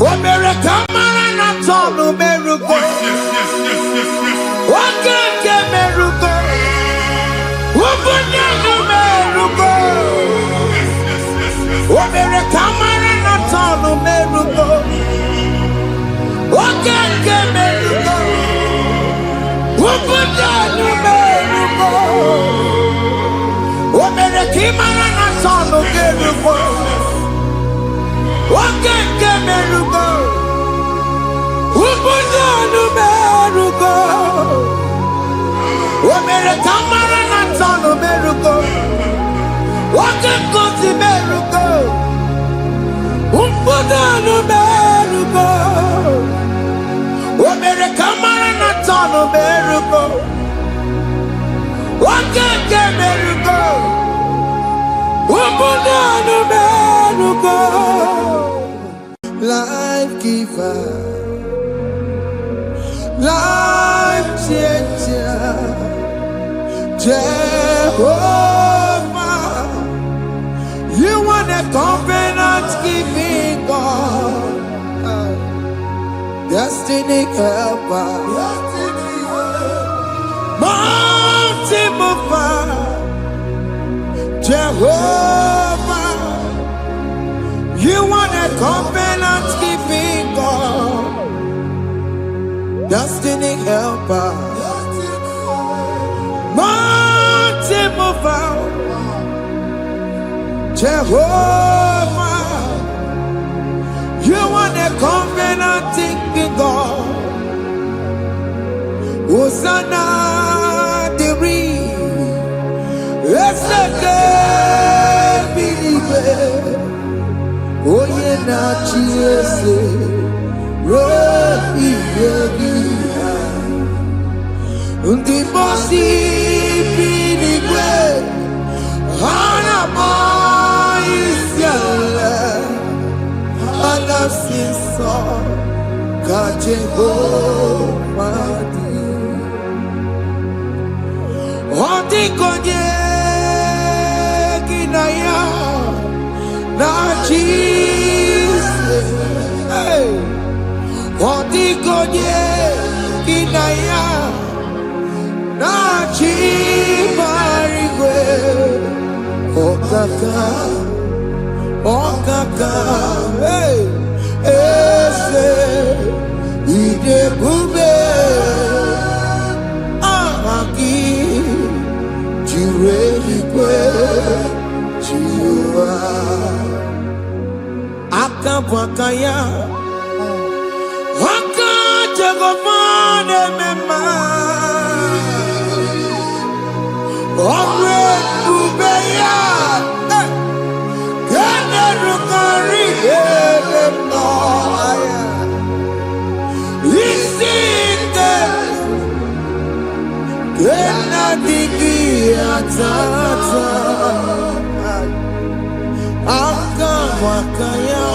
Omere kamara na tonu meruko. Wakeke meruko. Ubunenu meruko. Omere kamara na tonu meruko. Wakeke meruko. Ubunenu meruko. Omere kamara na tonu meruko. Wakeke meruko. Ubunenu meruko. Omere kamara na tonu meruko. Wakeke meruko. Ubunenu meruko. Omere kamara na tonu meruko. Wakeke meruko. Ubunenu meruko. Life giver, life changer, Jehovah, you are the covenant keeping God, destiny helper, mountain mover, Jehovah, you are the covenant keeping God, destiny helper, mountain mover, Jehovah, you are the covenant keeping God. Hosanna, Diri, Oye na chiese, rohi yogi, undi bosi pinigwe, hana moisyala, anasinso Jehovah di, oti konye kinaya. Na Jesus, hey, Odigonye kinaya, na chibarigwe, okaka, hey, ese, idebube, ahaki, jireligwe, jiwa. Akabwakaya Akajagomane mema Omre kubeya Kene rukari edemno Isinde Kena digi atata Akabwakaya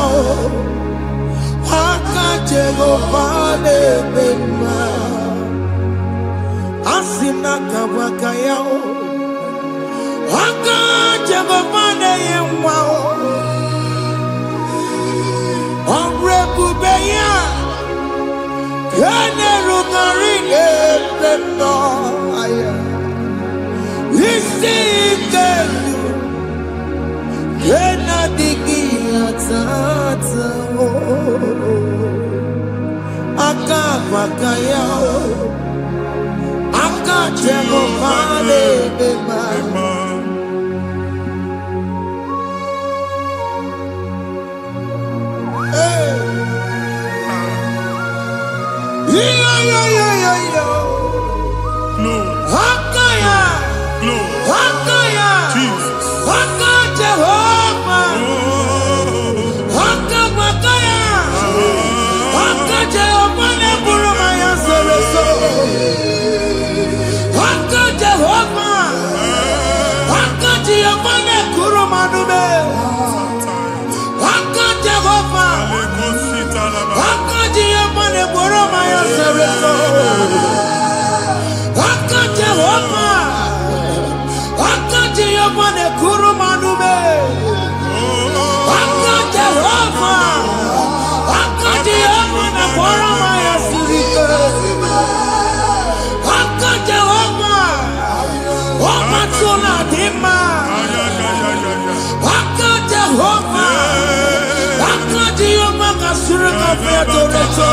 Akajagomane mema Asina kabwakaya Akajagomane yemwa Omrebubeya Kene rugari edemno Isike Kena digi atata Akabwakaya Akajagomane mema Hakaya Hakaya Jesus Jehovah Hakabwakaya Hakajagomane burumaya sereso Hakajehova Hakajagomane kurumanume Hakajehova Hakajagomane burumaya sereso Hakajehova Hakajagomane kurumanume Hakajehova Oramaya Sirika. Aka Jehovah. Omatuna Dima. Aka Jehovah. Aka Jehovah Kasirika Featoreto.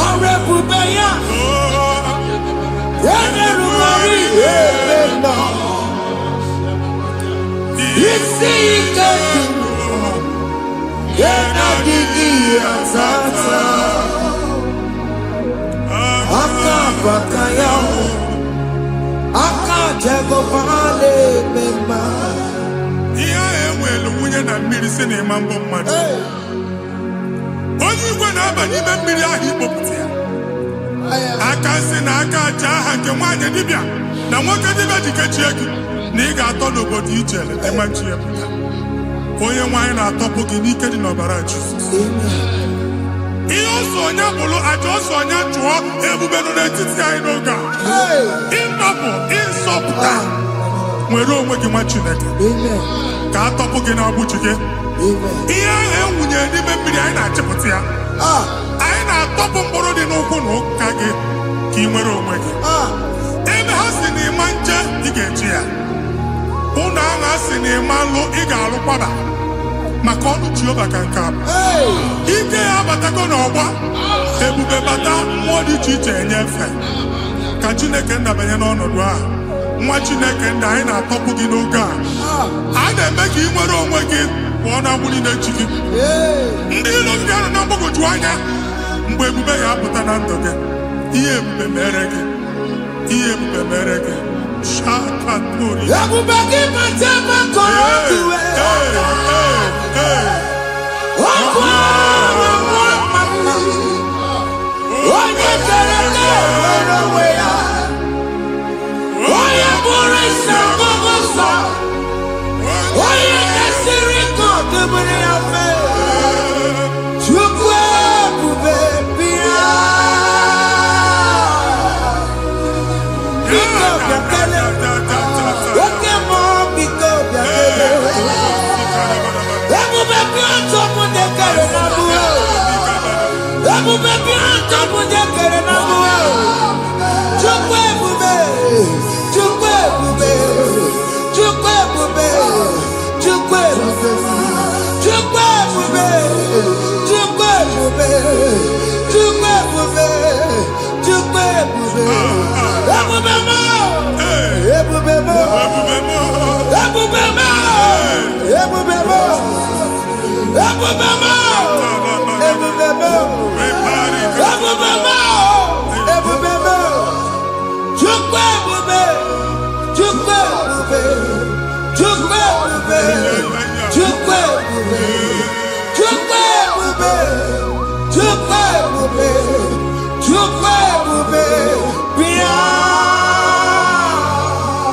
Ore Bubeya. Yenerumari. Isi Iketu. Yena Digi Asata. Aka Bakaya. Aka Jegovale Mema. Iya ewelu nwunye na mmiri si na ịma mbọ mmadụ. Onye igwe na-aba n'ime mmiri ahụ ikpopụta ya. Aka si na aka aja aha nke nwaanyị dibịa na nwoke dibịa ji kechie gị na ị ga-atọ n'obodo ije leta machi ya pụta. Onye nwaanyị na-atọpụ gị n'ike dị n'ọbara Jizọs. Ihe ọsọ onye bụrụ aja ọsọ onye chụọ ebube nọ n'etiti anyị n'oge a. Ịnọpụ ịzọpụta nwere onwe gị nwa Chineke ka a tọpụ gị n'agbụji gị. Ihe ahụ enwunye n'ime mmiri anyị na-achịpụta ya. Anyị na-atọpụ mkpụrụ dị n'ụkwụ na ụka gị ka ị nwere onwe gị. Ebe ha si na ịma nje ị ga-eji ya. Ụlọ ahụ ha si na ịma nlụ ị ga-alụkwaba maka ọnụ Jehova ka nke a bụ. Ike ya abatago n'ọgba ebube bata mmụọ dị iche iche enyefe ka Chineke ndabanye n'ọnọdụ a. Nwa Chineke ndị anyị na-atọpụ gị n'oge a. A na-eme ka ị nwere onwe gị pụọ na agbụrụ na-echi gị. Ndị ilo gị anọ na mgbagwoju anya mgbe ebube ya apụta na ndụ gị. Ihe ebube mere gị. Ihe ebube mere gị. Shakatori. Ebube gị mata makọrọ ọdụwe. Onye kere na-enwere onwe ya. Onye bụrụ isi ọgụgụ nsọ. Onye kesịrị ka ọ dịbụrụ ya mfe. Chukwu ebube bịa. Biko bịakele. Oke mmụọ biko bịakele. Ebube bịa tọpụ ndị kere na mbuo. Ebube bịa tọpụ ndị kere na mbuo. Chukwu ebube. Chukwu ebube. Chukwu ebube. Chukwu ebube. Chukwu ebube. Chukwu ebube. Chukwu ebube. Chukwu ebube. Ebube mo. Ebube mo. Ebube mo. Ebube mo. Ebube mo. Ebube mo. Ebube mo. Ebube mo. Chukwu ebube. Chukwu ebube. Chukwu ebube. Chukwu ebube. Chukwu ebube. Chukwu ebube. Chukwu ebube. Bịa.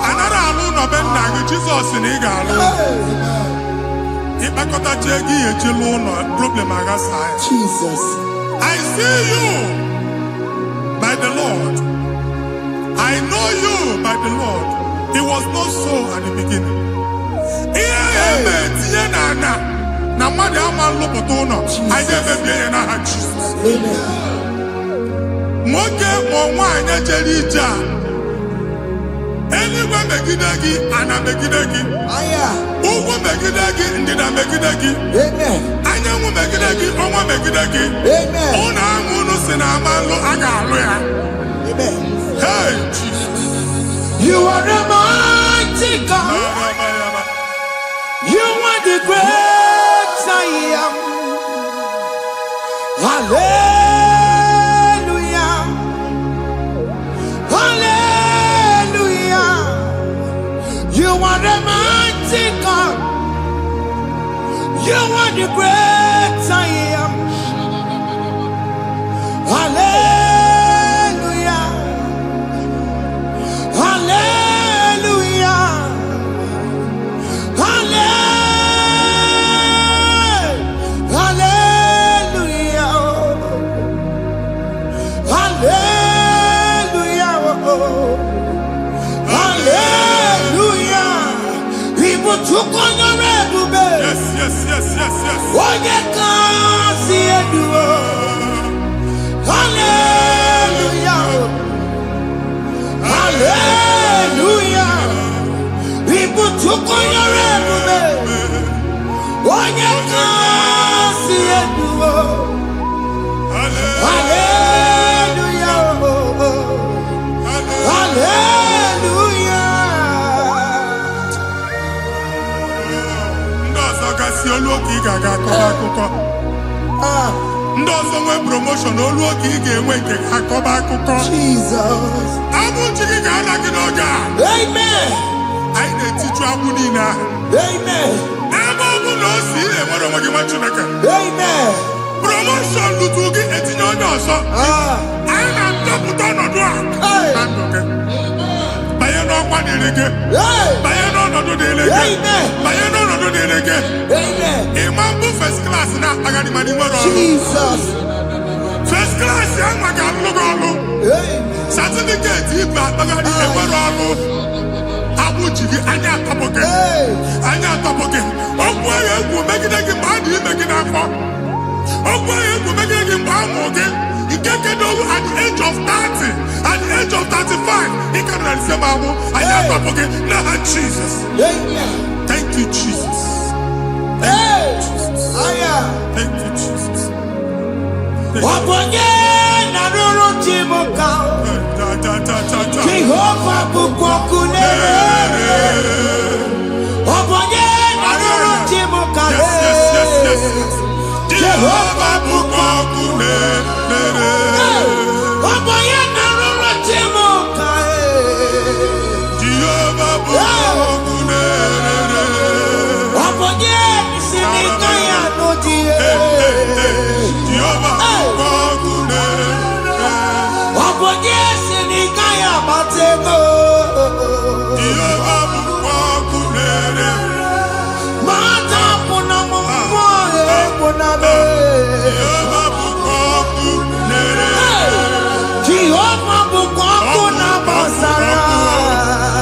Anara alụ nọ be nna gị Jizọs na ị ga-alụ. Ịkpakọtacha ego ihe eji lụọ ụlọ problem aghasa ya. Jesus. I see you by the Lord. I know you by the Lord. It was not so at the beginning. Ihe eme tinye na ana na mmadụ ama nlụpụta ụlọ. Anyị ga-emebie ya n'aha Jizọs. Nwoke ma nwaanyị jere ije a. Eluigwe megide gị, ana megide gị. Ugwu megide gị, ndịda megide gị. Anyanwụ megide gị, ọnwa megide gị. Ụlọ ahụ unu si na ama nlụ a ga-alụ ya. Hey, Jesus. You are the mighty God. You are the great I am. Hallelujah. Hallelujah. You are the mighty God. You are the great I am. Hallelujah. Hallelujah. Hallelujah. Hallelujah. Hallelujah. People took on your red. Yes, yes, yes, yes, yes. Oh, yeah. ga-aga akọba akụkọ. Ndị ọzọ nwee promotion olu oge ị ga-enwe nke akọba akụkọ. Jesus. Abụ chi gị ga-ala gị n'oge a. Amen. Anyị na-etichu agbụ niile ahụ. Amen. Ebe ọ bụ na o si ị na-enwere onwe gị nwa Chineke. Amen. Promotion lutu gị etinye onye ọzọ. Anyị na-atọpụta ọnọdụ a na ndụ gị. Banye n'ọkwa dịrị gị. Banye n'ọnọdụ dịrị gị. Banye n'ọnọdụ dịrị gị. Ịma mbụ first class na-akpagharị ma n'ime ọrụ. Jesus. First class ya nwa ga-alụ gị ọrụ. Certificate ibu akpagharị enwere ọrụ. Agbụ ji gị anya atọpụ gị. Anya atọpụ gị. Okwu ahụ egwu megide gị mgbe a dị ime gị n'afọ. Okwu ahụ egwu megide gị mgbe a mụrụ gị. Ike kedu at the age of 30, at the age of 35, ị ka na rise ma abụ. Anya atọpụ gị n'aha Jesus. Thank you, Jesus. Thank you, Jesus. Thank you, Jesus. Wabonye na ruru chimuka. Jehovah bukokune. Wabonye na ruru chimuka. Jehovah bukokune. Wabonye na ruru chimuka. Jehovah bukokune. Wabonye sinika ya nodie. Jehovah bukokune. Wabonye sinika ya batego. Jehovah bukokune. Mata puna mumwa puna me. Jehovah bukokune. Jehovah bukokuna basara.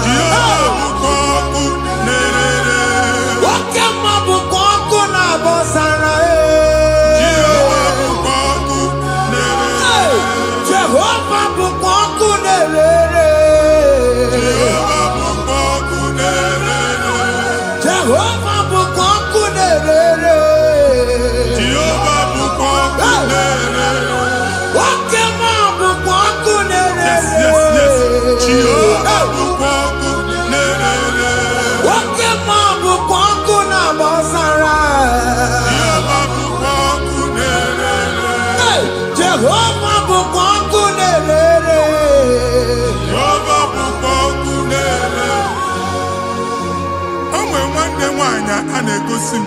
Jehovah bukokune. Wakema bukokuna basara. Jehovah bukokune. Jehovah bukokune. Jehovah bukokune. Jehovah bukokune. Jehovah bukokune. Wakema bukokune. Yes, yes, yes. Jehovah bukokune. Wakema bukokuna basara. Jehovah bukokune. Jehovah bukokune. Jehovah bukokune. O nwere nwanne nwaanyị a na-egosi m.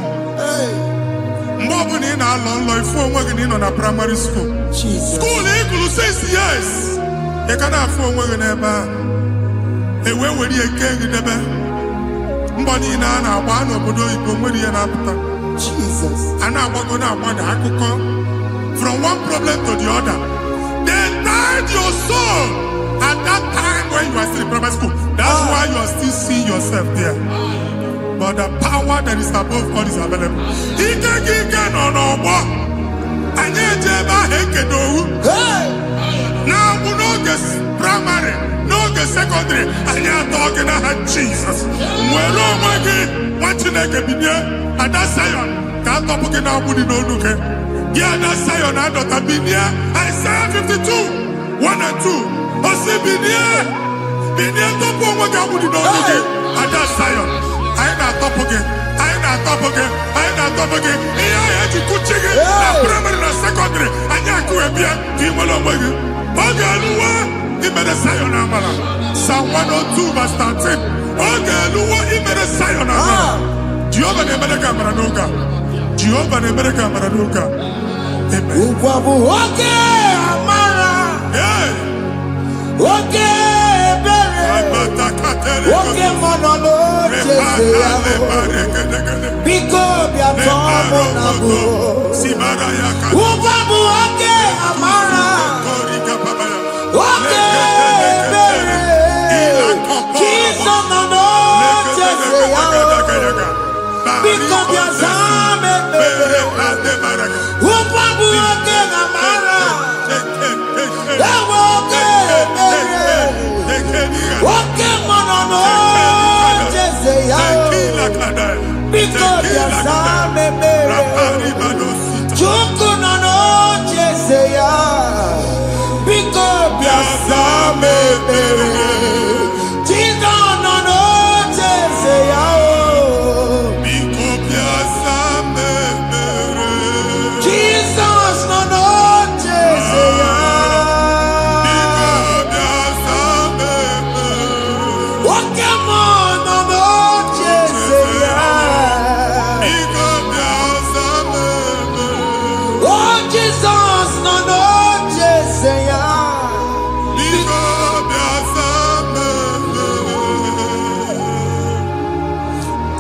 Mgbe ọbụla ị na-alọ nlọ ifu onwe gị na ị nọ na praịmarị skuul. Jesus. Skuul ị gụrụ 6 years. Ị ka na-afụ onwe gị n'ebe ahụ. Ewe were ihe kee gị debe. Mbọ niile a na-agba n'obodo oyibo nwere ihe na-apụta. Jesus. A na-agbago na-agbada akụkọ from one problem to the other. They tied your soul at that time when you are still in primary school. That's why you are still seeing yourself there. But the power that is above all is available. Ike gị ike nọ n'ọgbọ. Anyị eji ebe ahụ ekedo owu. Na-agbụ n'oge praịmarị, n'oge sekọndịrị, anyị atọ gị n'aha Jizọs. Nwere onwe gị, nwa Chineke binie, Ada Sayọn ka atọpụ gị na-agbụ dị n'olu gị. Gị Ada Sayọn adọta binie, Isaiah 52, 1 and 2. O si binie, binie tọpụ onwe gị agbụ dị n'olu gị. Ada Sayọn, anyị na-atọpụ gị, anyị na-atọpụ gị, anyị na-atọpụ gị. Ihe ahụ eji kuchi gị na praịmarị na sekọndịrị, anyị akụwebie ka ị nwere onwe gị. Oge eluwa imere Sayọn amara. Psalm 102 verse 13. Oge eluwa imere Sayọn amara. Jehova na-emere ka amara n'oge a. Jehova na-emere ka amara n'oge a. Amen. Ugwa bụ oge amara. Hey! Oge ebere. Oge mmanụ n'oche eze ya. Biko bịa tọọ mụ na bụ. Ugwa bụ oge amara. Oge ebere. Jizọs nọ n'oche eze ya. Biko bịa zaa m ekpere. Ugwa bụ oge amara. Ewe oge ebere. Oge mmanụ n'oche eze ya. Biko bịa zaa m ekpere. Chukwu nọ n'oche eze ya. Biko bịa zaa m ekpere. Jizọs nọ n'oche eze ya. Biko bịa zaa m ekpere. Jesus, no, no, Jesus,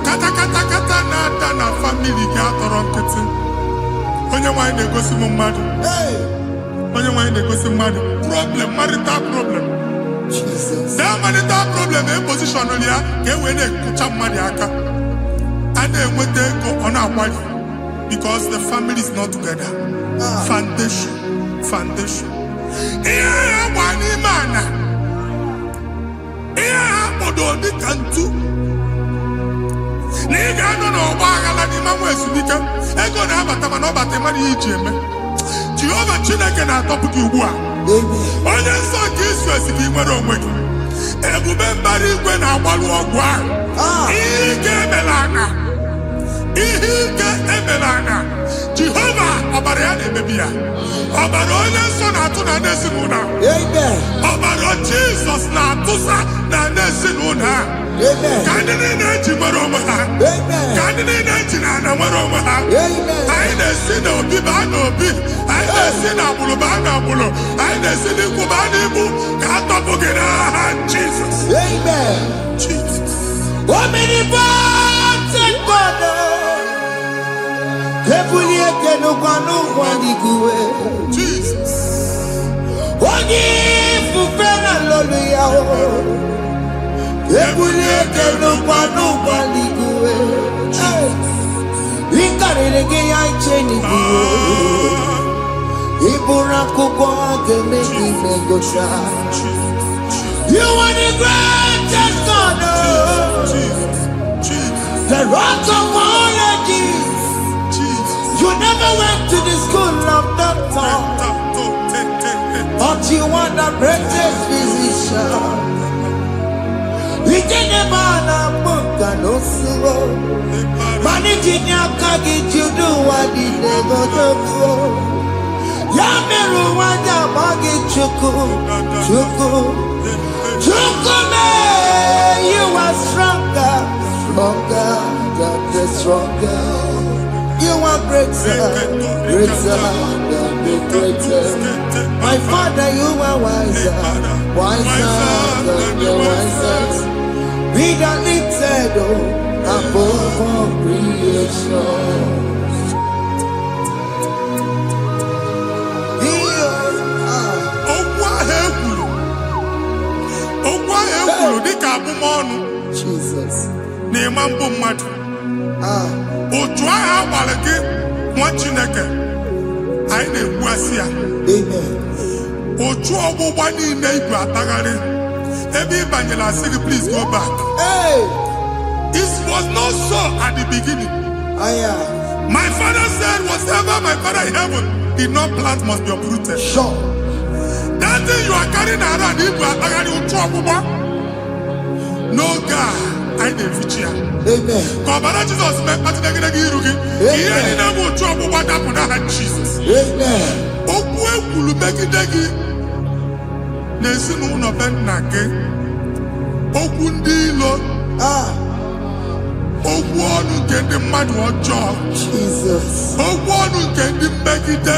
kata na family ga atọrọ nkịtị. Onye nwanyị na-egosi m mmadụ. Onye nwanyị na-egosi mmadụ. Problem, marital problem. Jesus. That marital problem in position on ya ka e wee na-ekụcha mmadụ aka. A na-enweta ego ọ na-akwali because the family is not together. Foundation. Ihe ya gba n'ime ana. Ihe ha kpọdo dị ka ntu. Na ị ga-anọ n'ọgba aghara n'ime nwa ezumike. Ego na-abata mana ọ bata mmadụ ihe iji eme. Jehova Chineke na-atọpụ gị ugbu a. Onye nsọ nke Izrel si gị nwere onwe gị. Ebube mbara igwe na-agbalụ ọgwụ ahụ. Ihe ike emela anya. Jehova ọbara ya na-emebi ya. Ọbara onye nsọ na-atụ na ndị ezinụlọ. Ọbara Jizọs na-atụsa na ndị ezinụlọ. Ka ndị niile eji nwere onwe ha. Ka ndị niile eji na ana nwere onwe ha. Anyị na-esi n'obi baa n'obi. Anyị na-esi n'agbụrụ baa n'agbụrụ. Anyị na-esi n'ikwu baa n'ikwu. Ka a tọpụ gị n'aha Jizọs. Jesus. Omnipotent God, Heavenly King, Jesus. Onye fufere hallelujah. Heavenly King, Inkarere gị ya iche n'igwe. Ịbụrụ akwụkwọ ga-eme gị megota. You are the greatest God, the rock of all ages. You never went to the school of doctor, but you are the greatest physician. We didn't even a book and also managing your carriage, you do what you never do. Yameru wanda magi chuku. Chukume, you are stronger, stronger. You are greater than the greatest. My Father, you are wiser than the wisest. Be the lifted above all creation. Jesus. Na-emambu mmadụ. Otu ahụ agbalị gị nwa Chineke anyị na-ekwu asị ya. Otu ọgbụgba niile igwe atagharị ebe ị banyere asị gị please go back. It was not so at the beginning. My father said whatever my father in heaven did not plant must be uprooted. Sure. That thing you are carrying around igwe atagharị otu ọgbụgba. No God, I didn't feature. Amen. Kọbara Jesus mee kpatinagide iru gị. Ihe niile bụ otu ọgbụgba dapụ n'aha Jesus. Amen. Okwu ekwuru megide gị n'ezinụlọ be nna gị. Okwu ndị ilo. Okwu ọnụ nke ndị mmadụ ọjọọ. Jesus. Okwu ọnụ nke ndị mmegide.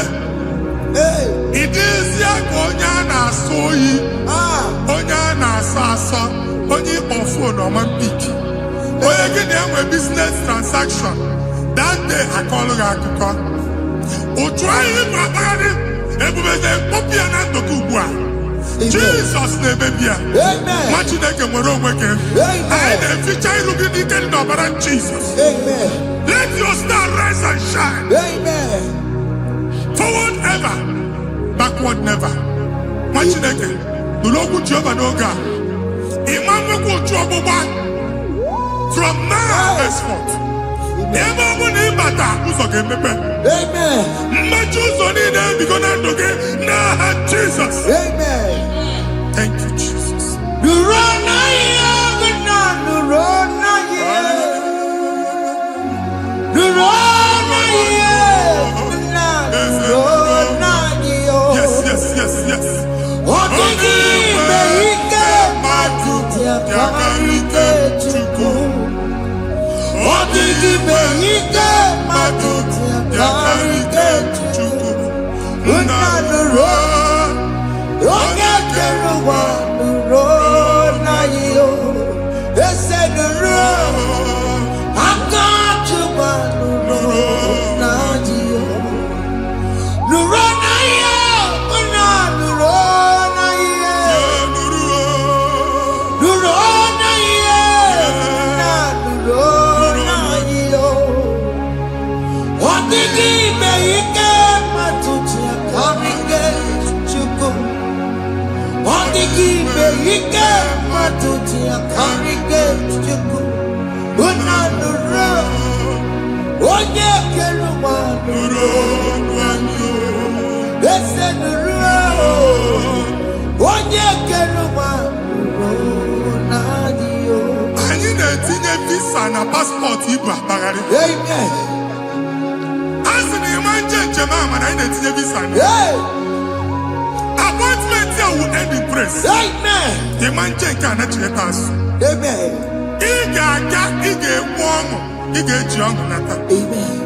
Ị dịzie ka onye a na-asọ oyi. Onye a na-asọ asọ. Onye ịkpọ phone ọma mpiki. Onye gị na-enwe business transaction. That day akọlụ gị akụkọ. Otu anyị bụ akpagharị ebubeze mkpọpụ ya na ndụ gị ugbu a. Jesus na-emebi ya. Nwa Chineke nwere onwe gị. Anyị na-eficha iru gị n'ike dị n'ọbara Jesus. Let your star rise and shine. Forward ever, backward never. Nwa Chineke nụrụ okwu Jehova n'oge a. From now henceforth, ebe ọ bụ na ịbata ụzọ ga-emepe. Mmechi ụzọ niile ebigo na ndụ gị n'aha Jesus. Thank you, Jesus. Yes. ike matuti akarike chuku unanuro onye keluma nuro ese nuro onye keluma nuro nadio. Anyị na-etinye visa na passport ibu akpagharị. Amen. Asị na ịma njem ama na anyị na-etinye visa na. Appointment here will end in praise. Amen. Ịma njem nke a na-echeta azụ. Amen. Ị ga-aga, ị ga-ekwu ọṅụ, ị ga-eji ọṅụ nata. Amen.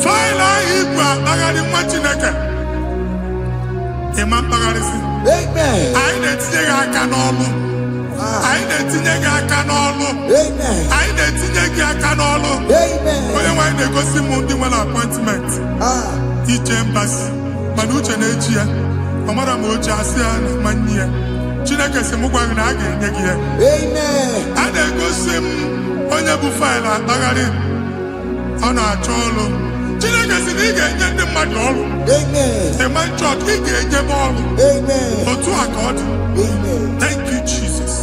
Faịlụ ahụ ibu akpagharị nwa Chineke. Ịma mkpagharịsị. Amen. Anyị na-etinye gị aka n'ọlụ. Anyị na-etinye gị aka n'ọlụ. Amen. Anyị na-etinye gị aka n'ọlụ. Amen. Onye nwaanyị na-egosi m ndị nwere appointment ije mbasi mana uche na-eji ya ọ mara ma o ji asị ya na nwanne ya. Chineke sị m gwa gị na a ga-enye gị ya. Amen. A na-egosi m onye bụ faịlụ akpagharị ọ na-achọ ọrụ. Chineke sị na ị ga-enye ndị mmadụ ọrụ. Amen. Ema chọt ị ga-enyebe ọrụ. Amen. Otu a ka ọ dị. Amen. Thank you Jesus.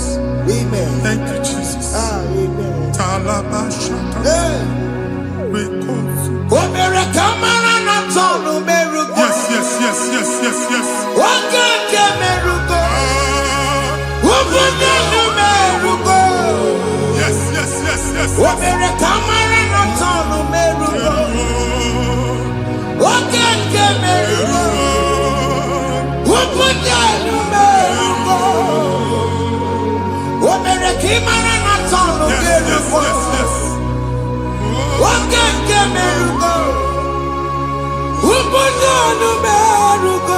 Amen. Thank you Jesus. Amen. Talaba shaka. Rekozu. Omere kamara na tonu merugo. Yes, yes, yes, yes, yes, yes. Okeke merugo. Ubunenu merugo. Yes, yes, yes, yes. Omere kamara na tonu merugo. Okeke merugo. Ubunenu merugo. Omere kamara na tonu merugo. Okeke merugo. Ubunenu merugo.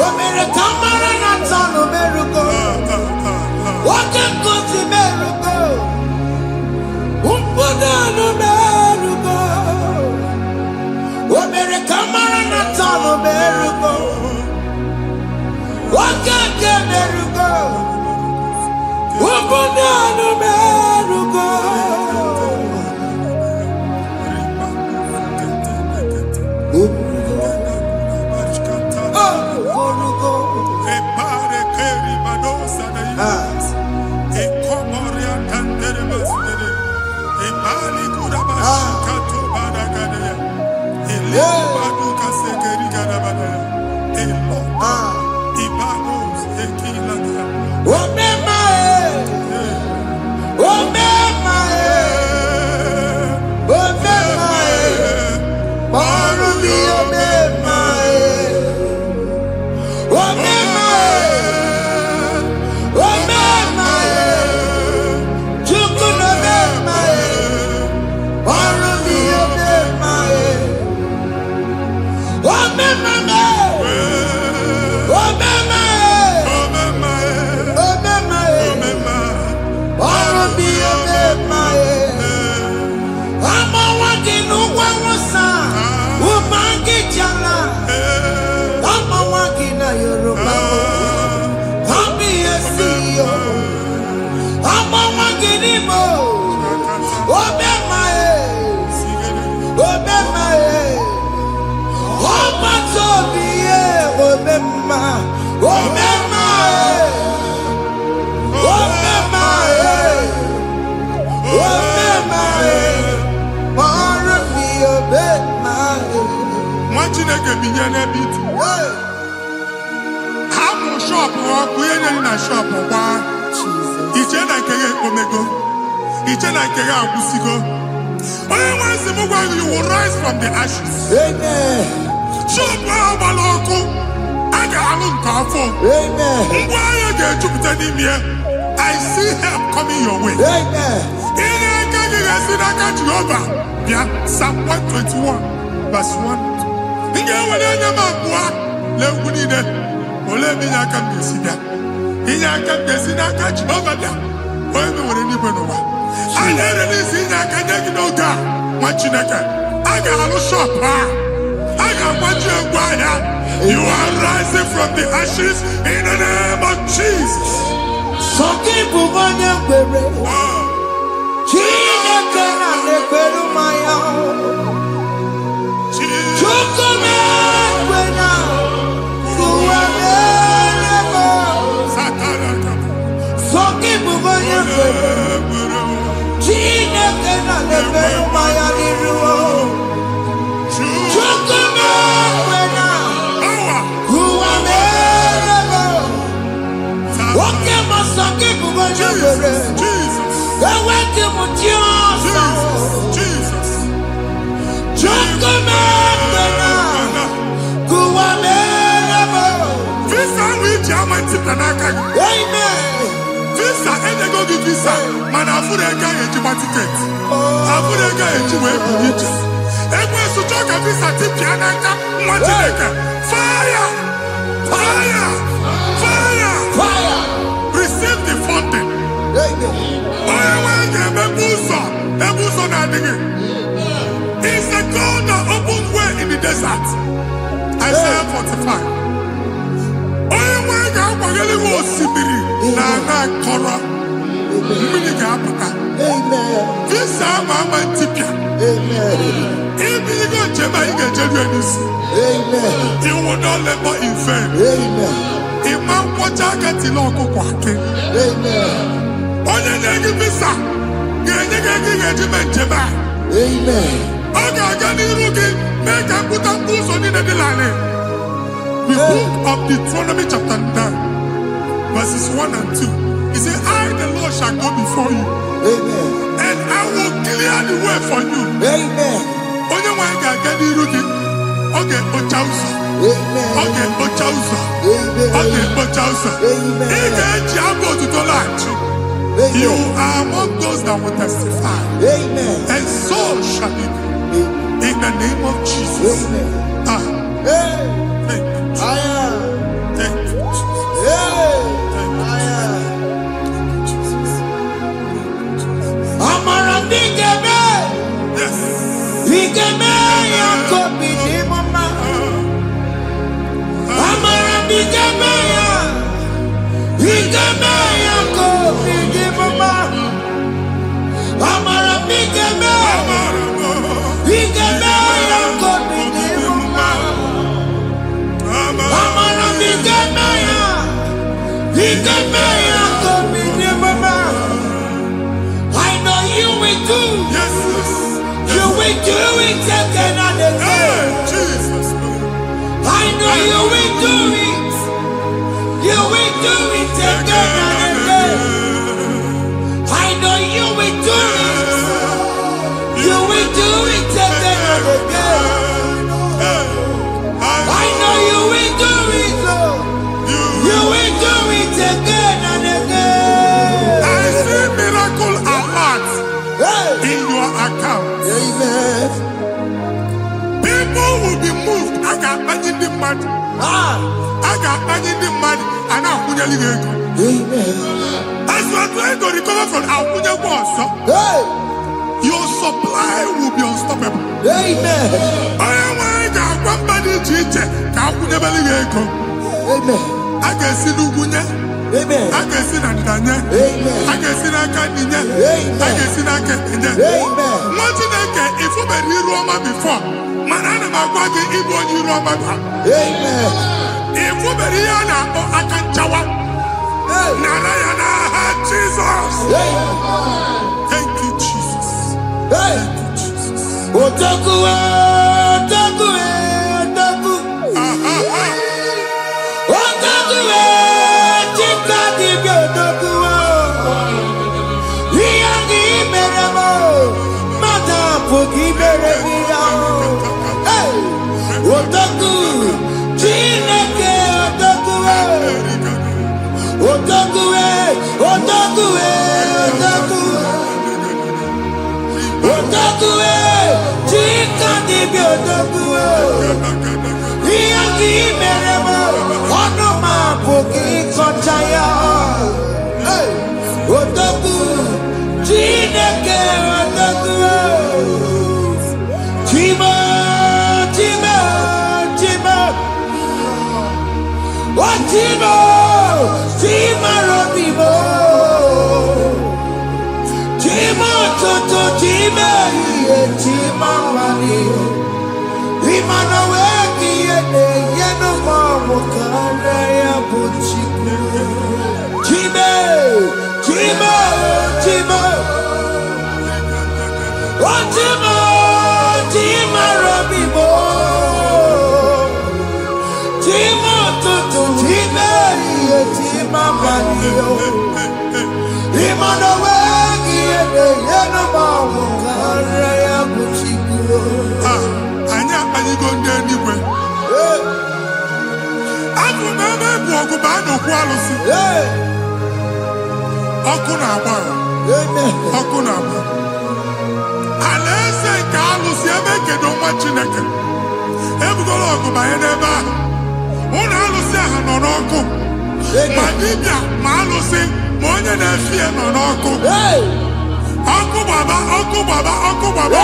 Omere kamara na tonu merugo. Okeke merugo. Ubunenu merugo. Omere kamara na tonu merugo. Okeke merugo. Ubunenu merugo. Chineke binye n'ebe itu. Ha bụ shọpụ ọkụ ihe nyere na shọpụ gbaa. Iche na nke ya ekpomego. Iche na nke ya agwụsigo. Onye nwe nsị m gwa gị, you will rise from the ashes. Amen. Shọpụ ahụ gbara ọkụ. A ga-alụ nke afọ. Amen. Ngwa ahịa ga-ejupụta n'ime ya. I see help coming your way. Amen. Ihe aka gị ga-esi n'aka Jehova bịa. Psalm 121 verse 1. Ị ga-ewere anya m abụọ n'egwu niile. Olee ebe inye aka m ga-esi bịa? Inye aka m ga-esi n'aka Jehova bịa. Onye mewere n'igwe n'ụwa. A na-ere n'isi inye aka nye gị n'oge a, nwa Chineke. A ga-alụ shọpụ a. A ga-agbaji egwu ahịa. You are rising from the ashes in the name of Jesus. Sọkị bụ onye kwere. Chineke na-ekwere mmanya. Chukwu na-ekwe na ụwa mere m. Jesus. Visa, and go give visa. Man, I put a guy in my ticket. I put a guy in my ticket. And when you talk a visa, fire! Fire! Fire! Fire! Receive the funding. It's the God that opens way in the desert. Isaiah 45. This is my tipia. If you go to Jamaica, you will not labor in vain. Imam Wajaka Tiloko Kwake. Only negative visa. Amen. Make a put a boost on the line. The book of Deuteronomy chapter 9, verses 1 and 2. He said, I, the Lord, shall go before you. Amen. And I will clear the way for you. Amen. Only one can get the root. Okay, Ochausa. Amen. Okay, Ochausa. Amen. Okay, Ochausa. Amen. You are among those that will testify. Amen. And so shall it be. In the name of Jesus. Amen. Thank you. Thank you, Jesus. I know you will do. Yes. You will do it again and again. Jesus. I know you will do it. You will do it again and again. I know you will do it. You will do it again and again. I know you will do it, Lord. You will do it again and again. I see miracle alert in your account. Amen. People will be moved. I can imagine the money. I can imagine the money. And I'm going to go. Amen. As you are trying to recover from Abuja Boss, your supply will be unstoppable. Amen. I am going to accompany Chiche. Amen. I can see Lugunya. Amen. I can see Nandanya. Amen. I can see Nakaninya. Amen. I can see Nakaninya. Amen. If you were here Roma before, Manana Magwagi, Igbo, you Roma. Amen. If you were here now, I can chawa. Narayana, Jesus. Thank you, Jesus. Thank you, Jesus. Otaku, Otaku, Otaku. Otaku, Chika, Otaku. Yagi, Meramo. Mata, Puki, Meremia. Otaku, Chineke, Otaku. Otaku, Otaku, Otaku. Otaku, Chika, Otaku. Yagi, Meramo. Onoma, Puki, Kochaya. Otaku, Chineke, Otaku. Chima, Chima, Chima. Oh, Chima, Chima, Robibo. Chima, Toto, Chima, Chima, Mani. Imanaweki, Yeno, Mokana, Yabuchiku. Chima, Chima, Chima. Oh, Chima, Chima, Robibo. Chima, Toto, Chima, Chima, Mani. Anya akpaligo ndị eluigwe. Abụ m ebe bụ ọgụ ba n'okwu alụsị. Ọkụ na-agba. Ọkụ na-agba. Alaeze nke alụsị ebe kedu nwa Chineke. Ebugoro ọgụ banye n'ebe ahụ. Ụlọ alụsị ahụ nọ n'ọkụ. Ma dibịa ma alụsị ma onye na-efi ya nọ n'ọkụ. Ọkụ gbaba, ọkụ gbaba, ọkụ gbaba.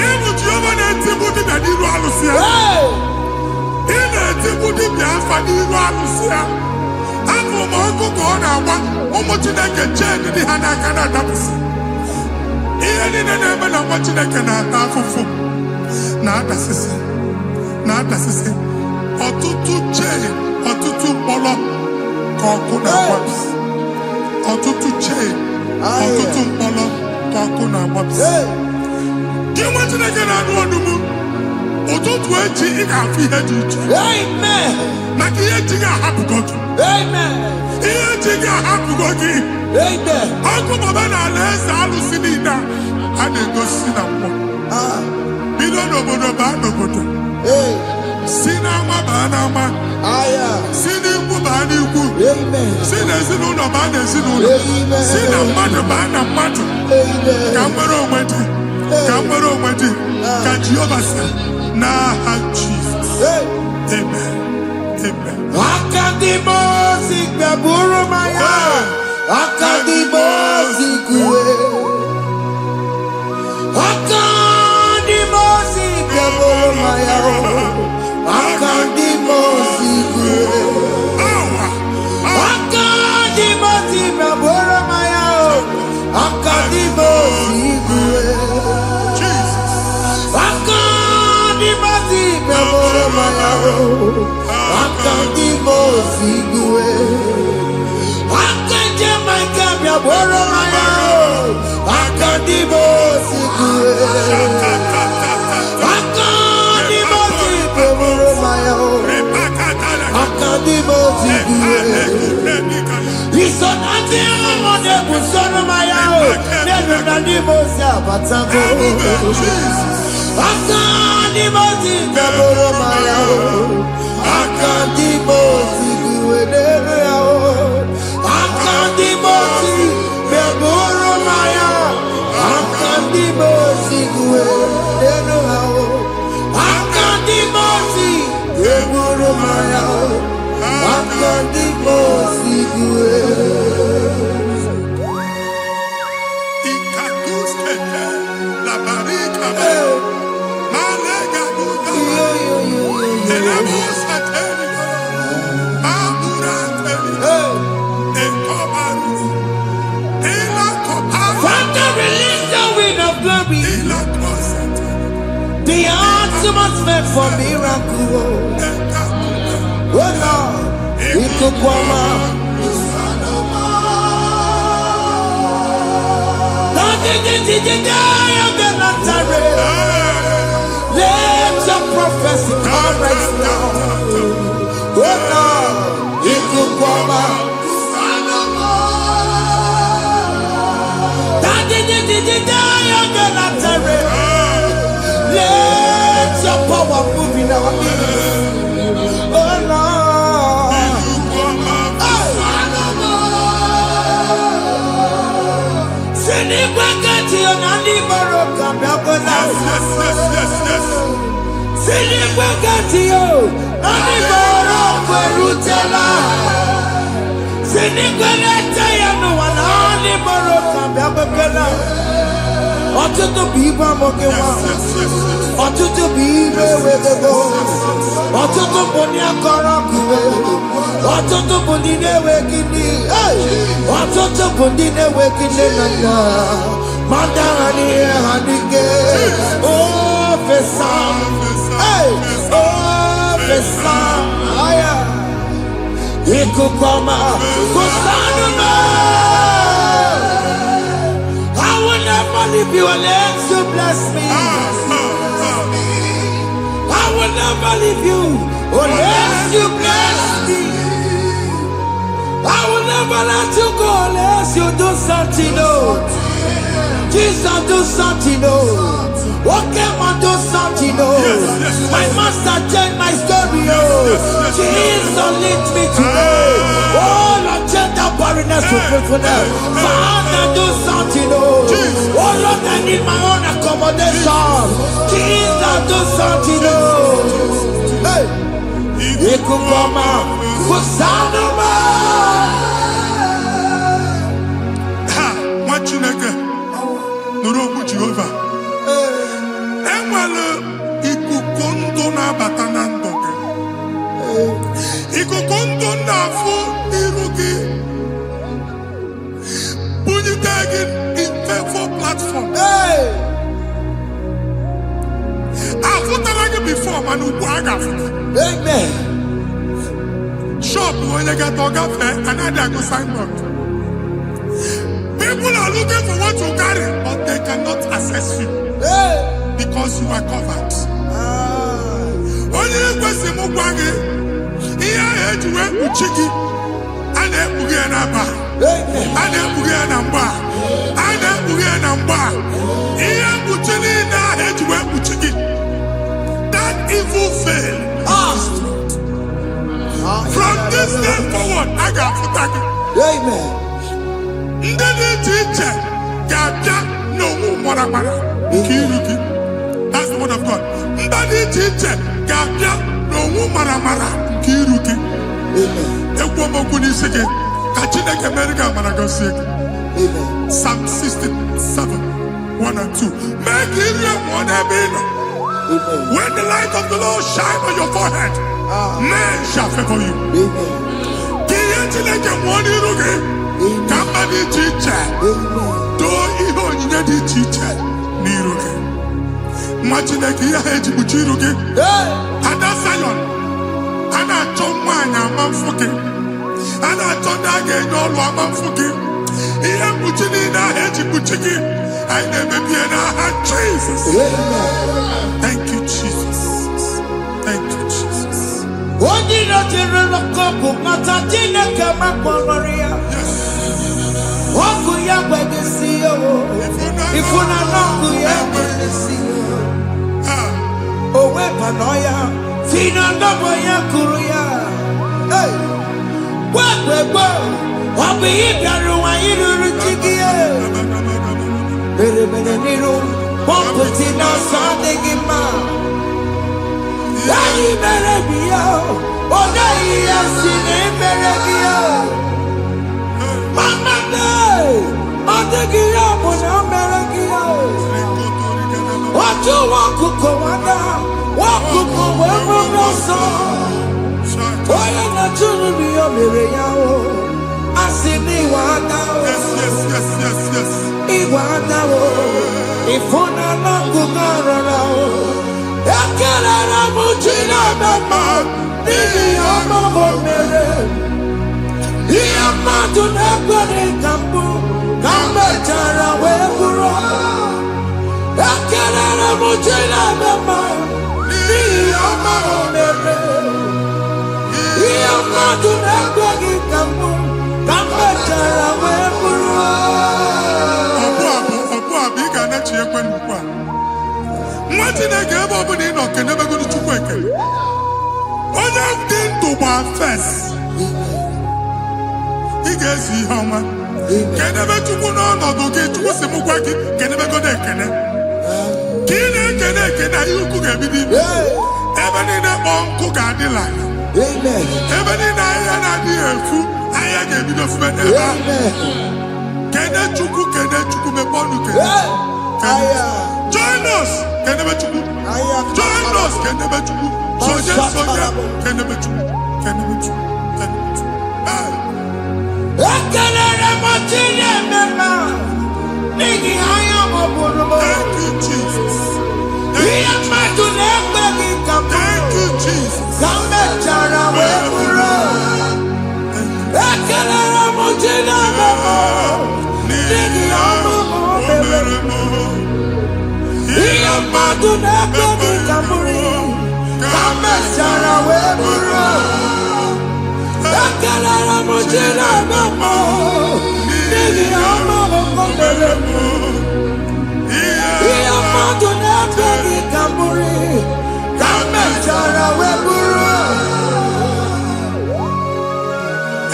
Ịbụ Jehova na-etigbu dibịa n'iru alụsị ya. Ị na-etigbu dibịa afa n'iru alụsị ya. Abụ m ọkụ ka ọ na-agba ụmụ Chineke chee dị ha n'aka na-adapụsị. Ihe niile na-eme na nwa Chineke na-ata afụfụ na-adasịsị na-adasịsị. Ọtụtụ chee, ọtụtụ mkpọrọ ka ọkụ na-agbapụsị. Ọtụtụ chee, ọtụtụ mkpọrọ ka ọkụ na-agbapụsị. Gị nwa Chineke na-anụ ọdụm, ụtụtụ echi ị ga-afụ ihe dị iche. Maka ihe eji ga-ahapụgo gị. Ihe eji ga-ahapụgo gị. Ọkụ baba na alaeze alụsị niile a na-egosi na mmụọ. Bido n'obodo baa n'obodo. Si n'ama baa n'ama. Si n'ikwu baa n'ikwu. Si n'ezinụlọ baa n'ezinụlọ. Si na mmadụ baa na mmadụ. Ka nwere onwe dị. Ka nwere onwe dị. Ka Jehova sị n'aha Jizọs. Amen. Amen. Akadimosi gbaburu maya. Akadimosi kuwe. Akadimosi gbaburu maya. Akadimosi kuwe. Akadimosi gbaburu maya. Akadimosi kuwe. Akadimosi gbaburu maya. Akadimosi kuwe. Akadimosi gbaburu maya. Akadimosi kuwe. Akadimosi gbaburu maya. Akadimosi kuwe. Isonati amone busono maya. Nenu nadimosi abatago. Akadimosi gbaburu maya. Akadimosi kuwe nenu yao. Akadimosi gbaburu maya. Akadimosi kuwe nenu yao. Akadimosi gbaburu maya. Akadimosi kuwe. Ikakuskete la barika. Malega duga. Elamos ateli. Mamura ateli. Ekobaru. Ela koparu. Father, release the wind of glory. Ela kosete. The atmosphere for miracle. Oh Lord, Ikukwama. Let your prophecy come right now. Oh Lord, Ikukwama. Let your power move in our midst. Oh Lord. Ọtụtụ bụ ibe amụghị nwa. Ọtụtụ bụ ibe ewegego. Ọtụtụ bụ ndị akọrọ ọkụwe. Ọtụtụ bụ ndị na-enweghị nne. Ọtụtụ bụ ndị na-enweghị nne na nna. Ma ndị agha n'ihe ha n'ike. O fesa. O fesa. Ikuku ọma. Kusanụ m. I will never leave you unless you bless me. I will never leave you unless you bless me. I will never never let you go unless you do something, oh. Jesus, do something, oh. What came and do something, oh. My master changed my story, oh. Jesus, lead me today. Oh, Lord, change that barrenness to fruitfulness. Father, do something, oh. Oh, Lord, I need my own accommodation. Jesus, do something, oh. Hey. Ikukoma, Kusanoma. Ha, Machineke, Nurobu Jehovah. Enwale ikukondo na batanando. Ikukondo na fu irugi. Bunyitegi in faithful platform. Like before, man, amen. Shop when you get to cafe, another go sign up. People are looking for what you carry, but they cannot access you because you are covered. When you go see Mugwangi, here I had to work with Chiki, and then Bugianaba, and then Bugianamba, and then Bugianamba. Here Buchini, I had to work with Chiki. Evil fail. From this day forward, I got to thank you. Amen. Teacher, no more. That's the word of God. Teacher, no more. Kiruki. Amen. Psalm 67, 1 and 2. Make it one. When the light of the Lord shine on your forehead, men shall favor you. Jesus. Thank you, Jesus. Thank you, Jesus. First, he gets you how much. Can never to go on or get to what's the Mugwaki, can never go there, can you cook everything? Even in a bomb cook at the line. Even in a dear food, I gave it of men. Can I to cook and then to cook a bond? Join us, can never to cook. Join us, can never to cook. So just can never to cook. Can never to cook. Thank you, Jesus. Thank you, Jesus.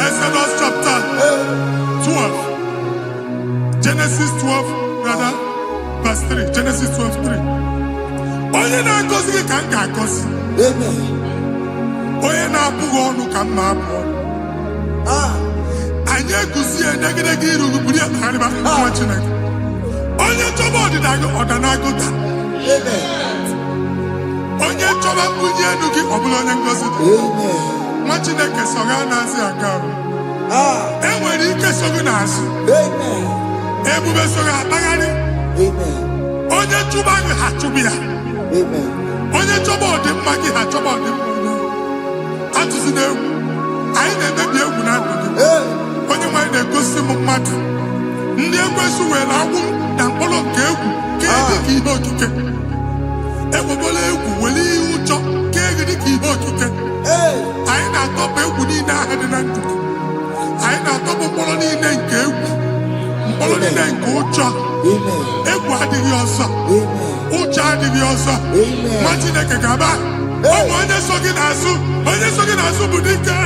Exodus chapter 12. Genesis 12, rather, verse 3. Genesis 12, 3. Onye na-agọzi gị ka m ga-agọzi. Onye na-abụghị ọnụ ka m na-abụ ọnụ. Anyị eguzie negedege iru buru ya kpagharịba nwa Chineke. Onye chọba ọdịda gị ọdanagoda. Onye chọba mbunye elu gị ọ bụla onye ngọzi dị. Nwa Chineke so gị anaghịzi aga arụ. Enwere ike so gị n'azụ. Ebube so gị akpagharị. Onye chụba gị ha chụba ya. Onye chọba ọdịmma gị ha chọba ọdịmma onye. Atụzina egwu. Anyị na-emebi egwu na ndụ gị. Onye nwanyị na-egosi m mmadụ. Ndị ekwensu were agwụ na mkpụrụ nke egwu kee dị ka ihe okike. Ekwebola egwu were ihe ụjọ kee gị dị ka ihe okike. Anyị na-atọpụ egwu niile ahụ dị na ndụ gị. Anyị na-atọpụ mkpụrụ niile nke egwu. Mkpụrụ niile nke ụjọ. Egwu adịghị ọzọ. Ụjọ adịghị ọzọ. Nwa Chineke ga-aba. Ụmụ onye so gị n'azụ. Onye so gị n'azụ bụ dike.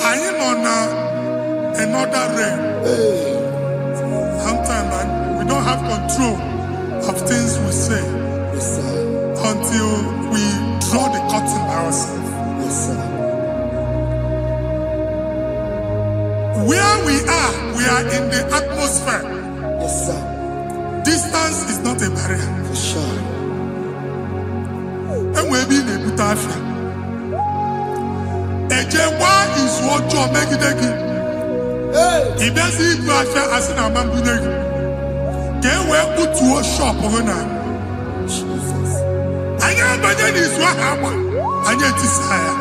I am another realm. Sometimes we don't have control of things we say until we draw the curtain by ourselves. Where we are in the atmosphere. Distance is not a barrier. For sure. And we'll be in a butafia. Ejewa is what you make it again. If there's a butafia as in a man, can we put to a shop over now? I am by then is what happened. I get desire.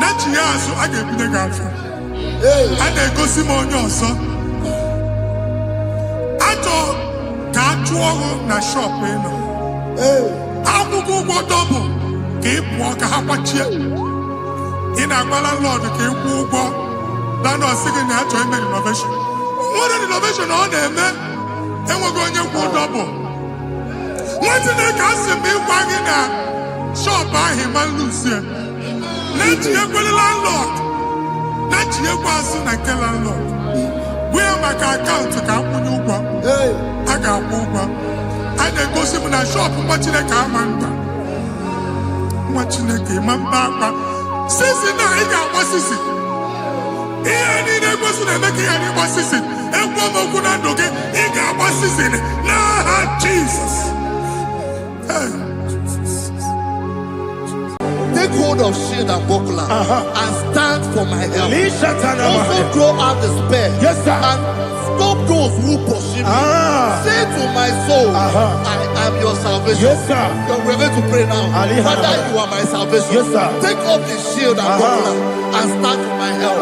Not you, so I get the girlfriend. And they go see more your son. I told can't you na shop, you know. I will go double. Keep walk a half in a landlord, keep walk. Landlord singing that to make innovation. What an innovation on them, man. And we're going to go double. What did they cast me wagging at? Shop by him and Lucia. Let you go the landlord. Let you go and tell landlord. Where my account to come when you go? I got over. And they go see my shop, watching a commander. Watching a game, Papa. Sissy, now he got what's this? Here, he never was making any what's this? And one more good and okay, he got what's this in it. Nah, Jesus. Take hold of shield and buckler and stand for my help. Also throw out despair. Yes, sir. And stop those who pursue me. Say to my soul, I am your salvation. Yes, sir. We're going to pray now. Father, you are my salvation. Yes, sir. Take off the shield and buckler and stand for my help.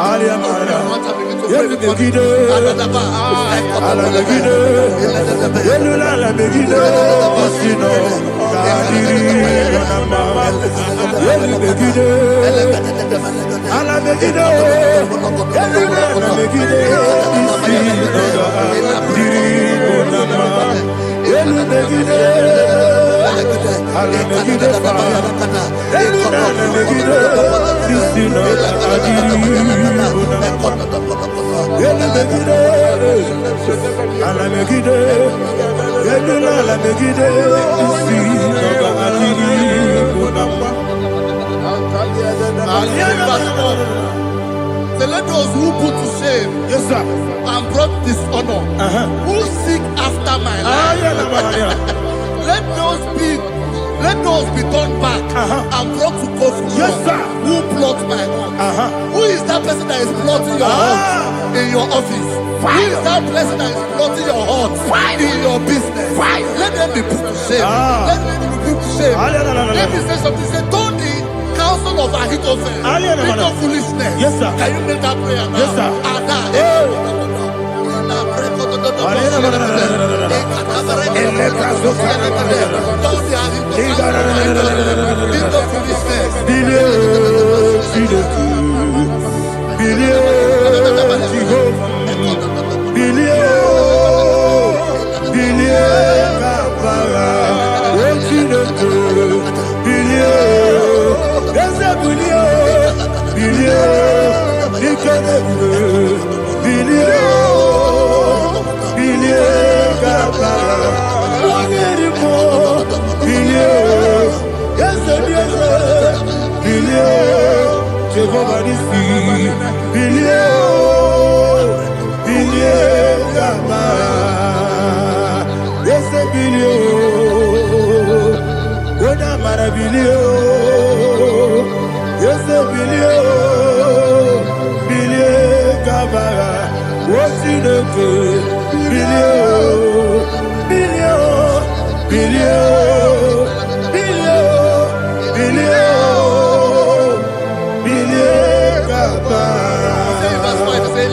Let those who put to shame, yes, sir, and brought dishonor, who seek after my life. Let those be turned back and brought to court. Yes, sir. Who plot my hurt? Who is that person that is plotting your hurt in your office? Who is that person that is plotting your hurt in your business? Let them be put to shame. Let them be put to shame. Let me say something. Say, don't the counsel of Ahithophel think of foolishness. Yes, sir. Can you make that prayer now? Yes, sir.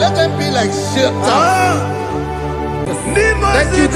Let them be like shelter. Thank you,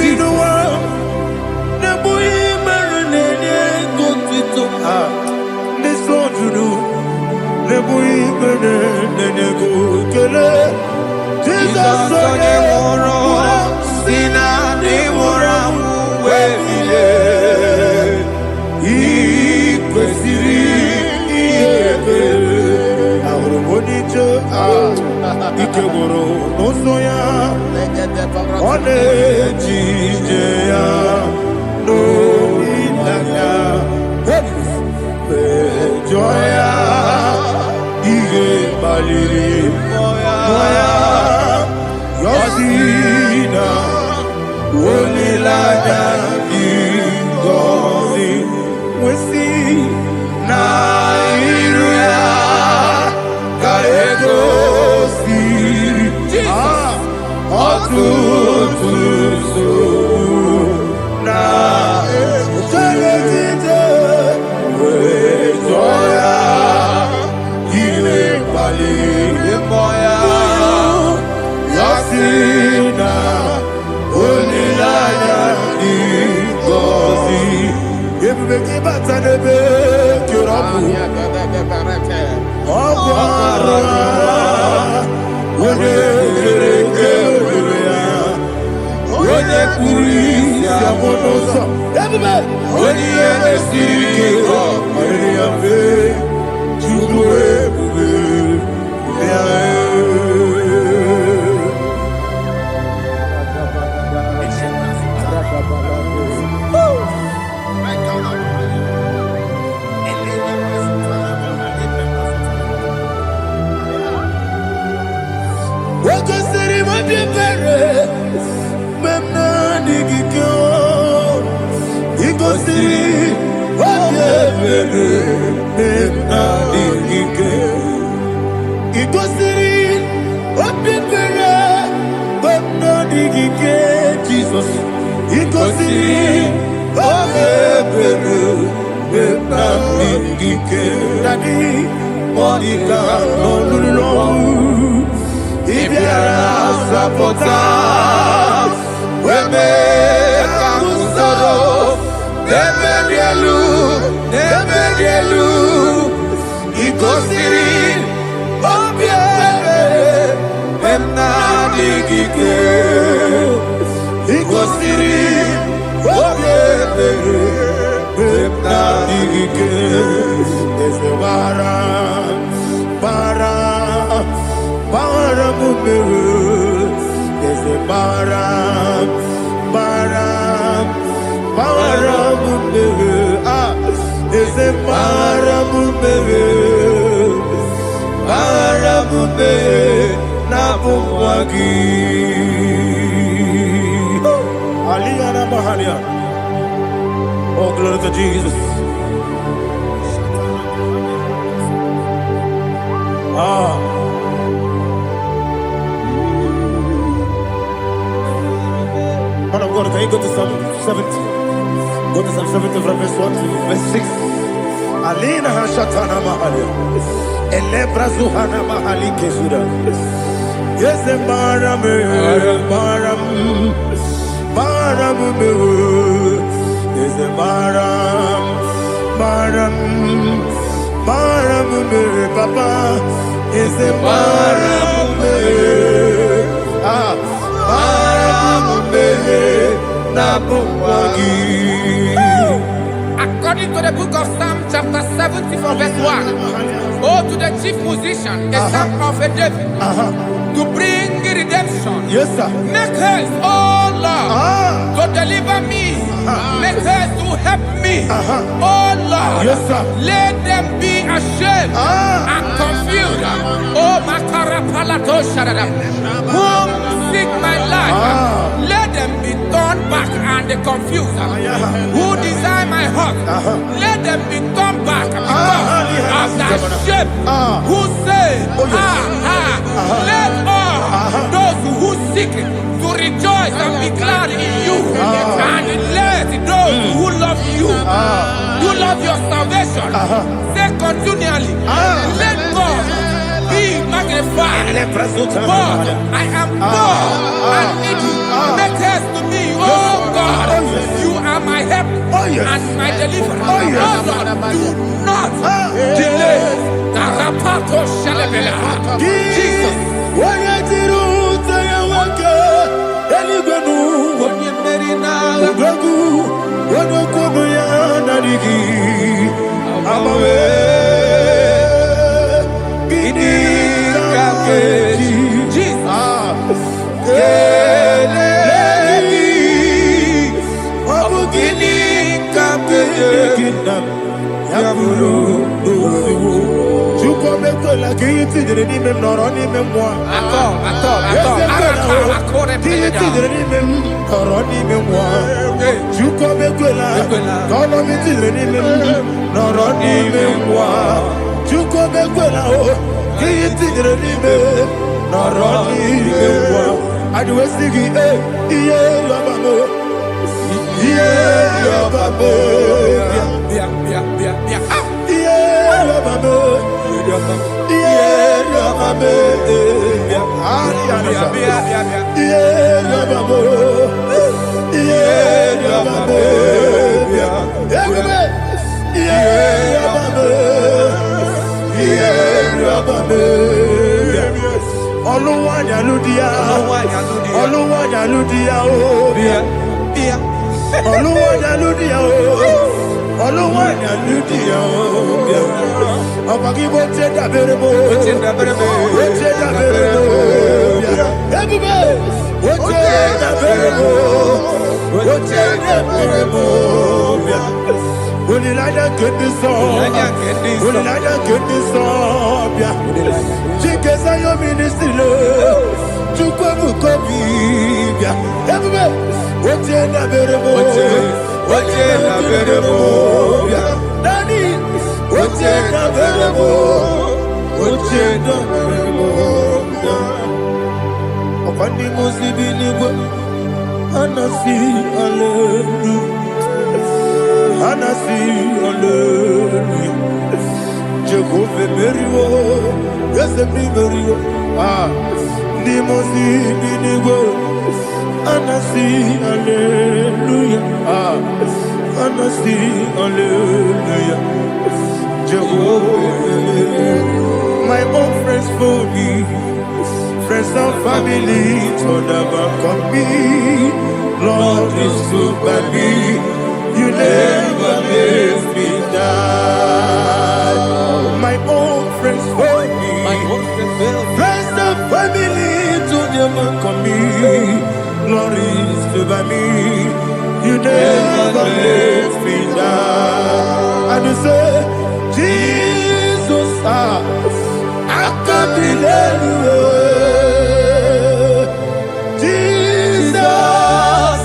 Jesus. Iko siri, digike eze bara bara bara mumere eze bara bara bara mumere eze bara mumere bara mumere na bumwagi aliyana mahalia. Oh, glory to Jesus. Man of God, can you go to Psalm 70? Go to Psalm 70 from verse 1 to verse 6. Alina hashatana mahalia. Elebra zuhana mahali kesuda. Yes, maram maram maram me. Yes, maram maram maram me. Papa, yes, maram me. Maram me na bumwagi. According to the book of Psalm chapter 70 from verse 1, oh, to the chief musician, a psalm of a David, to bring redemption. Yes, sir. Make haste, oh Lord, to deliver me. Make haste to help me. Oh Lord, Yes, sir. let them be ashamed and confused. Oh, Makarapalato Shadada, whom seek my life, let them be turned back and confused. Who desire my heart, let them be turned back because of that shape. Who say, let all those who seek to rejoice and be glad in you, and let those who love you, who love your salvation, say continually, let God be magnified. God, I am poor and needy. Make haste to me, oh God. You are my help and my deliverer. Oh Lord, do not delay. Tarapato shalabela. Jesus. My own friends for me, friends and family to never come me. Lord is good by me, you never leave me me say, Jesus, I can't be anywhere. Jesus,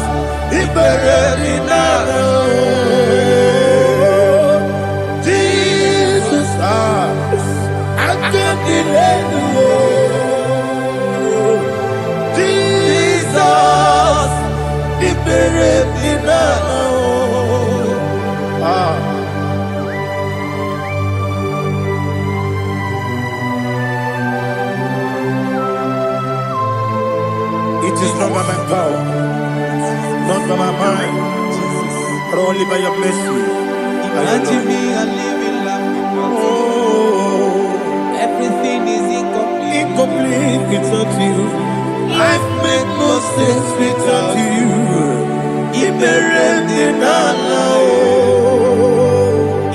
He buried me now. Jesus, I can't be anywhere. Jesus, He buried me now. It is not by my power, not by my mind, but only by your mercy. Imagine me a living life. Oh, Everything is incomplete. incomplete without you. Life makes no sense without you.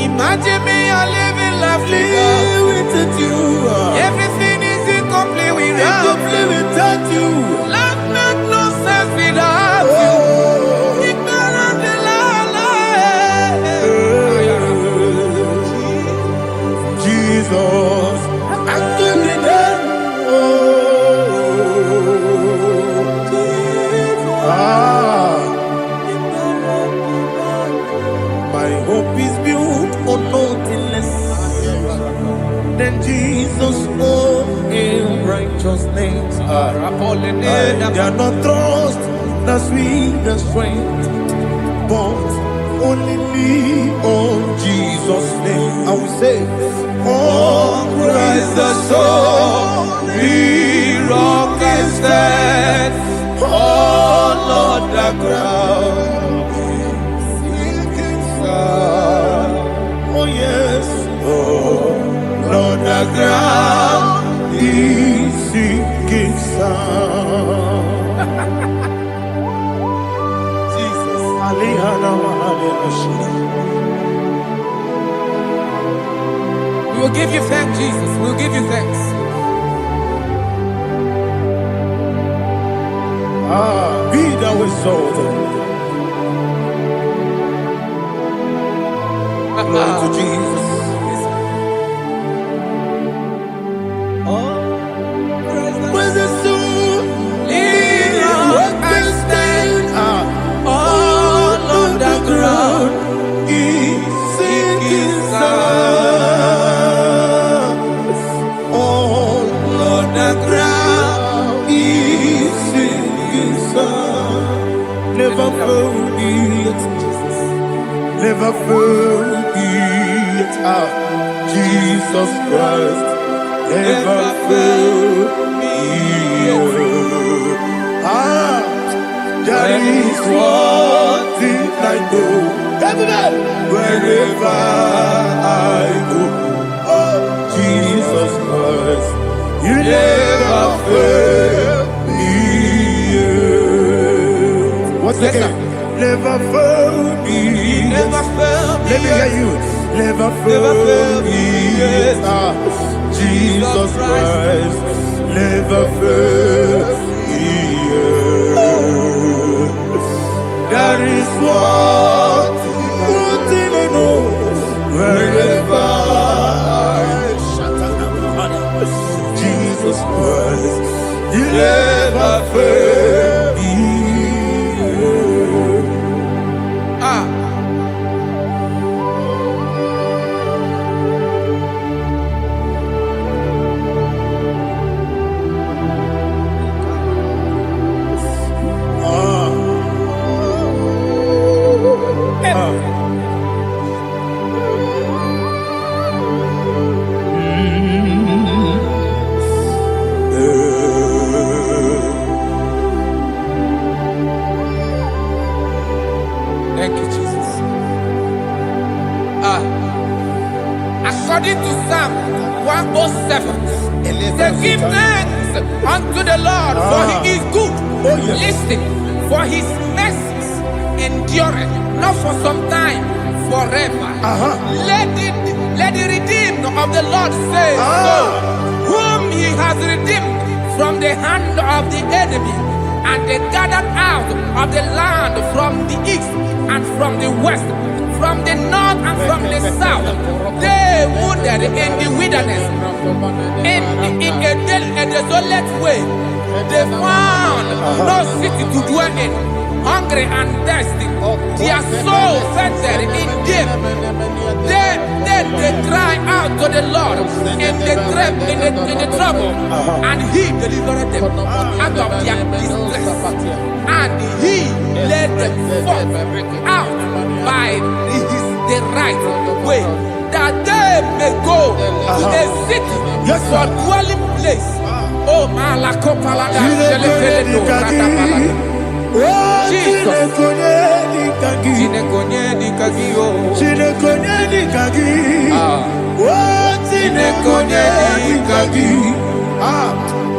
Imagine me a living life Without you. Everything is incomplete Incomplete without you. Life makes no sense without you. Ignorant the Jesus, I could be there. My hope is built on nothing less than Jesus' own in righteousness. They are not trust the sweetest strength, but only lean on Jesus' name. I will say, on Christ the solid rock is stand. Oh Lord, the ground sinking sun. Oh yes, oh Lord, the ground is sinking sun. Jesus, We will give you thanks, Jesus. We will give you thanks. Be thou exalted. Glory to Jesus. Praise the soul. What can stand? All on the ground is sinking sun. All on the ground is sinking sun. Never forget, never forget, Jesus Christ. Never forget. There is one thing I know. Everybody, wherever I go, oh Jesus Christ, you never fail me. What's the name? Never fail me. Never fail me. Let me hear you. Never fail me. Jesus Christ, never fail me. There is one thing I know. Wherever Jesus Christ, you never fail me. Thank you, Jesus. According to Psalm 107, they give thanks unto the Lord, for He is good. Oh, yes. Listen, for His mercies endureth, not for some time, forever. Let the redeemed of the Lord say so, whom He has redeemed from the hand of the enemy, and they gathered out of the land from the east and from the west, from the north and from the south. They wandered in the wilderness, in a desolate way. They found no city to dwell in, hungry and thirsty. Their soul fainted in deep. Then they cry out to the Lord in the trouble, and He delivered them out of their distress, and He led them forth out by the right way, that they may go to a city for dwelling place. Oh, Malakopalada, Jesus.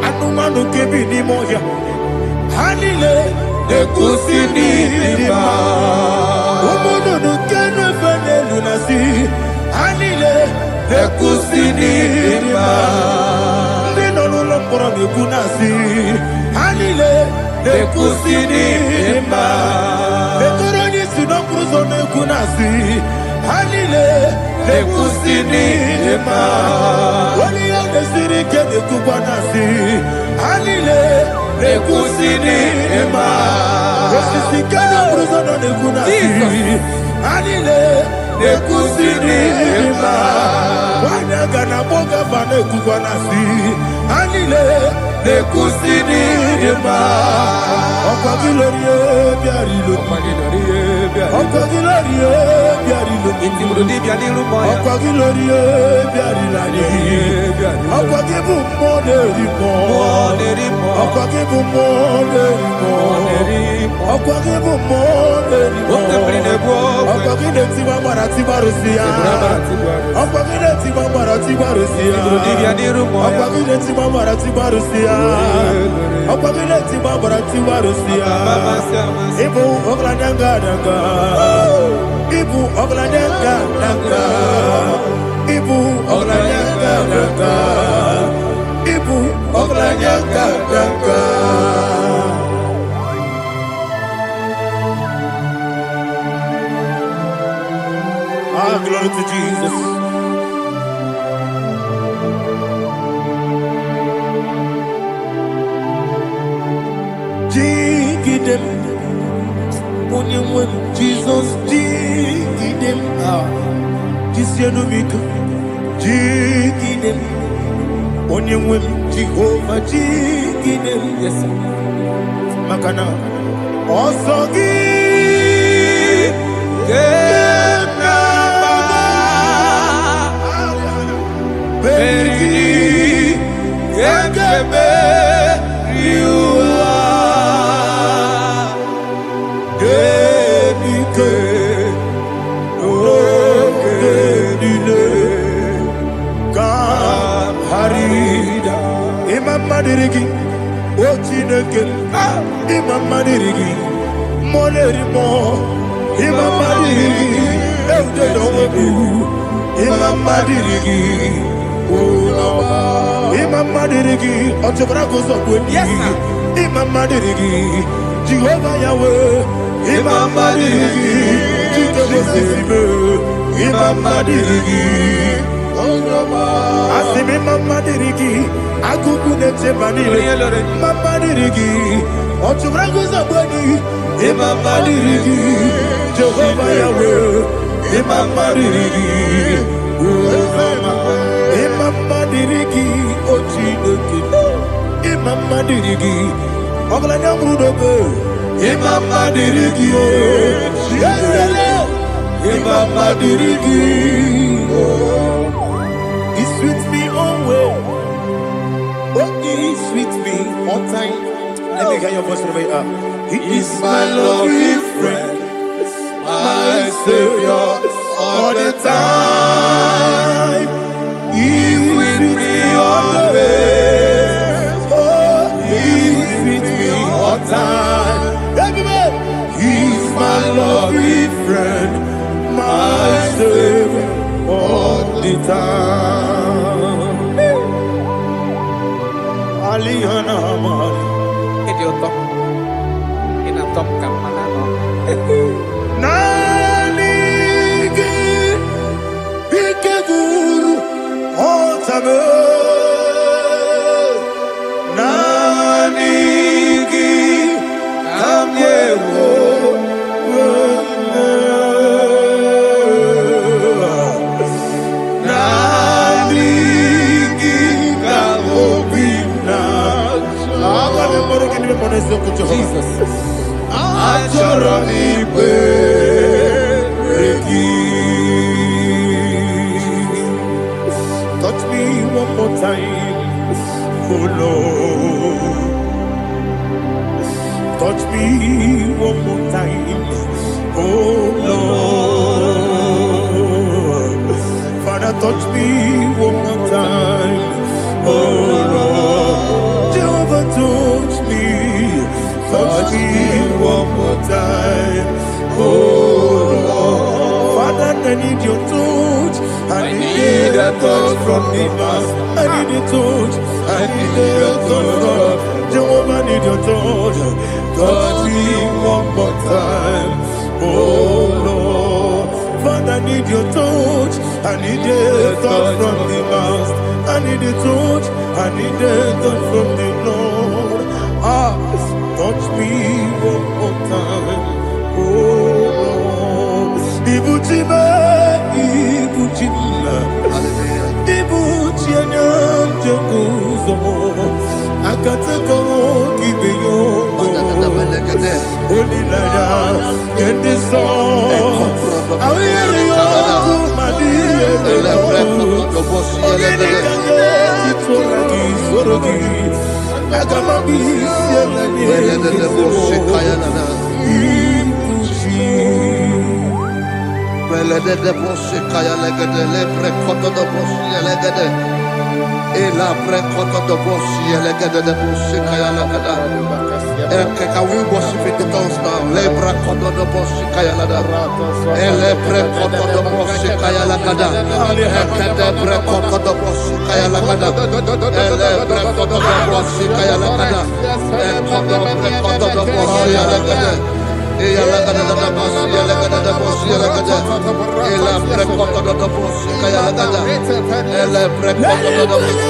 Anumanu kebi ni moya Hanile de kusini lima Umudu nukene fene lunasi Hanile de kusini lima Ndino lulokura mikunasi Hanile de kusini lima Betoroni sinokruzo mikunasi Hanile de kusini lima Wali yande sirike de kubanasi Hanile de kusini lima Wesisikana bruzo de kunasi Hanile de kusini lima Wanaga na boga vane kubanasi Hanile de kusini lima Okwa gilorie biarilo Okwa gilorie biarilo Okwa gilorie biarilani Okwa gibu moderimo Okwa gibu moderimo Okwa gibu moderimo Okwa gideti mamarati barusia Okwa gideti mamarati barusia Okwa gideti mamarati barusia Okwa gideti mamarati barusia Ibu oglanyanga danga Ibu oglanyanga danga Ibu oglanyanga danga Ibu oglanyanga danga Ah, glory to Jesus. Jigidem, Onyemwem, Jesus, Jigidem, Jisianomika, Jigidem, Onyemwem, Jehovah, Jigidem, yes, Makana, Osogi, Madirigi, Ochineke, Imam Madirigi, Monerimo, Imam Madirigi, Eudedobu, Imam Madirigi, Imam Madirigi, Otobrako Sokweni, Imam Madirigi, Jehovah Yahweh, Imam Madirigi, Jitobosime, Imam Madirigi, Asimi Mama Dirigi, Akuku Nete Banile, Mama Dirigi, Otubrago Zabani, Mama Dirigi, Jehovah Yahweh, Mama Dirigi, Mama Dirigi, Ochineke, Mama Dirigi, Oglanya Brudobe, Mama Dirigi, Mama Dirigi, He's with me always. Oh, he's with me all time. Let me hear your voice from here. He is my loving friend, my Savior all the time. He's with me always. Oh, he's with me all time. Everybody, he's my loving friend, my Savior all the time. Aliana Mari. Idiota. Inatom ka manano. Nani Mame Nanigi Kamyewo Nanigi Kamobina Jesus Ajoronipe touch me one more time, oh Lord. Touch me one more time, oh Lord. Father, touch me one more time, oh Lord. Jehovah, touch me one more time, oh Lord. Father, I need your touch. I need a touch from the Master. I need a touch. I need a touch from Jehovah. I need your touch. Touch me one more time, oh Lord. Father, I need your touch. I need a touch from the Master. I need a touch. I need a touch from the Lord. Touch me one more time, oh Lord. Ibuchima, Ibuchima, Ibuchina, Jacuzo, Akatako, Kibiyo, Olilaya, get this song. I hear you, Madia, Can we worship in the tongues now? Lebra kodo do boshi kaya lada. Ele pre kodo do boshi kaya lada. Ekede pre kodo do boshi kaya lada. Ele pre kodo do boshi kaya lada. Ekodo pre kodo do boshi lada. Eya lada da boshi lada da boshi lada. Ele pre kodo do boshi kaya lada. Ele pre kodo do boshi.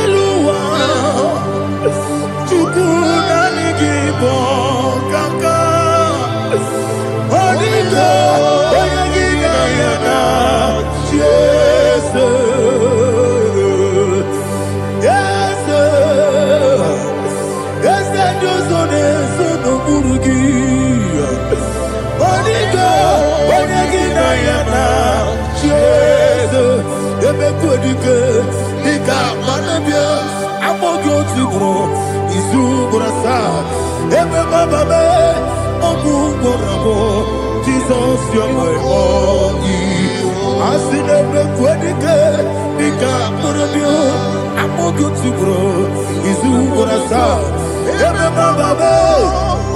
Kaka Onigo Oyagina Yana Jesus Yes Yes Josone Sono Burugi Onigo Oyagina Yana Jesus Ebe Kodike Nika Manabia Amogo Tibro Izu Burasa Ebe Bababe Ogu Borabo Jesus you're my only Asinebe Kwadike Nika Burabio Amogo Tibro Izu Burasa Ebe Bababe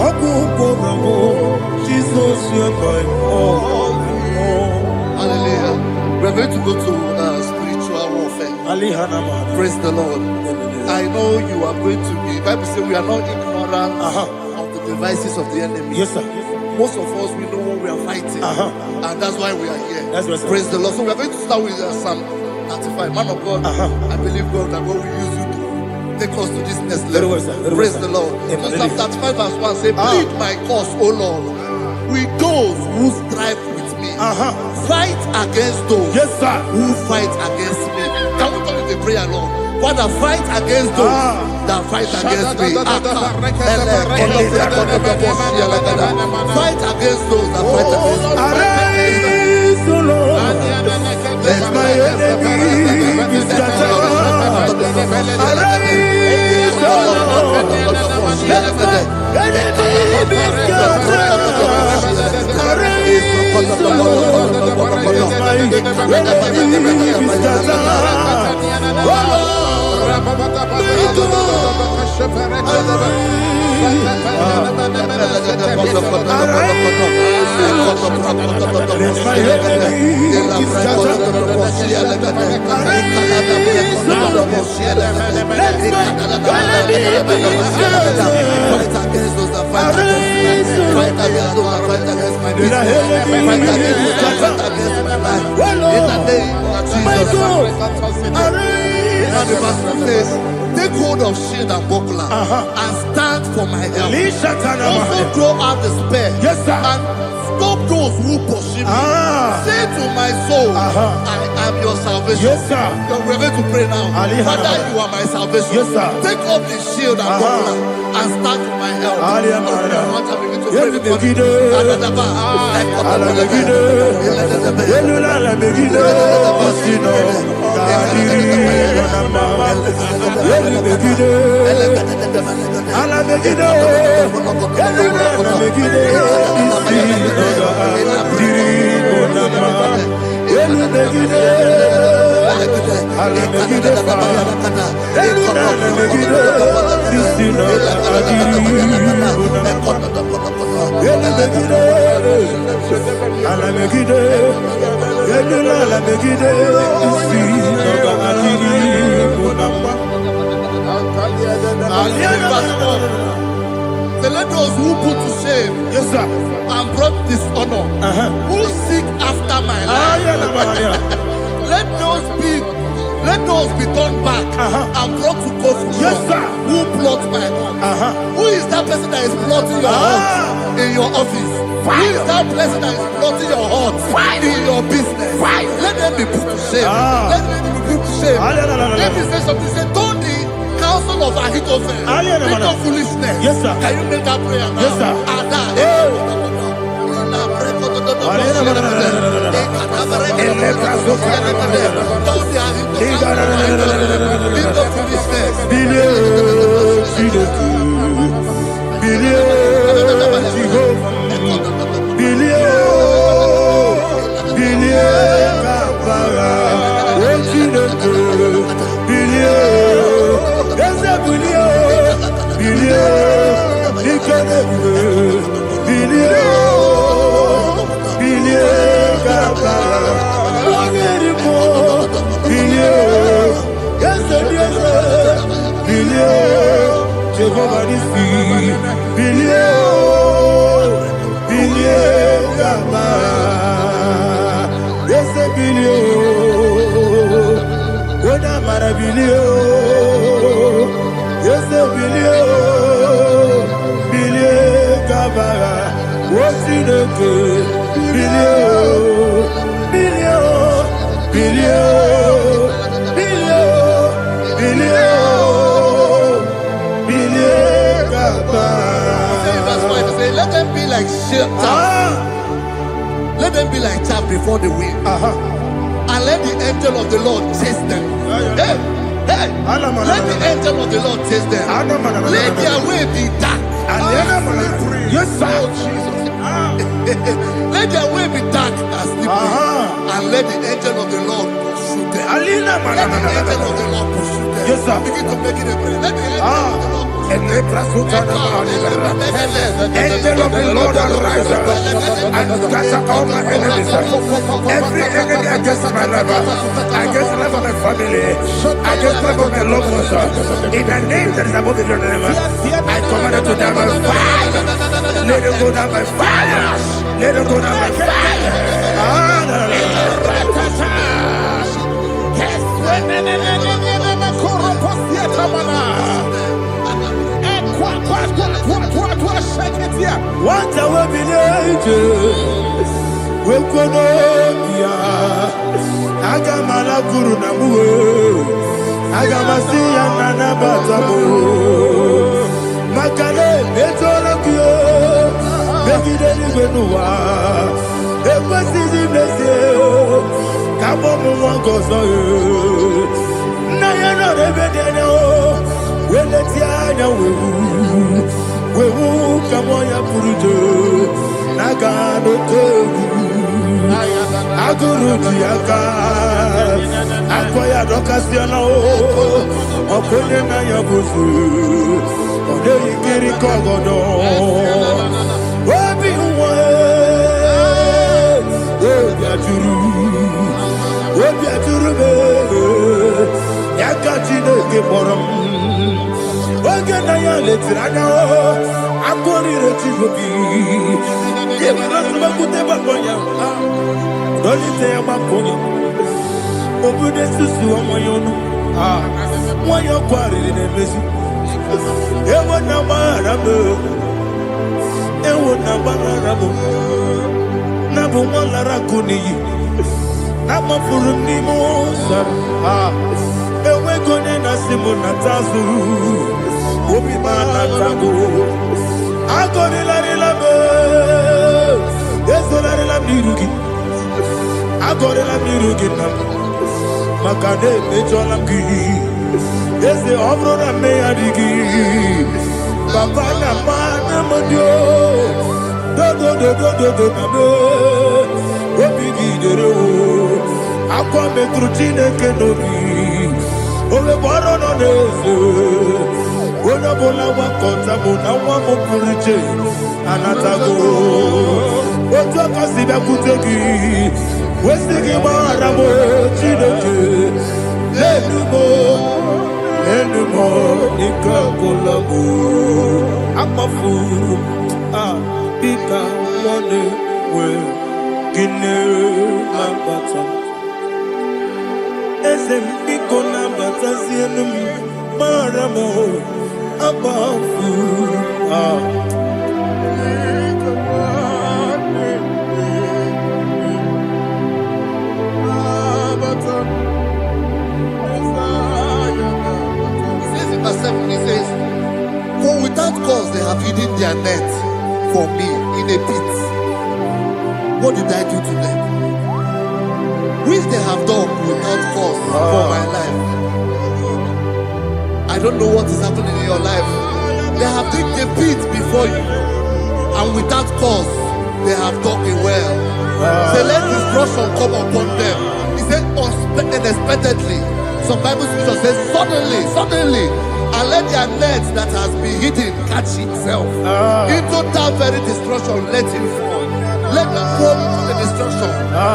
Ogu Borabo Jesus you're my only. Hallelujah. We're going to go to spiritual warfare. Praise the Lord. I know you are going to be. Bible says we are not ignorant of the devices of the enemy. Yes, sir. Most of us, we know what we are fighting, and that's why we are here. That's right, sir. Praise the Lord. So we are going to start with Psalm 35. Man of God, I believe God that God will use you to take us to this next level. Very well, sir. Very Praise well, the sir. Lord. Amen. So Psalm 35 verse 1 says, plead my cause, O Lord, with those who strive with me. Fight against those who fight against me. Can we call it a prayer, Lord? Father, fight against those that fight against me. Fight against those that fight against me. Arise, O Lord, let my enemy be scattered. Arise, O Lord, let my enemy be scattered. Arise, O Lord, let my enemy be scattered. Now the verse 2 says, take hold of shield and buckler and stand for my help. Also throw out the spear and stop those who pursue me. Say to my soul, I am your salvation. We're going to pray now. Father, you are my salvation. Take up the shield and buckler and stand for my help. So let those who put to shame and brought dishonor, who seek after my life, let those be turned back and brought to court who plot my home. Who is that person that is plotting your home in your office? Who is that person that is plotting your heart in your business? Let them be put to shame. Let them be put to shame. Let me say something. Say, don't the counsel of Ahithophel make no foolishness. Can you make that prayer now? Yes, sir. Let them be like chaff. Let them be like chaff before the wind. And let the angel of the Lord chase them. Let the angel of the Lord chase them. Let their way be dark. Yes, sir. Let their way be dark and slippery. And let the angel of the Lord pursue them. Let the angel of the Lord pursue them. Yes, sir. Begin to make it a prayer. Let the angel of the Lord. Angel of the Lord arise and scatter all my enemies. Every enemy against my life, against the life of my family, against the life of my loved ones. In the name that is above the name, I command it to die by fire. Let it go down by fire. Let it go down by fire. What our villages will go Nokia. Agamala Guru Namu Agamasia Nana Batamu Makale Betolakio Begideni Benua Epasizi Meseo Kabomu Wangoso Nayana Rebedeno Weletiana Wewu Kamoya Purujo Nagano Togu Aguru Tiaka Akoya Dokasiano Okone Nayabusu Ode Ikiri Kogodo Obi Uwe Obi Aturu Yakachine Keporam Oge Nayale Tirana Akori Retivobi Yebarasubakute Bakoya Dolite Bakoya Obude Susu Amoyono When you're quarry in a mess, it would not matter. It would not matter. Number one, Larakuni. Number four, Nimosa. Ewe kone na simu na tazu. Obi mana tago. Agore la rilabo. Yeso la rilamirugi. Agore la mirugi na. Makane mejola ki. Yese obro na me adigi. Papa na mana modio. Do na do. Obi gidero. Akwa metru chineke nobi. Ole baro no neze. Ona bola wakota bona wamo puriche. Anatago. Ojo kasiba kutegi. Wesigi maramo chineke. Lenumo nikakolabu. Amafu. Ika one we. Gine mabata. Esem ikona batazienum maramo abafu. Verse 7, he says, for without cause they have hidden their net for me in a pit. What did I do to them? Which they have done without cause for my life. I don't know what is happening in your life. They have digged a pit before you, and without cause they have dug a well. Say, let destruction come upon them. He said, unexpectedly. Some Bible scripture says, suddenly, and let their net that has been hidden catch itself. Into that very destruction, let it fall. Let them fall into the destruction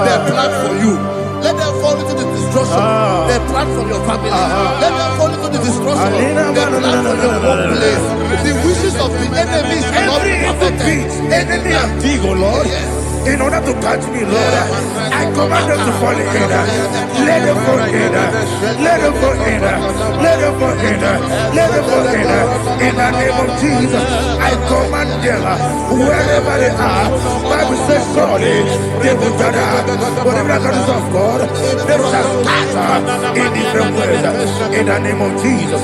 they plan for you. Let them fall into the destruction they plan for your family. Let them fall into the destruction they plan for your workplace. The wishes of the enemy shall not be perfected. Enemy and dig, oh Lord. Yes. In order to catch me, Lord, I command them to fall in. Let them fall in. Let them fall in. Let them fall in. Let them fall in. In the name of Jesus, I command them wherever they are. Bible says, surely they will gather. Whatever the God of God, they shall scatter in different ways. In the name of Jesus.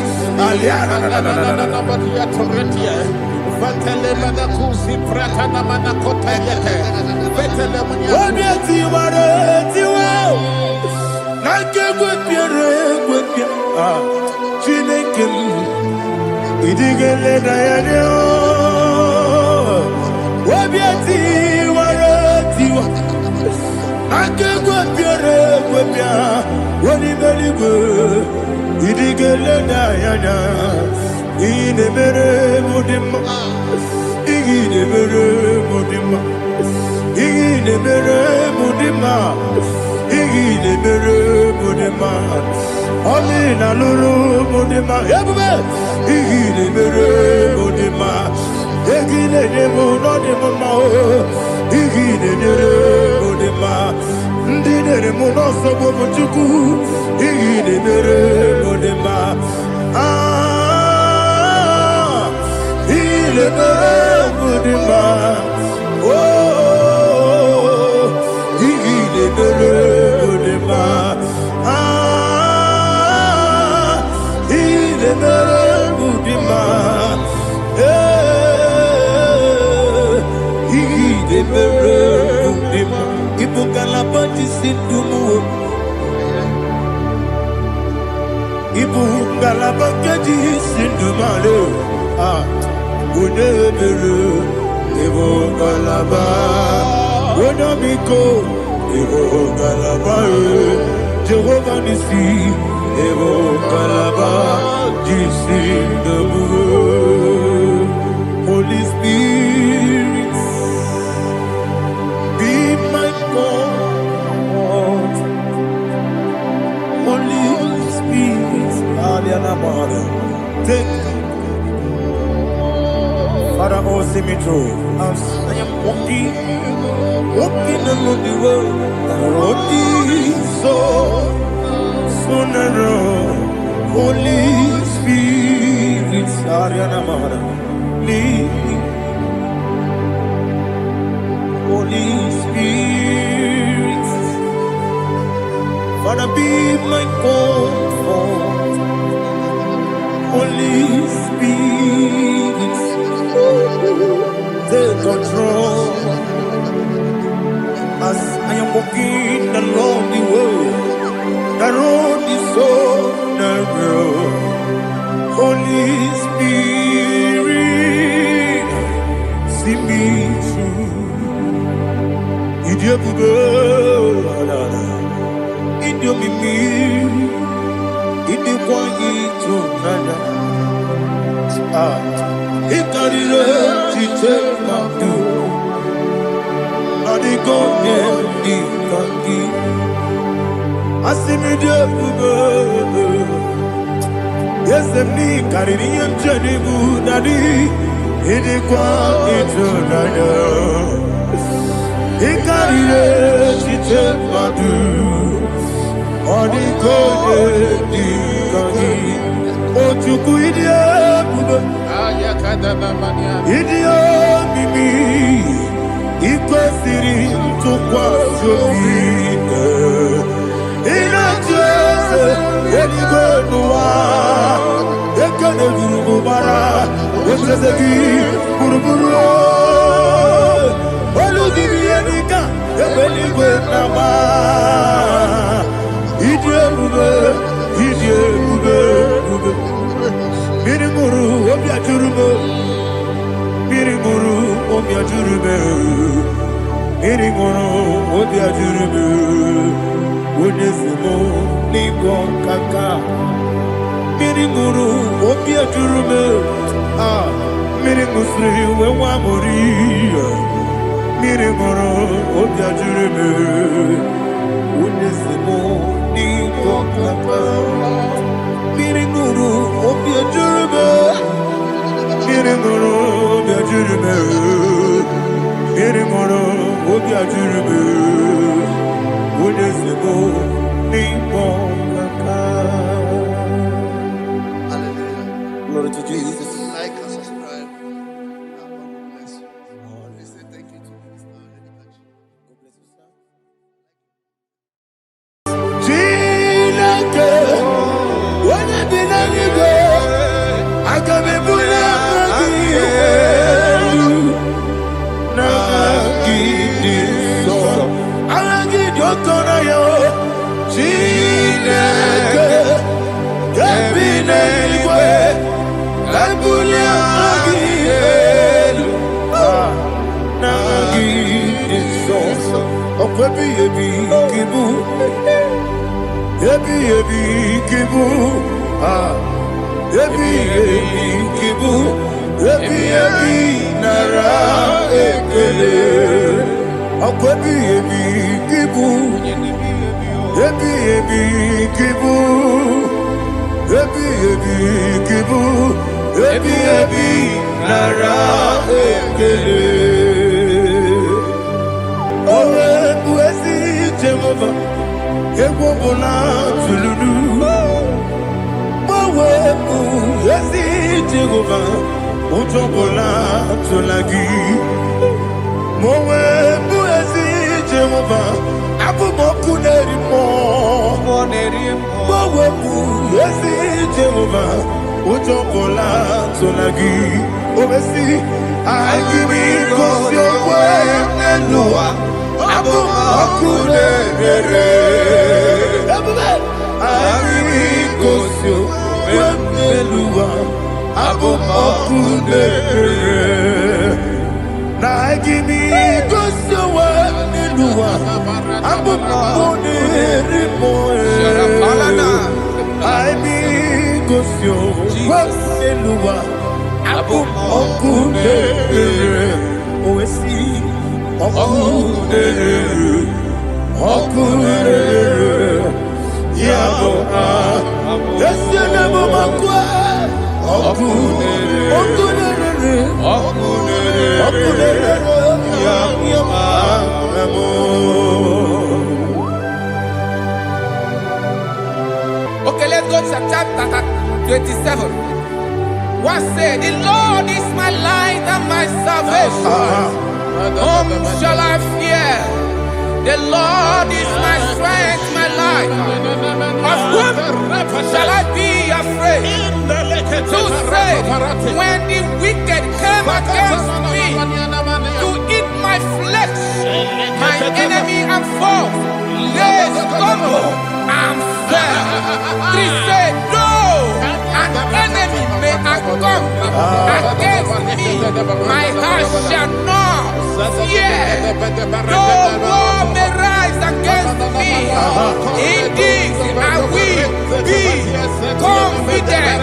Jehovah Nissi, Evo Kalaba, Holy Spirit, be my God. Holy Spirit, take Father, oh, see me through. I am walking along the road. The road is so narrow. Holy Spirit, lead me. Holy Spirit, Father, be my comfort. Holy Spirit, take control as I am walking along the way. The road is so narrow. Holy Spirit, see me through. Idiobube, Idiomimi, Idikwanito nana. Ikarire tite madu. Adigonye ikangi. Asimidiobu. Yes, me carry him Janibu Daddy. Idikwanito nana. Ikarire tite madu. Adigonye ikangi. Otuku idiobu. Idio mimi ikwesiri ntụkwasị obi ịna-echeze eluigwe n'ụwa ekele gburugbara echeze gị gburugburu olu gị ihe dịka ebe eluigwe na-agba ịdị ebube ịdị ebube ebube mmiri mụrụ obi ajụrụ m mmiri mụrụ obi ajụrụ m mmiri mụrụ obi ajụrụ m onye si m n'ịgwọ nkaka mmiri mụrụ obi ajụrụ m mmiri mụsịrị uwe nwa mụrụ mmiri mụrụ obi ajụrụ m onye si m n'ịgwọ nkaka mmiri mụrụ obi ajụrụ m mmiri mụrụ obi ajụrụ m mmiri mụrụ obi ajụrụ m onye si m n'ịkpọ nkaka. Glory to Jesus. Like and subscribe. And God bless you. Please say thank you to Minister Lady. God bless you, sir. Chineke, onye bi n'eluigwe, aga m ebuli aka gị elu, n'aha gị dị nsọ, aha gị dị ụtọ n'anya. Chineke, nke bi n'eluigwe, ebuli aka gị elu, n'aha gị dị nsọ, ọkwa ebighị ebi gị bụ. Ebi ebi kibu, ebi ebi kibu, ebi ebi nara ekele. Ọkọ ebi ebi kibu, ebi ebi kibu, ebi ebi kibu, ebi ebi nara ekele. Owe buezi Jehova. Egwu ọbụla tụlụrụ gbanwe bụ ezi Jehova, ụjọ ọbụla tụla gị ma onwe bụ ezi Jehova, abụ m ọkụ na-eri mmụọ. Gbanwe bụ ezi Jehova, ụjọ ọbụla tụla gị obesi anyị gị gosi okwe n'ụwa. Abụ m ọkụ na-ere anyị gosi okwe n'ụwa. Abụ m ọkụ na-ere na anyị gosi okwe n'ụwa. Abụ m ọkụ na-ere anyị gosi okwe n'ụwa. Abụ m ọkụ na-ere owesi ọkụ na-ere ọkụ na-ere ya bụ esi na-ebe ọkụ ọkụ na-ere ọkụ na-ere ya bụ Okay, let's go to chapter 27. What said? The Lord is my light and my salvation. Whom shall I fear? The Lord is my strength, my life. Of whom shall I be afraid? Who said, when the wicked came against me to eat my flesh, my enemy and foe, they stumble and fell. He said, no, an enemy may have come against me, my heart shall not fear. No war may rise against me. In this I will be confident.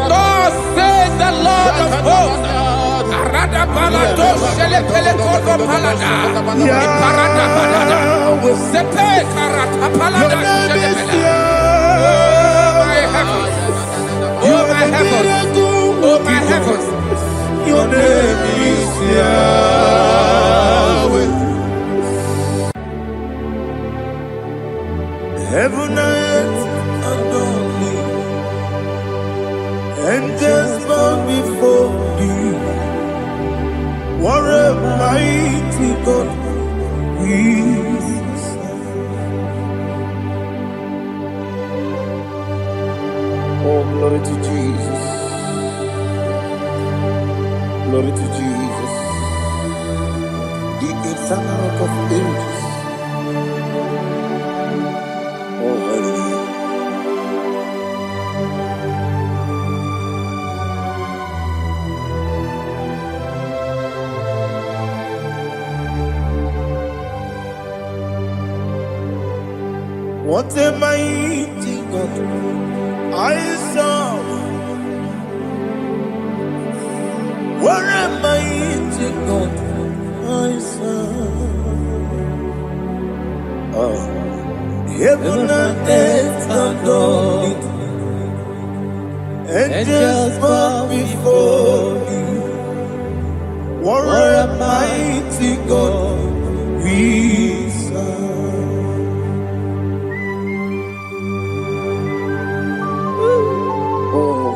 Thus says the Lord of hosts. Oh my heavens, oh my heavens, Your name is Yahweh. Heaven and earth adore me, angels bow before thee. What a mighty God we serve. Oh, glory to Jesus. Glory to Jesus, the eternal rock of ages. Oh, hallelujah. What a mighty God I serve. What a mighty God I serve. Oh, heaven and earth adore it, angels bow before you. What a mighty God we serve. Oh,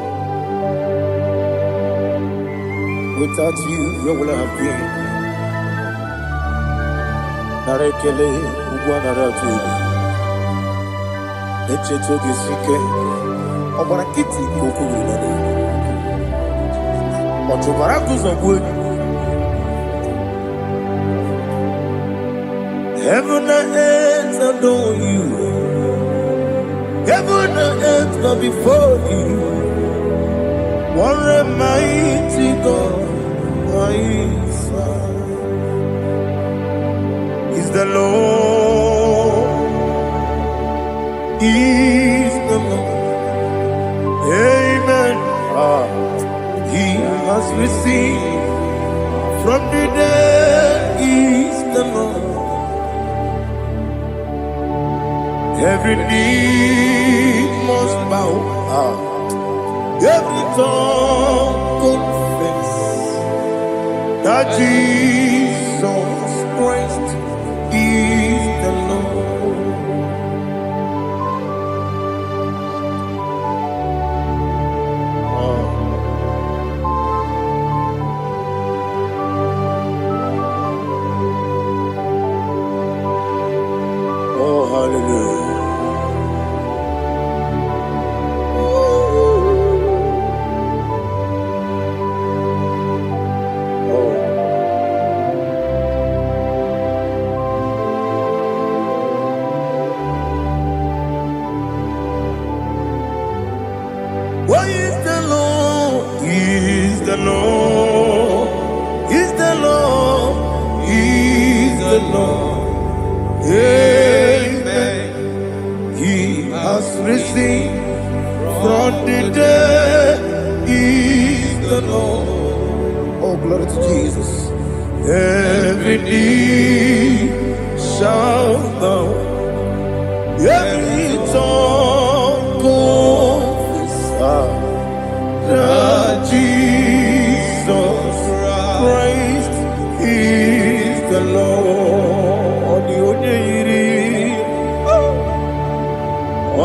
without you, where will I have been? Narekele, Ugwanaratu, Echetoge Sike, Obarakiti, Kokuru, Otobarakus of wood. Heaven and earth adore you. Heaven and earth bow before you. What a mighty God I serve. Is the Lord, is the Lord. Amen. He has received from the dead, is the Lord. Every knee must bow, every tongue confess that Jesus Christ is the Lord. Oh, hallelujah. Why is the Lord? He is the Lord. He's the Lord. He's the Lord. Amen. He has risen from the dead. He's the Lord. Oh, glory to Jesus. Every knee shall bow. Every tongue confess that Jesus Christ is the Lord.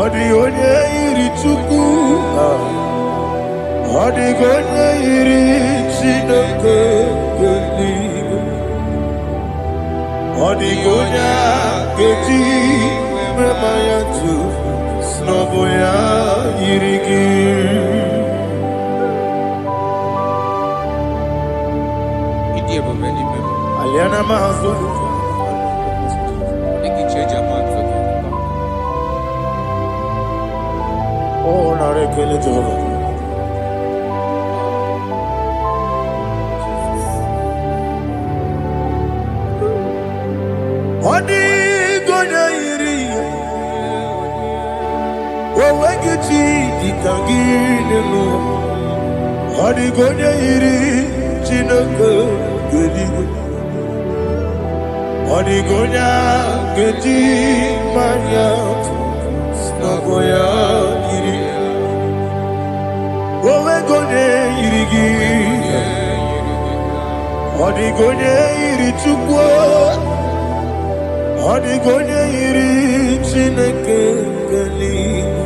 The only chuku. Odigonye iri chineke geligo. Odigonya keji memaya tu snoboya irigi. Aliana mahazo. Oh, narekele Jehovah. Odigonya iri. Owegiti ditangile no. Odigonya iri chineke geligo. Odigonya keji manya snagoya iri. Owegonye irigi. Odigonye iri chukwu. Odigonye iri chineke geligo.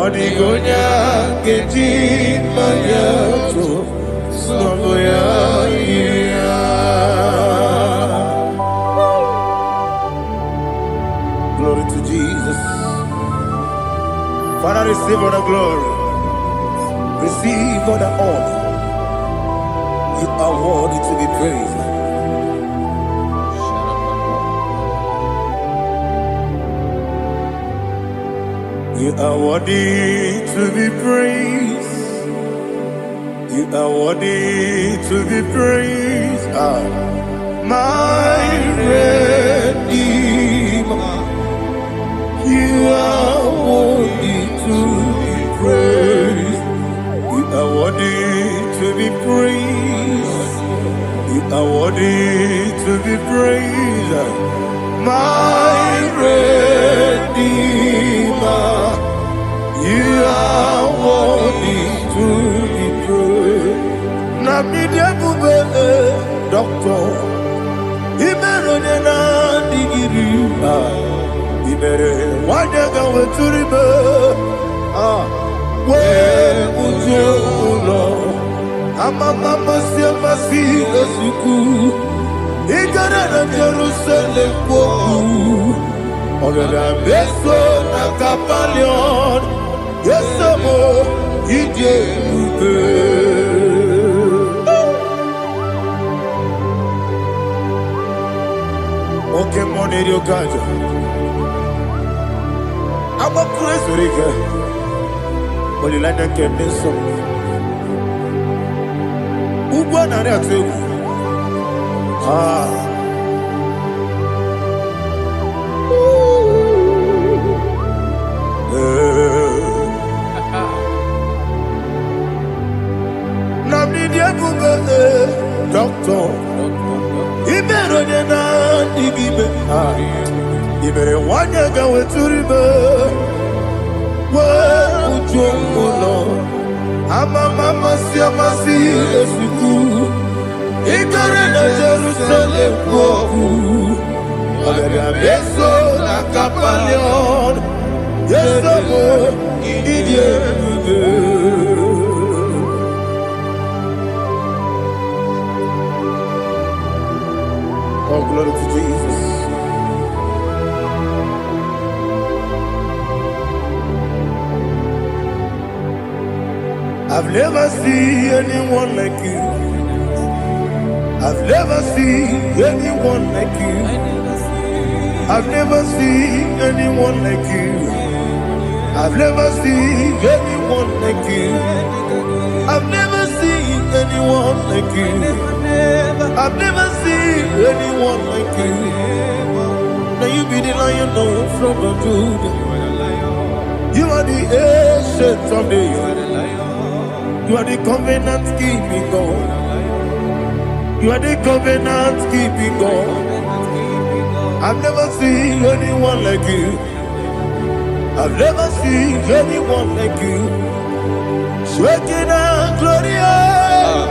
Odigonya keji manya snagoya iri. Glory to Jesus. Father, receive all the glory. Receive all the honor. You are worthy to be praised. You are worthy to be praised. You are worthy to be praised. My Redeemer. You are worthy to be praised. You are worthy to be praised. You are worthy to be praised. My Redeemer. You are worthy to be praised. Namidia bube doctor. Imerone na digiri. Ibere wanyaga weturibe we ujulo amama masi esuku igara na Jerusalem kwoku ogara beso na kapalion yesemo ije ube oke moneri okaja. I'm a crazy rigger. But you like that can be so. Who won that too? Namidia Google doctor. He better than I give you better one year go to river. Where would you go? I'm a mama, see a siku. Ignorant of Jerusalem, beso na kapalion. Yes, oh, glory to Jesus. I've never seen anyone like you. I've never seen anyone like you. I've never seen anyone like you. I've never seen anyone like you. I've never seen anyone like you. I've never seen anyone like you. Now you be the lion from the Judah. You are the ancient of days. You are the covenant keeping God. You are the covenant keeping God. I've never seen anyone like you. I've never seen anyone like you. Shaking and glorious.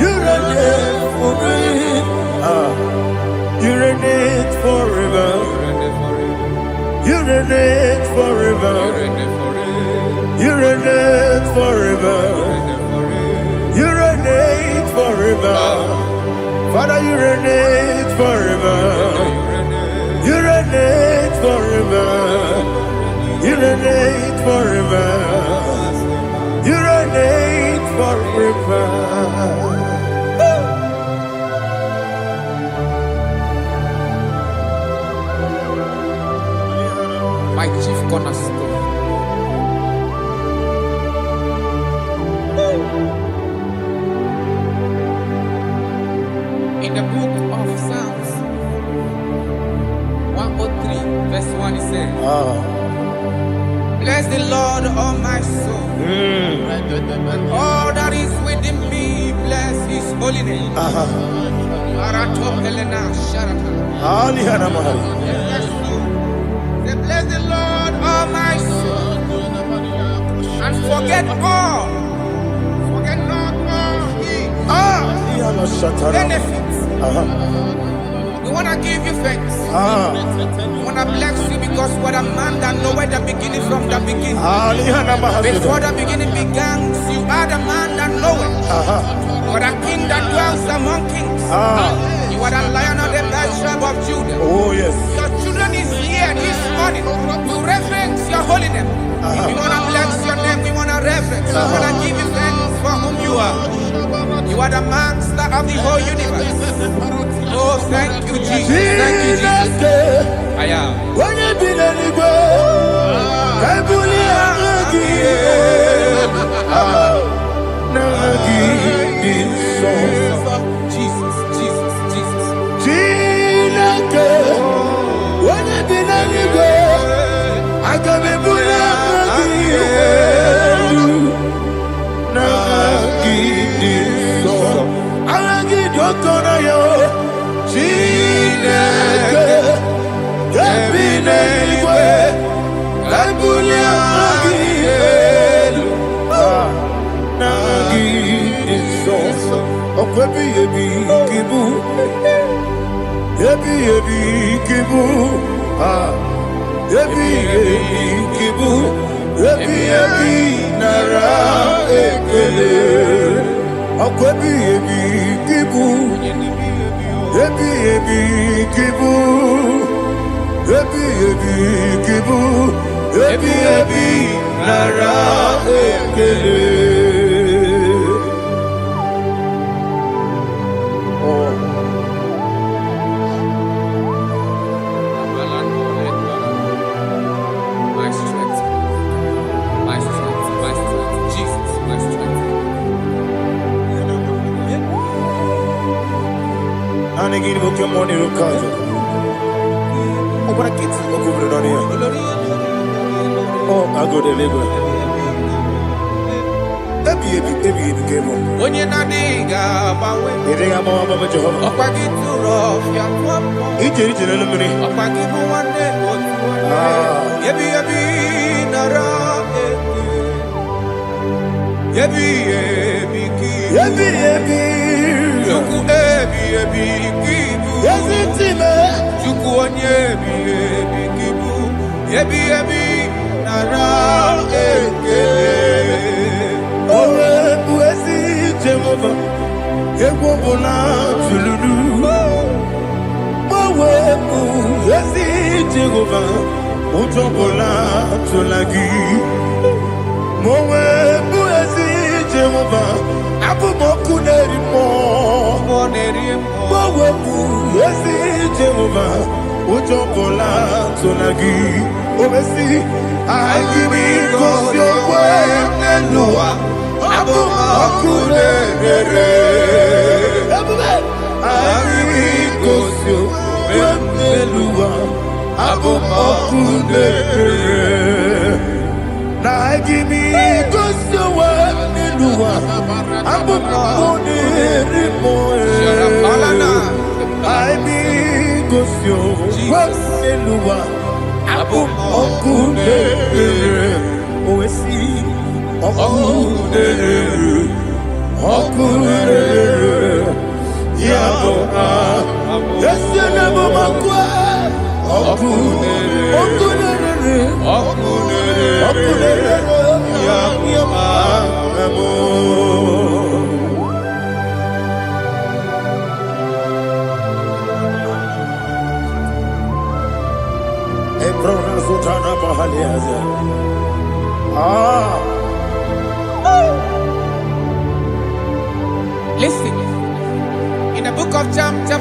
You reign for me. You reign forever. You reign forever. reign forever. You reign forever. My chief cornerstone. In the book of Psalms 103, verse 1, it says, bless the Lord, all my soul, and all that is within me, bless his holy name. Bless the Lord, all my soul, and forget not all his benefits. We want to give you thanks. We want to bless you because what a man that knoweth the beginning from the beginning. Before the beginning began, you are the man that knoweth. What a king that dwells among kings. You are the Lion of the tribe of Judah. Oh yes. Your children is here this morning to reverence your holy name. We want to bless your name. We want to reverence. We want to give you thanks for whom you are. You are the master of the whole universe. Oh, thank you, Jesus. Thank you, Jesus. I am. When you be the igbo, I Jesus, Jesus, Jesus. When you be the igbo, I can be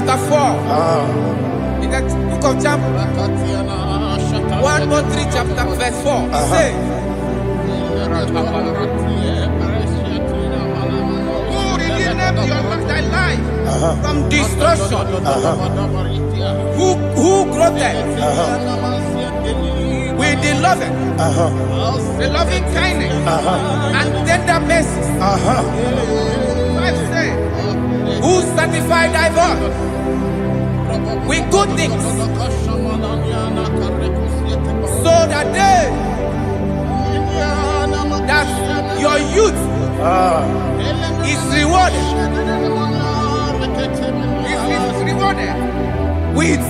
chapter 4. In the book of Job, 1:3 chapter verse 4. It says, who redeemed thy life from destruction? Who groweth with the loving kindness and tender mercies? Who satisfied thy voice with good things, so that your youth is rewarded. Is rewarded with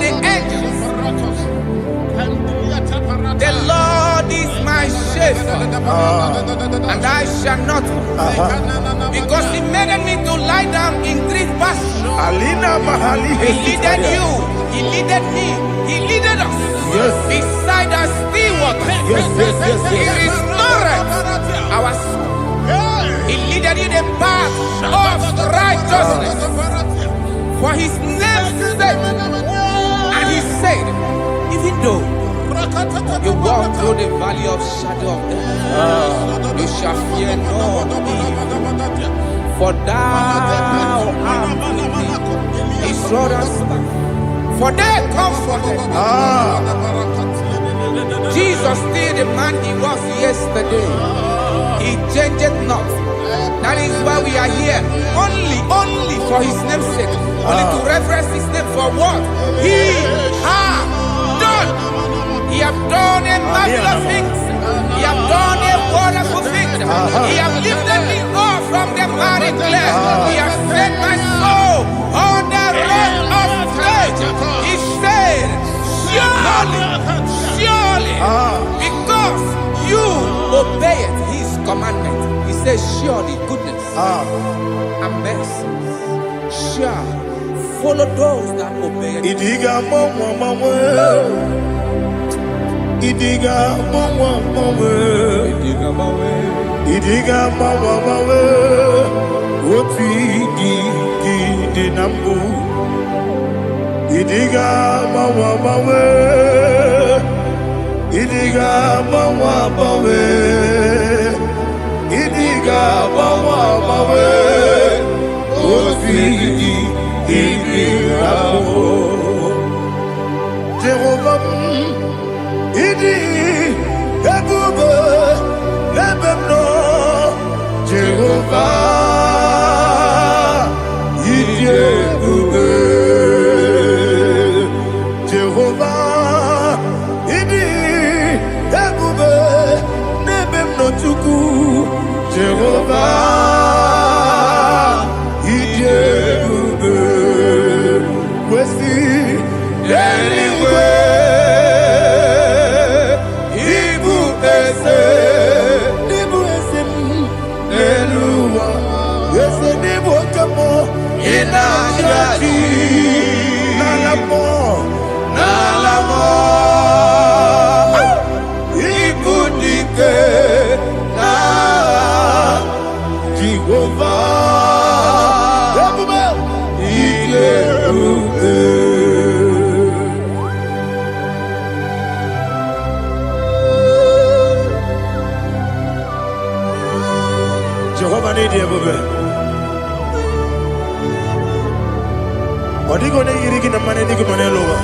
the angels. The Lord is my shepherd, and I shall not want, because He made me to lie down in green pastures. He leaded you, He leaded me, He leaded us beside the still waters. He restored our soul. He leaded you the path of righteousness for His name's sake. And He said, even though you walk through the valley of shadow of death, you shall fear no evil, for thou art with me. His rod and staff, for they comforted. Jesus still the man He was yesterday. He changed not. That is why we are here. Only for His name's sake. Only to reverence His name for what He has done. He has done a marvelous things. He has done a wonderful thing. He has lifted me up from the miry clay. He has set my soul on the rock of faith. He said, surely, because you obeyed His commandment. He says, surely goodness and mercy shall follow those that obey Him. Idiga mawe oti di nambu. Idiga mawe Idiga mawe Idiga mawe oti di nambu. Jehovah Idi Ebube Ebemno Jehovah Idi Ebube Jehovah Idi Ebube Nebemno Tuku Jehovah Idi Ebube Wesi anyway. Jehovah need you, baby. What are you going to get the money? You money lower.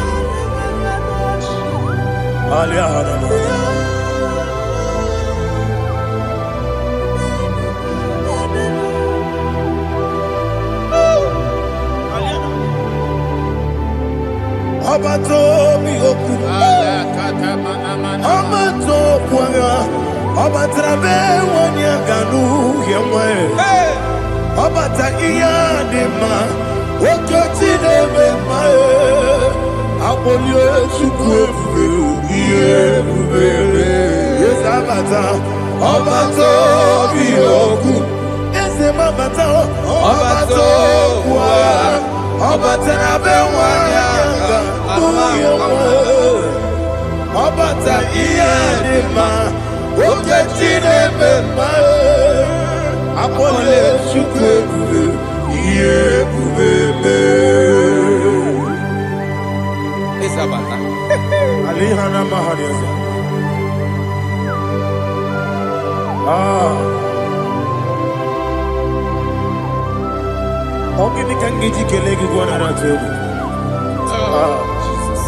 Abato mi oku, Abato kwanga, Abatrabe wanya ganu yemwe, Abata iya dema, Okoti deme mae, Abolio chukwe iye bubele, Yes Abata, Abato mi oku, Ese mabata, Abato kwa, Abatrabe wanya Obata iya dema, oketi deme mae, akpọle Chukwu ebube, ihe ebube Isabata. Alihana Mahariaza. Ogini can get you killing one another. Jesus.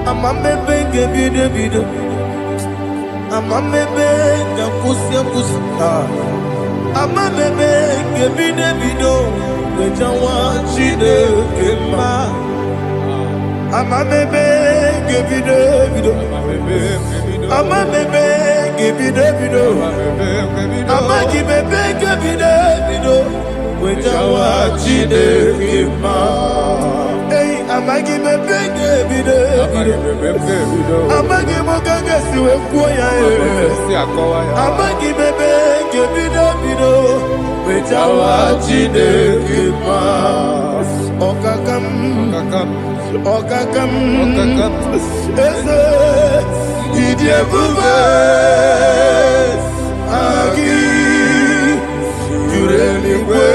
I'm a baby, give you the video. I'm a baby, the pussy. I'm a baby, give you the video. Which I want you to give me. I'm a baby, give you the video. I'm a baby, give you the video. I'm a baby, give you the video. Which I want you to give me. Hey, I'm a baby, give you the video. I'm a baby, give you the video. I'm a baby, give you the video. Which I want you to give me. Okakam, Idiabube, Agi, Jureliwe,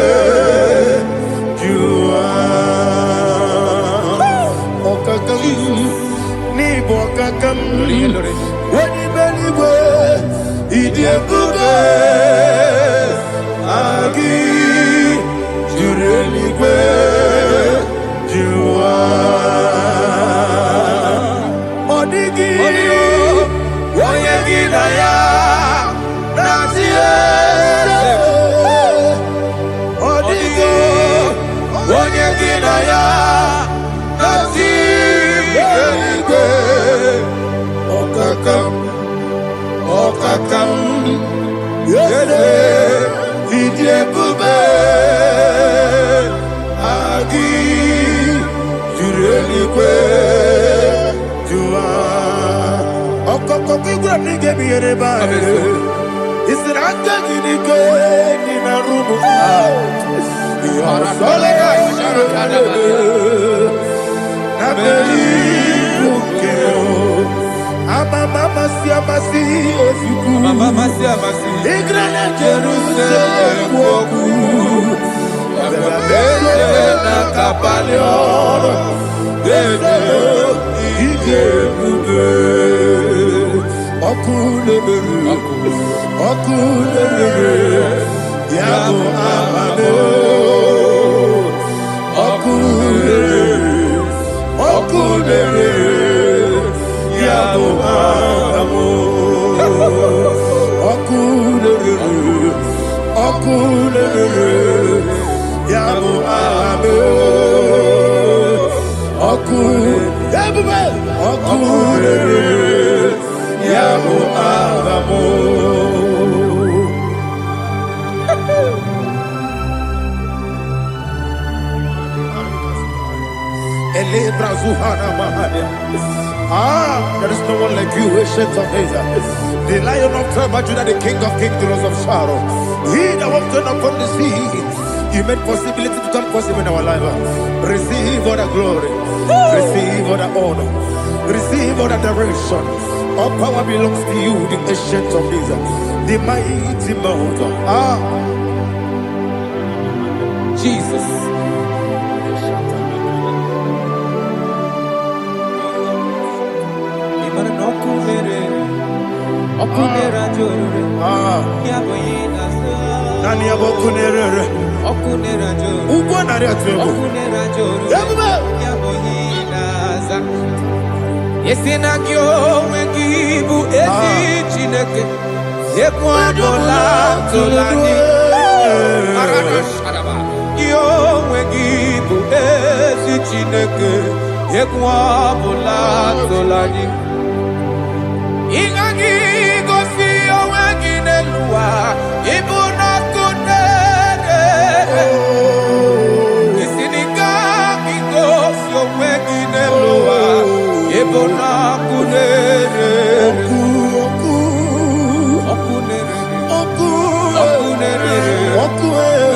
Jua, Okakam, Nibo Okakam, Wadibeliwe, Idiabube, Agi, Jureliwe, Jua. Odigi, Oyegi Daya, Nazie. Odigi, Oyegi Daya, Nazie. Okakam, Yede, Idiabube, Agi, Jurelikwe. Is it in a room? There is no one like you, ancient of days. The Lion of Tribe of Judah, the King of Kings, the Rose of Sharon. He that was turned upon the sea, you made possibility to come possible in our life. Receive all the glory, receive all the honor, receive all the direction. All power belongs to you, the ancient of days, the mighty mountain. Jesus. Nani abokunere. Ugo nari atwego. Yesina kyo wengibu ezi chineke. Yekwadola tolani. Kyo wengibu ezi chineke. Yekwadola tolani. Ingagi gosi owegine luwa ibuna kunere. Isinika gosi owegine luwa ibuna kunere. Okunere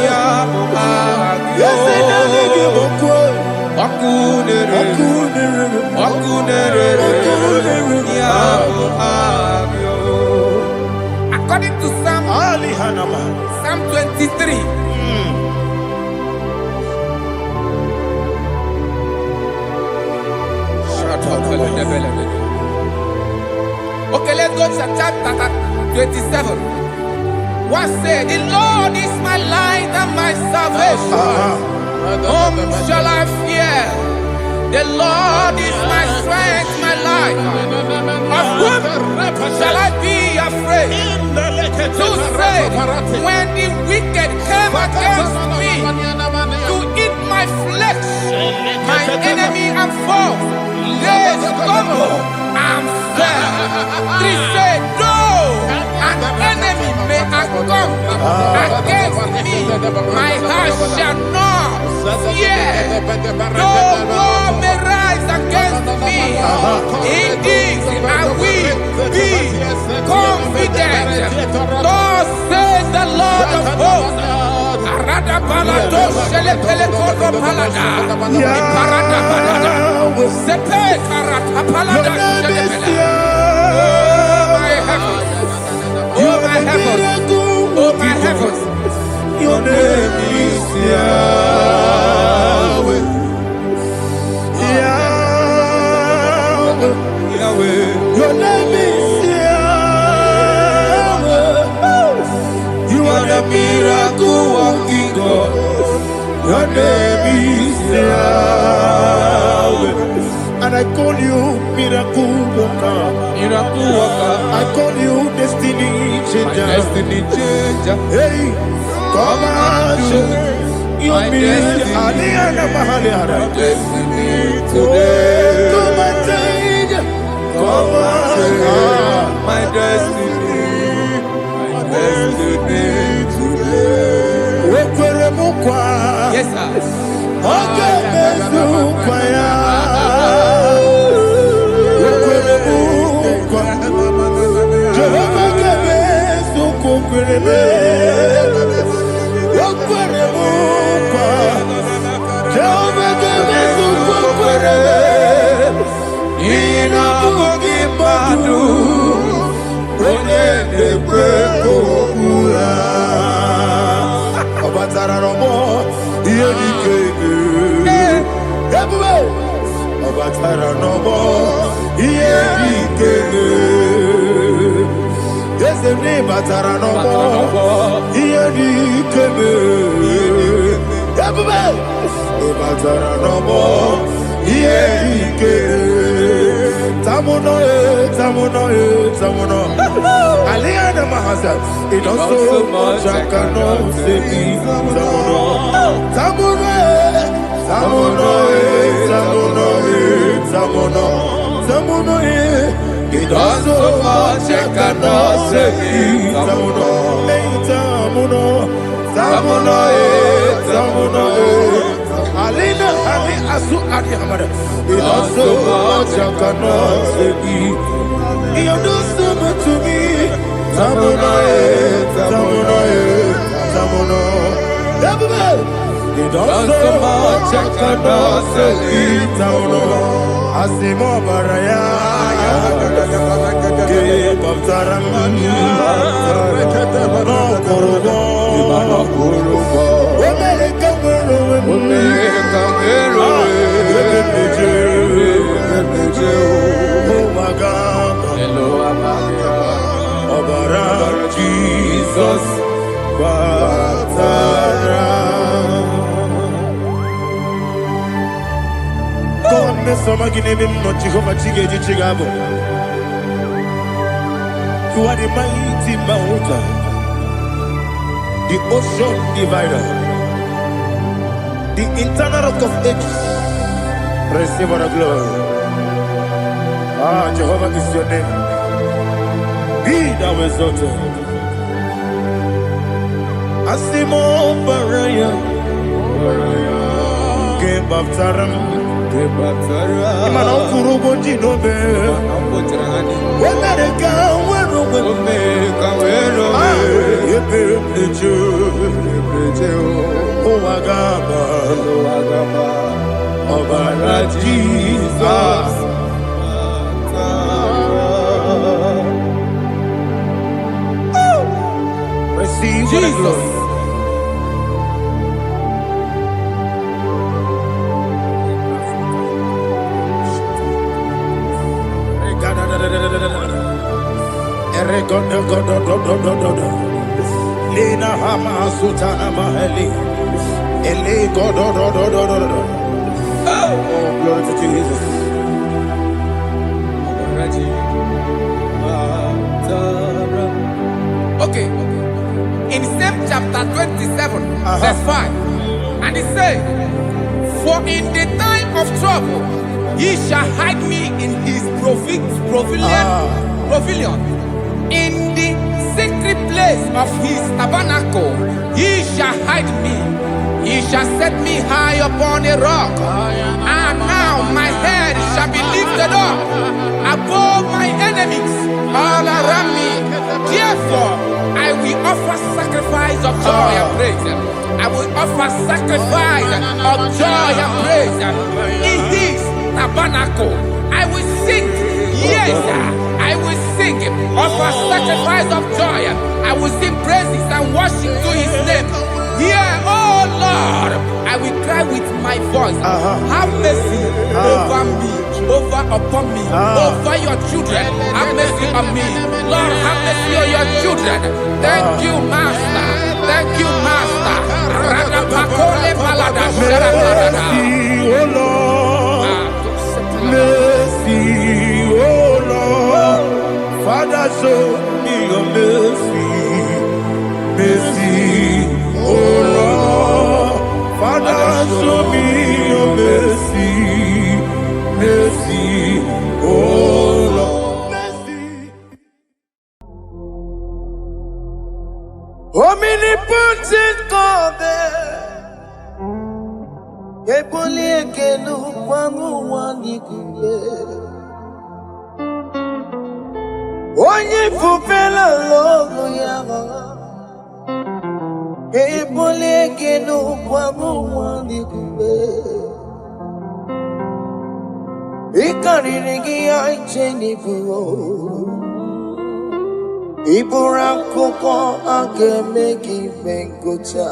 ya agyo. Okunere ya agyo. According Psalm 23. Okay, let's go to chapter 27. What said? The Lord is my light and my salvation. Whom shall I fear? The Lord is my strength, my life. Of whom shall I be afraid? To say, when the wicked came against me to eat my flesh, my enemy and foe, they stumble and fell. They said, though an enemy may have come against me, my heart shall not fear. Though war may rise against me, in this I will be confident. Thus says the Lord of hosts. Oh my heavens, oh my heavens, your name is Yahweh. Yahweh, Yahweh. Your name is Yahweh. You are the miracle working God. Your name is Yahweh. And I call you miracle worker. miracle worker. I call you destiny changer. My destiny changer. Hey, come on, My destiny. My Destiny today. come and change. Come on, My destiny. My destiny today. Okwere mukwa. Yes, sir. Oke mukwa ya. Okwere mukwa. Jehovah kebe sukukwere me. Okwere mukwa. Jehovah kebe sukukwere me. Ina kugi madu. Onye nekwe kokura. Obatara romo. Iye dikege. Ebube. Obatara romo. Iye dikege. Ese ni batara romo. Iye dikege. Ebube. Obatara romo. Iye dikege. Tamuno, tamuno, tamuno. Aliana Mahasa. It does so much I cannot say. Tamuno, tamuno, tamuno, tamuno, tamuno, tamuno. It does so much I cannot say. Tamuno, tamuno, tamuno, tamuno. Alina, Ali, Asu, Ali, Hamada. It does so much I cannot say. You do so much to me. Tamuno, tamuno, tamuno. It does so much I cannot say. Tamuno, Asimo Baraya. Give up Taramani. No Kurubo. Oh my God. Obara Jesus Batara. God me some again no Jehovah Chige Chigabo. You are the mighty mountain, the ocean divider, the internal rock of ages. Receive our glory. Ah, Jehovah is your name. Be thou exalted. Asimo Baraya. Game of Taram. Imano Kurubo Jinobe. When they come, when oh, Agaba. Obara Jesus. Receive for the glory. Jesus. Lina Hama Sutana Maheli. Ele Godo. Oh, glory to Jesus. Okay. In same chapter 27, verse 5. And it says, for in the time of trouble, he shall hide me in his pavilion. In the secret place of his tabernacle, he shall hide me. He shall set me high upon a rock. And now my head shall be lifted up above my enemies all around me. Therefore, I will offer sacrifice of joy and praise. I will offer sacrifice of joy and praise. In his tabernacle, I will sing. Yes, I will sing. Offer sacrifice of joy. I will sing praises and worship to his name. Yeah, oh Lord, I will cry with my voice. Have mercy over me, upon me, over your children. Have mercy on me. Lord, have mercy on your children. Thank you, Master. Thank you, Master. Mercy, oh Lord. Mercy, oh Lord. Father, show me your mercy. Mercy, oh Lord. Father, show me your mercy. Mercy, oh Lord. Mercy. Omnipotent God, Eboli ekelu kwangu wanikuye. Onye fupela logo yaga. Eboli ekelu kwangu wanikuye. Ikariri ya icheni buo. Ibura koko akemeki bengocha.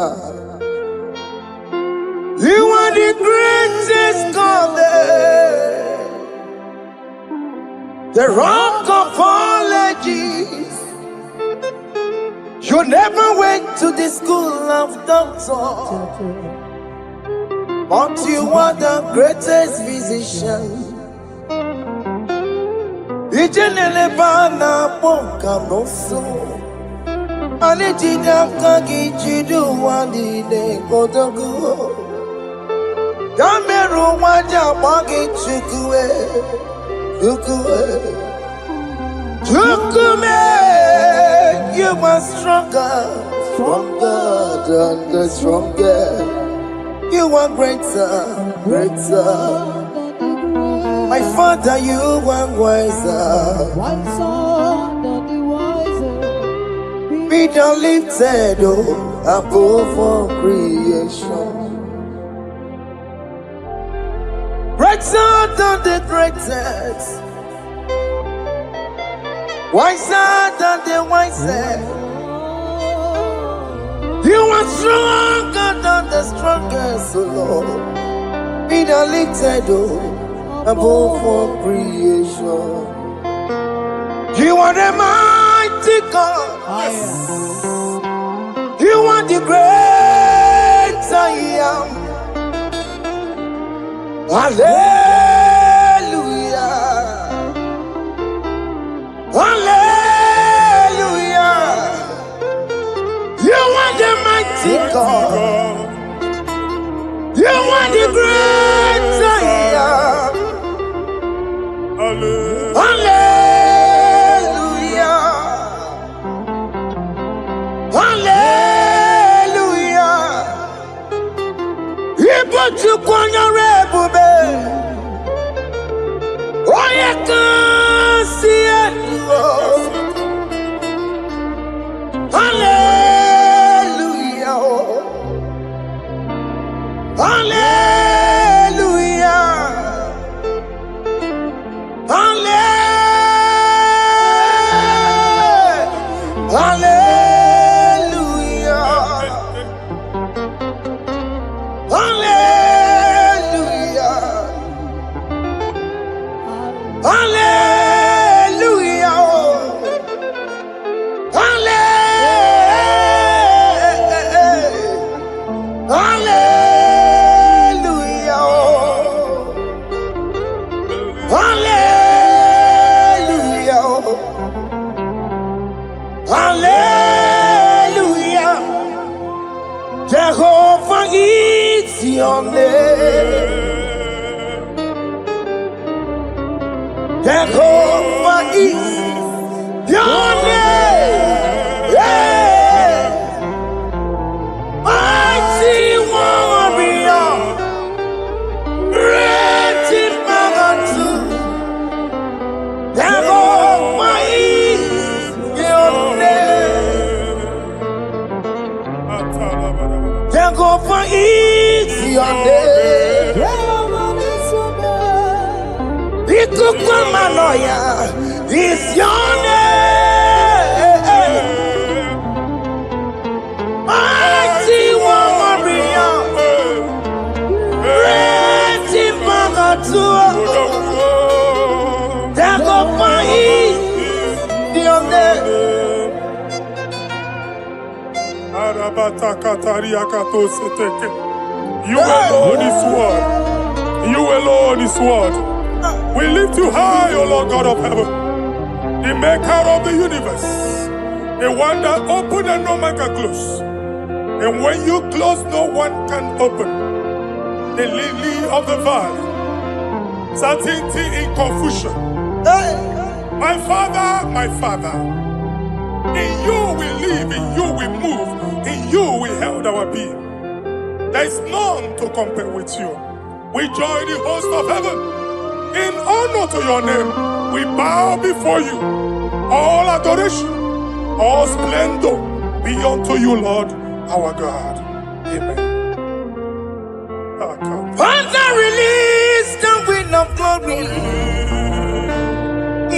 You are the greatest God, the rock of all ages. You never went to the school of doctor, but you are the greatest physician. Ijenele bana bonka noso, anijida kagi jidu wani ne kodogo. Yameru waja wagi chukue, you are stronger than the stronger. You are greater. My Father, you are wiser. Be thou lifted above all creation. Greater than the greatest, wiser than the wisest. You are stronger than the strongest, O Lord. Be thou lifted above all creation. You are the mighty God. You are the great I am. Hallelujah. Hallelujah. You are the mighty God. You are the great I am. Hallelujah. Hallelujah. Ibo chukwanya rebube. Oye kasi eluo. Hallelujah. Hallelujah. Hallelujah. Jehovah is your name. Jehovah is your name. Yeah. Mighty warrior. Great in magnitude. Jehovah is your name. Jehovah is your name. Ikukwamanoya is your name. Mighty warrior. Great in magnitude. Jehovah is your name. You alone is word. You alone is word. We lift you high, O Lord God of heaven, the maker of the universe, the one that opened and no man can close. And when you close, no one can open. The lily of the valley, certainty in confusion. My Father, in you we live, in you we move, in you we held our being. There is none to compare with you. We join the host of heaven. In honor to your name, we bow before you. All adoration, all splendor be unto you, Lord, our God. Amen. Father, release the wind of glory.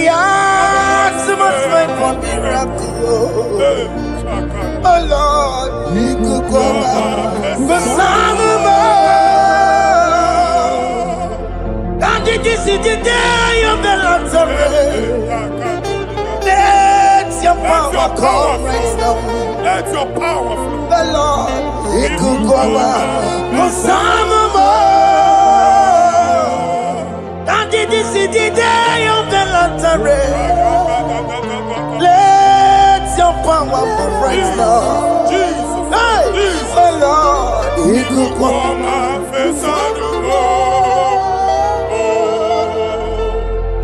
Yeah, so much time for miracle. Oh Lord, you could come out. The Son of God. And this is the day of the Lord's array. Let your power come right now. Let your power flow. The Lord, you could come out. The Son of God. And this is the day of the Lord's array. Let your power come right now. Jesus, Hey, Jesus. the Lord, you could come out.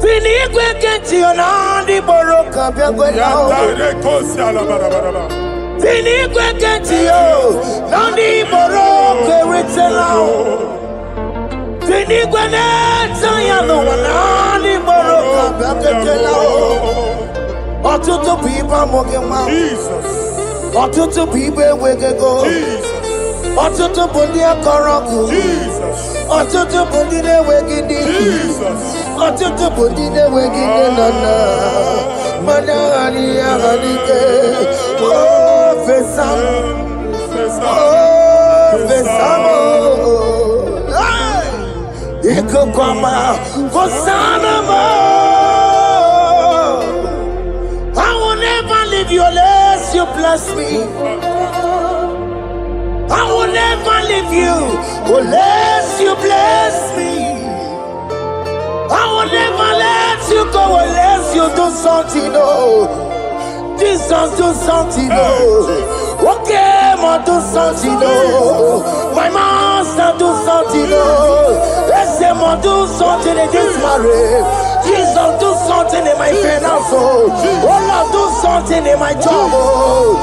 Finigwe kenti onandi boroka biagwela. Finigwe kenti yo nandi boroka ritela. Finigwe neta ya no nandi boroka biagwela. Otutu pipa mogema. Jesus, Otutu pipa wegego. Jesus, Otutu bundi akorogu. Jesus, Otutu bundi ne wegidi. Jesus. Otutu bundi ne wegidi nana. Mana hani ahanike. Oh fesam. Oh fesam. Iko kwama kosanamo. I will never leave you unless you bless me. I will never leave you unless you bless me. I will never let you go unless you do something. Oh, Jesus, do something. Oh, okay, ma do something. Oh, my master, do something. Oh, let's say, ma do something in this marriage. Jesus, do something in my finance. Oh, Lord, do something in my job. Oh,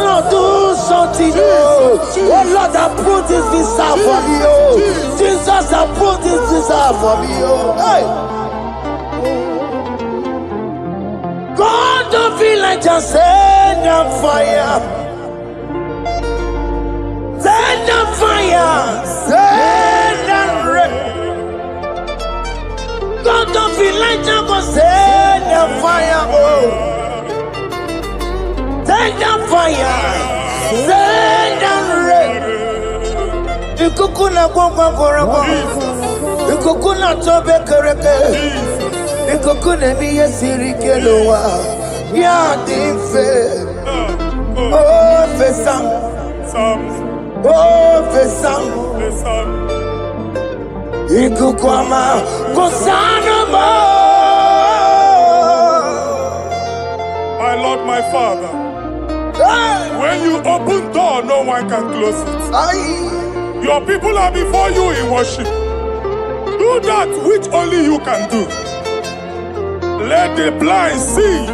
Lord, do something. Oh, Lord, approve this visa for me. Oh, Jesus, approve this visa for me. Oh, hey. God, don't feel like just send a fire. Send a fire. Send a rain. God, don't feel like just go send a fire. Oh, send a fire. Send a rain. Ikukuna kwa kwa. Ikukuna tobe kereke. Ikukuna miye sirikelowa. Ya dimfe. Oh fesam. Oh fesam. Ikukwama kosana ma. Father, when you open door, no one can close it. Your people are before you in worship. Do that which only you can do. Let the blind see.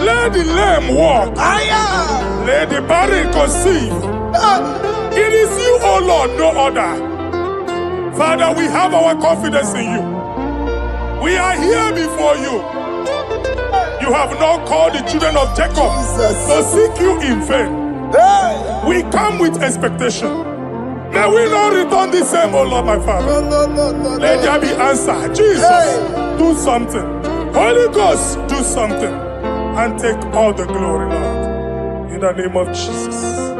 Let the lame walk. Let the barren conceive. It is you, O Lord, no other. Father, we have our confidence in you. We are here before you. You have not called the children of Jacob to seek you in vain. We come with expectation. May we not return the same, O Lord, my Father. Let there be answer. Jesus, do something. Holy Ghost, do something. And take all the glory, Lord. In the name of Jesus.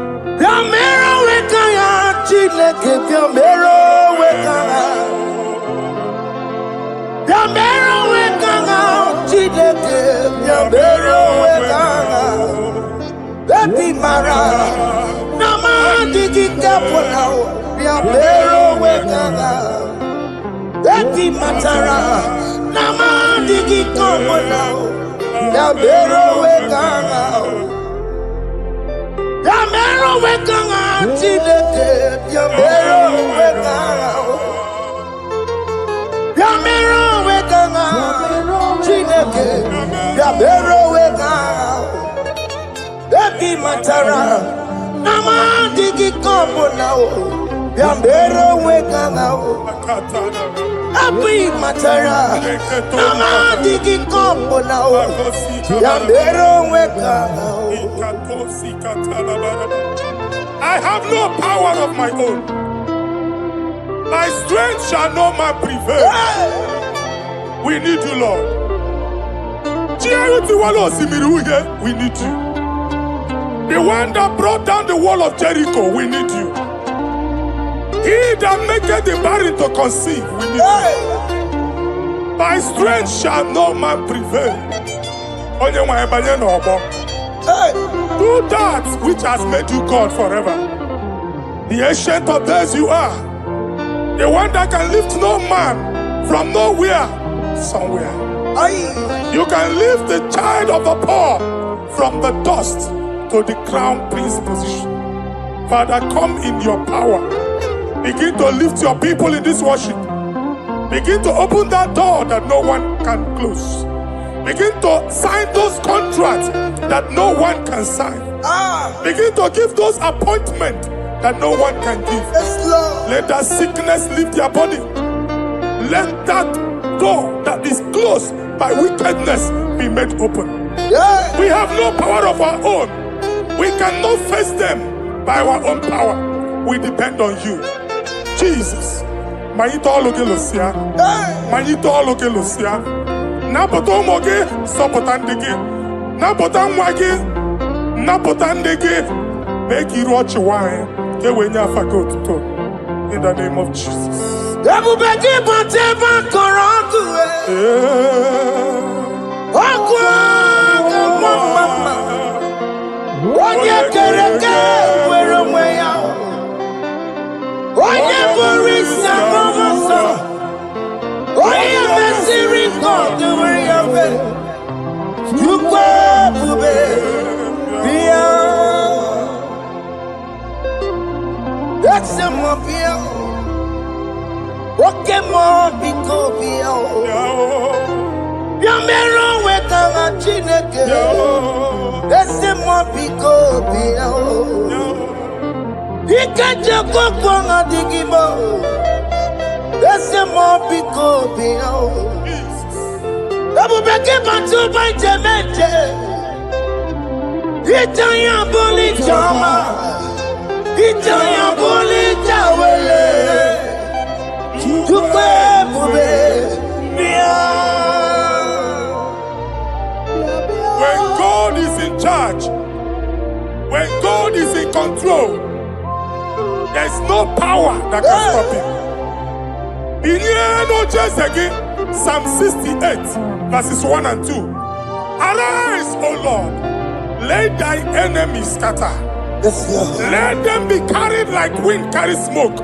I have no power of my own. My strength shall no man prevail. We need you, Lord. We need you. The one that brought down the wall of Jericho, we need you. He that maketh the barren to conceive, we need you. By strength shall no man prevail. Do that which has made you God forever. The ancient of days you are. The one that can lift no man from nowhere, somewhere. You can lift the child of the poor from the dust to the crown prince position. Father, come in your power. Begin to lift your people in this worship. Begin to open that door that no one can close. Begin to sign those contracts that no one can sign. Begin to give those appointments that no one can give. Let that sickness leave their body. Let that door that is closed by wickedness be made open. We have no power of our own. We cannot face them by our own power. We depend on you. Jesus. Manito Logelosia. Manito Logelosia. Napotomoge, Sopotandigi. Napotamwagi. Napotandigi. Make you watch wine. In the name of Jesus. When God is in charge, when God is in control, there's no power that can stop him. In Psalm 68, verses 1 and 2. Arise, O Lord, let thy enemies scatter. Let them be carried like wind carries smoke.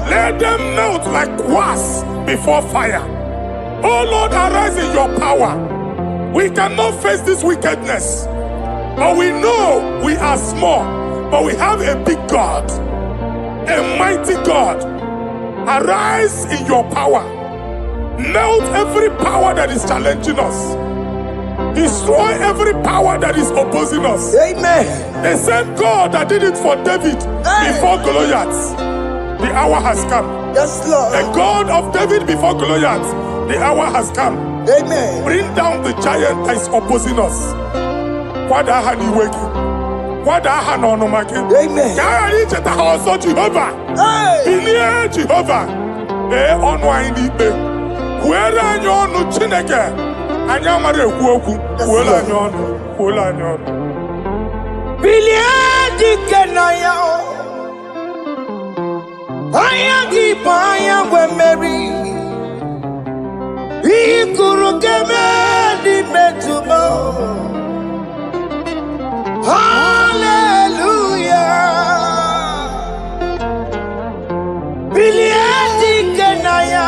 Let them melt like wax before fire. Oh Lord, arise in your power. We cannot face this wickedness. But we know we are small, but we have a big God, a mighty God. Arise in your power. Melt every power that is challenging us. Destroy every power that is opposing us. Amen. The same God that did it for David before Goliath, the hour has come. Yes, Lord. The God of David before Goliath, the hour has come. Amen. Bring down the giant that is opposing us. Amen. Jehovah. Hey. Jehovah. Where are you no Chineke? Anyamare kuoku. Where are you? Where are you? Biliadi kenaya. Ayagi paya we Mary. Ikuru kemedi metumo. Hallelujah. Biliadi kenaya.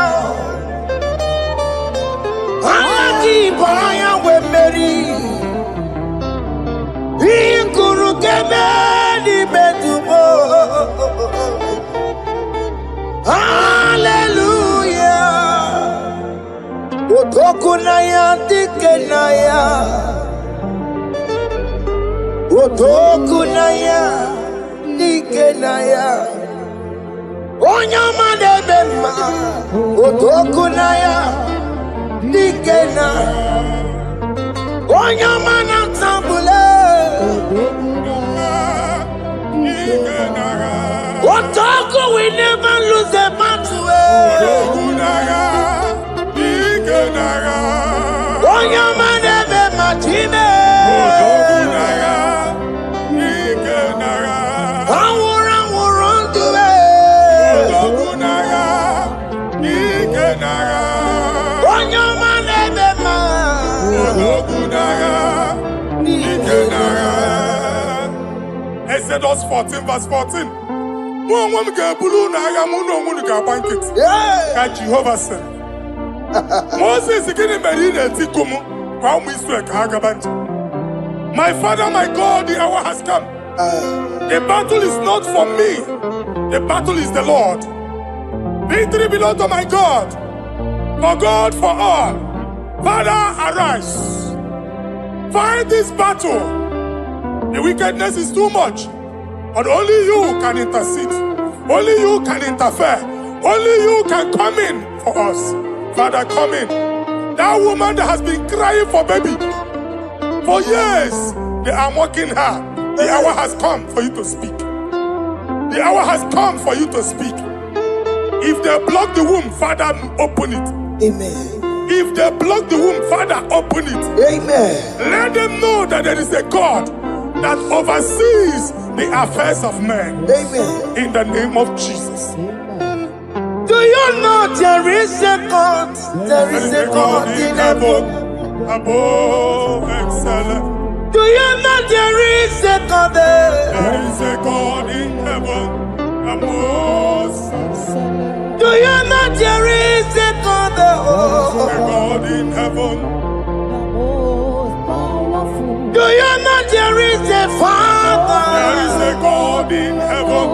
Ayagi paya we Mary. Ikuru kemedi metumo. Hallelujah. Otokunaya dikenaya. Otokunaya dikenaya. Onyamade bema. Otokunaya dikena. Onyamana tambule. Otoku, we never lose a battle. Onyamade bema time. Exodus 14 verse 14. Jehovah said, Moses my father, my God, the hour has come. The battle is not for me. The battle is the Lord. Victory belongs to my God. For God, for all. Father, arise. Fight this battle. The wickedness is too much. But only you can intercede. Only you can interfere. Only you can come in for us. Father, come in. That woman that has been crying for baby for years, they are mocking her. The hour has come for you to speak. The hour has come for you to speak. If they block the womb, Father, open it. Amen. If they block the womb, Father, open it. Amen. Let them know that there is a God that oversees the affairs of men. Amen. In the name of Jesus. Do you know there is a God? There is a God in heaven. Above excellent. Do you know there is a God there? There is a God in heaven. Above excellent. Do you know there is a God there? There is a God in heaven. Do you know there is a Father? There is a God in heaven,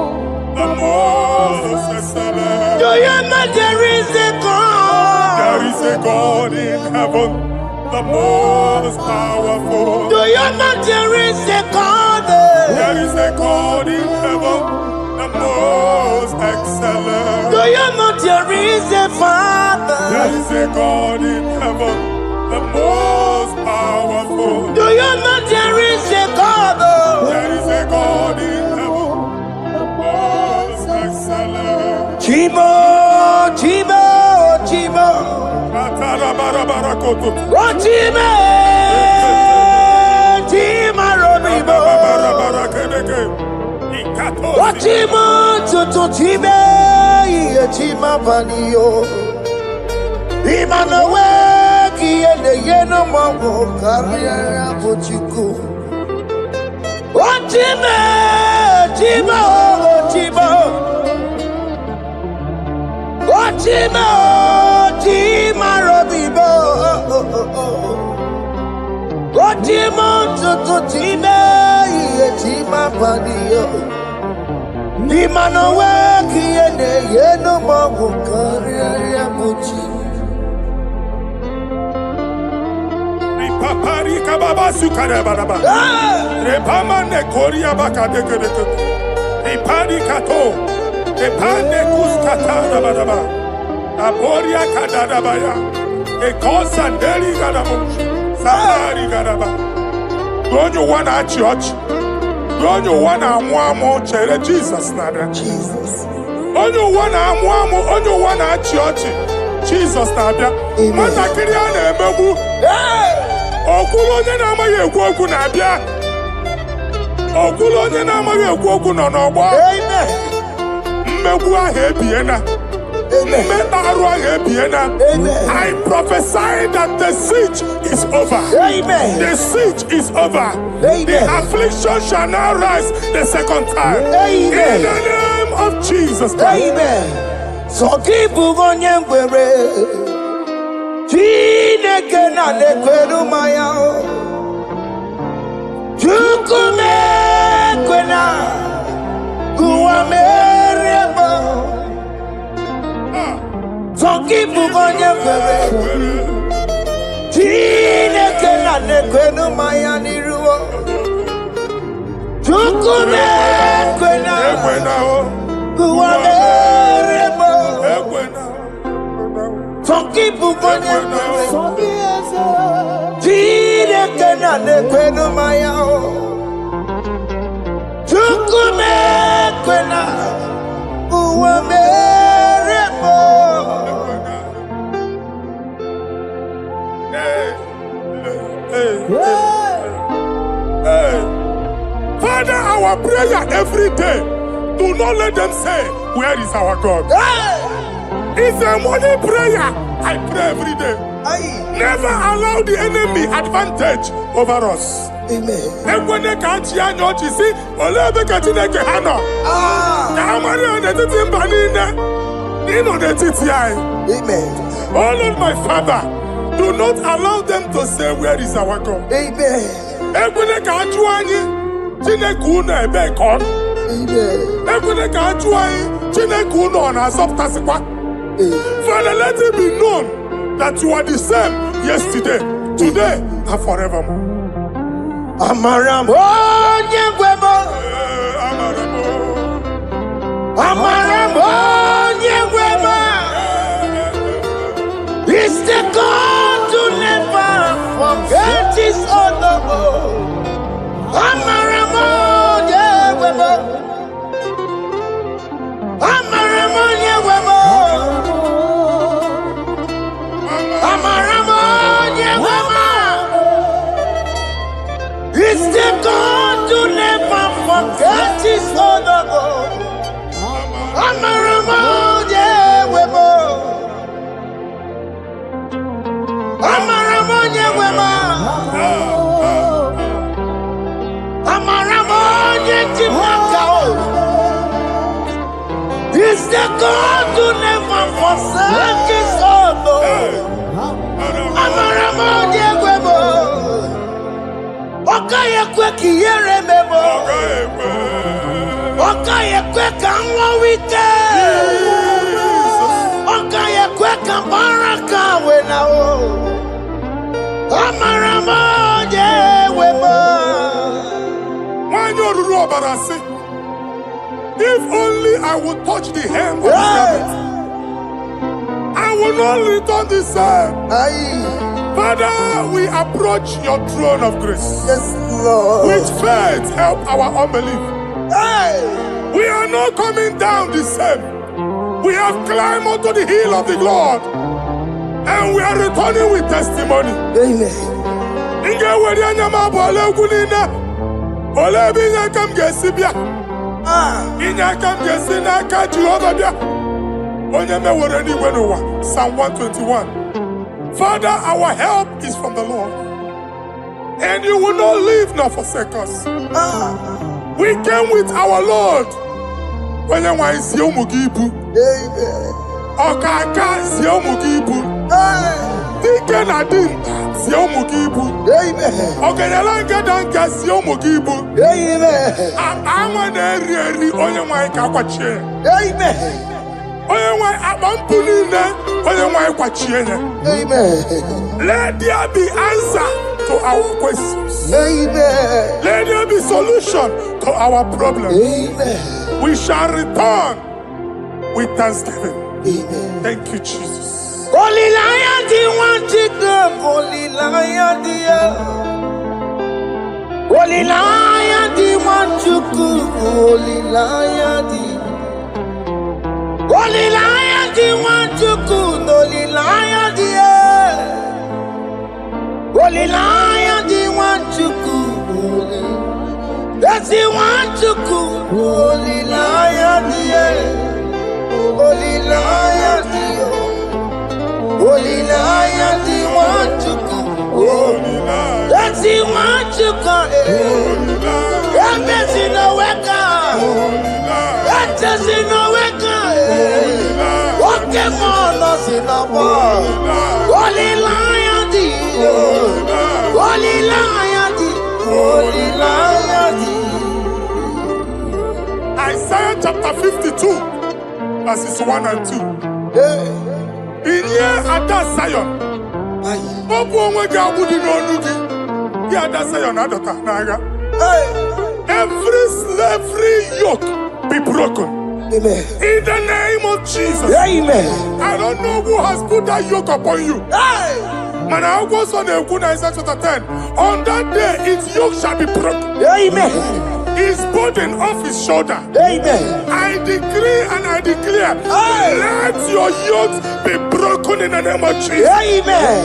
the most excellent. Do you know there is a God? There is a God in heaven, the most powerful. Do you know there is a God there? There is a God in heaven, the most excellent. Do you know there is a Father? There is a God in heaven, the most powerful. Do you know there is a God? There is a God in heaven, the most excellent. Chimo, Chimo, Chimo. Oh, Chimo, Chimo, Robibo. Oh, Chimo, Tutu, Chimo, Chimo, Panio. Imanowe, Kiene, Yeno, Mamo, Carriera, Pochico. Oh, Chimo, Chimo, Chimo. Chimo, Chimo, Robibo. Chimo, Chimo. Chima Padio. Nimano Waki and the Yeno Mabu Karia Muchi. Papari kababa sukare baraba. Repama ne koria baka deke. Repari kato. Repane kuskata baraba. Aboria kadada baya. Ekosa nderi gadamu. Samari gadaba. Don't you wanna church? Don't you wanna mwamo chere Jesus nada? Jesus. Don't you wanna church? Jesus nada. Mata kiriana emebu. Okulo onye na-amaghị ekwu okwu na-abịa. Okulo onye na-amaghị ekwu okwu nọ n'ọgbọ. Mmegbu ahụ ebiena. Mmeta arụ ahụ ebiena. I prophesy that the siege is over. Amen. The siege is over. Amen. The affliction shall now rise the second time. Amen. In the name of Jesus Christ. Amen. So keep onye ngwere. Chineke na nekweru maya o. Chukume kwena kuwa meremo. Zonkipu onye kwere. Chineke na nekweru maya niruo. Chukume kwena kuwa meremo. Some people go there. Chineke na nekwenu maya o. Chukume kwena uwa meremo. Father, our prayer every day. Do not let them say, where is our God? It's a morning prayer. I pray every day. Never allow the enemy advantage over us. Amen. Amen. Oh Lord, my Father, do not allow them to say, where is our God? Amen. Father, let it be known that you are the same yesterday, today, and forevermore. Amaramo nyegwemo. Amaramo nyegwemo. It's the God to never forget his honor. Amaramo nyegwemo. Amaramo nyegwemo. It's the God to never forget his honor. Amaramo nyewemo. Amaramo nyewemo. Amaramo nyetimaka. It's the God to never forsake his honor. Amaramo nyewemo. Okaye kwe kiyere memo. Okaye kwe kanwa wite. Okaye kwe kambaraka wena o. Amaramo je wemo. If only I would touch the hem of his garment, I will not return the same. Father, we approach your throne of grace. Yes, Lord. With faith, help our unbelief. We are not coming down the same. We have climbed onto the hill of the Lord, and we are returning with testimony. Amen. Psalm 121. Father, our help is from the Lord, and you will not leave nor forsake us. We came with our Lord. Amen. Okaka Ziomugibu. Dike Nadim sie ụmụ gị ibu. Amen. Ọganyala ngada nga sie ụmụ gị ibu. Amen. Anwa na-eri eri onye nwanyị ka akwachie. Amen. Onye nwanyị akpa mpụ niile onye nwanyị kwachie ya. Amen. Let there be answer to our questions. Amen. Let there be solution to our problems. Amen. We shall return with thanksgiving. Amen. Thank you, Jesus. Holy Lion, the one to come. Holy Lion, the Holy Lion, the one to come. Holy Lion, the Holy Lion, the one to come. Holy Lion, the Holy Lion, the one to come. That's the one to come. Holy Lion, the Holy Lion, the Holy Lion, the one to come. Holy Lion. That's the one to come. Holy Lion. That's in the wake. Holy Lion. That's in the wake. Holy Lion. Okay, man, us in the world. Holy Lion, the Holy Lion, the Holy Lion, the Isaiah chapter 52, verses 1 and 2. Inye ada Zion. Obu onwe gị agbụdị n'onu gị. Gị ada Zion adọta n'agha. Every slavery yoke be broken. Amen. In the name of Jesus. Amen. I don't know who has put that yoke upon you. Man, I was on the Isaiah chapter 10. On that day, its yoke shall be broken. Amen. His burden off his shoulder. Amen. I decree and I declare, let your yokes be broken in the name of Jesus. Amen.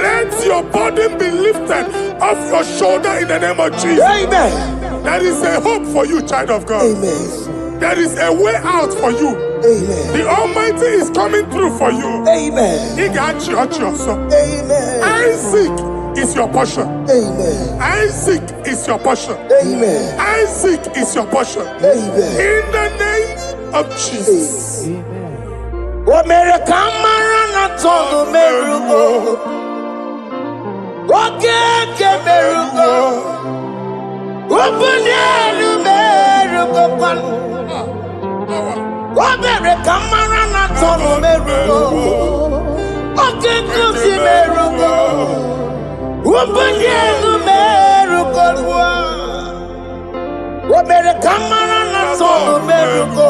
Let your burden be lifted off your shoulder in the name of Jesus. Amen. There is a hope for you, child of God. Amen. There is a way out for you. Amen. The Almighty is coming through for you. Amen. He got you also. Amen. Isaac is your portion. Amen. Isaac is your portion. Amen. Isaac is your portion. Amen. In the name of Jesus. America Marana Tono Merugo. Okay, Merugo. Ubunelu Merugo. America Marana Tono Merugo. Okay, Kusi Merugo. Ubunelu Merugo. America Marana Tono Merugo.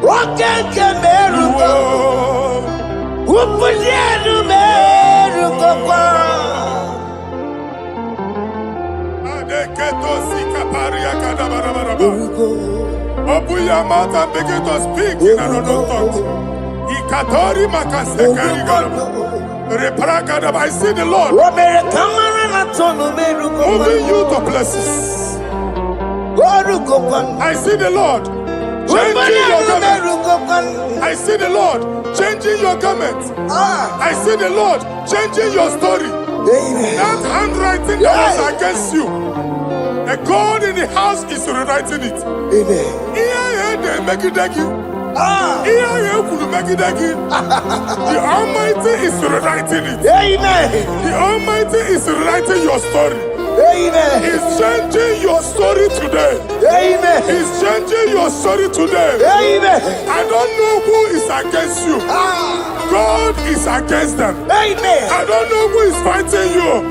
Okeke merugo, upunienu merugo kwa. Adeketo sikaparia kadabarabaraba. Open your mouth and begin to speak in another tongue. Ikatori makasekari gadaba. Repragadaba. I see the Lord moving you to places. I see the Lord changing your garment. I see the Lord changing your garment. I see the Lord changing your story. That handwriting that was against you, a God in the house is rewriting it. The Almighty is rewriting it. The Almighty is rewriting your story. He's changing your story today. He's changing your story today. I don't know who is against you. God is against them. I don't know who is fighting you.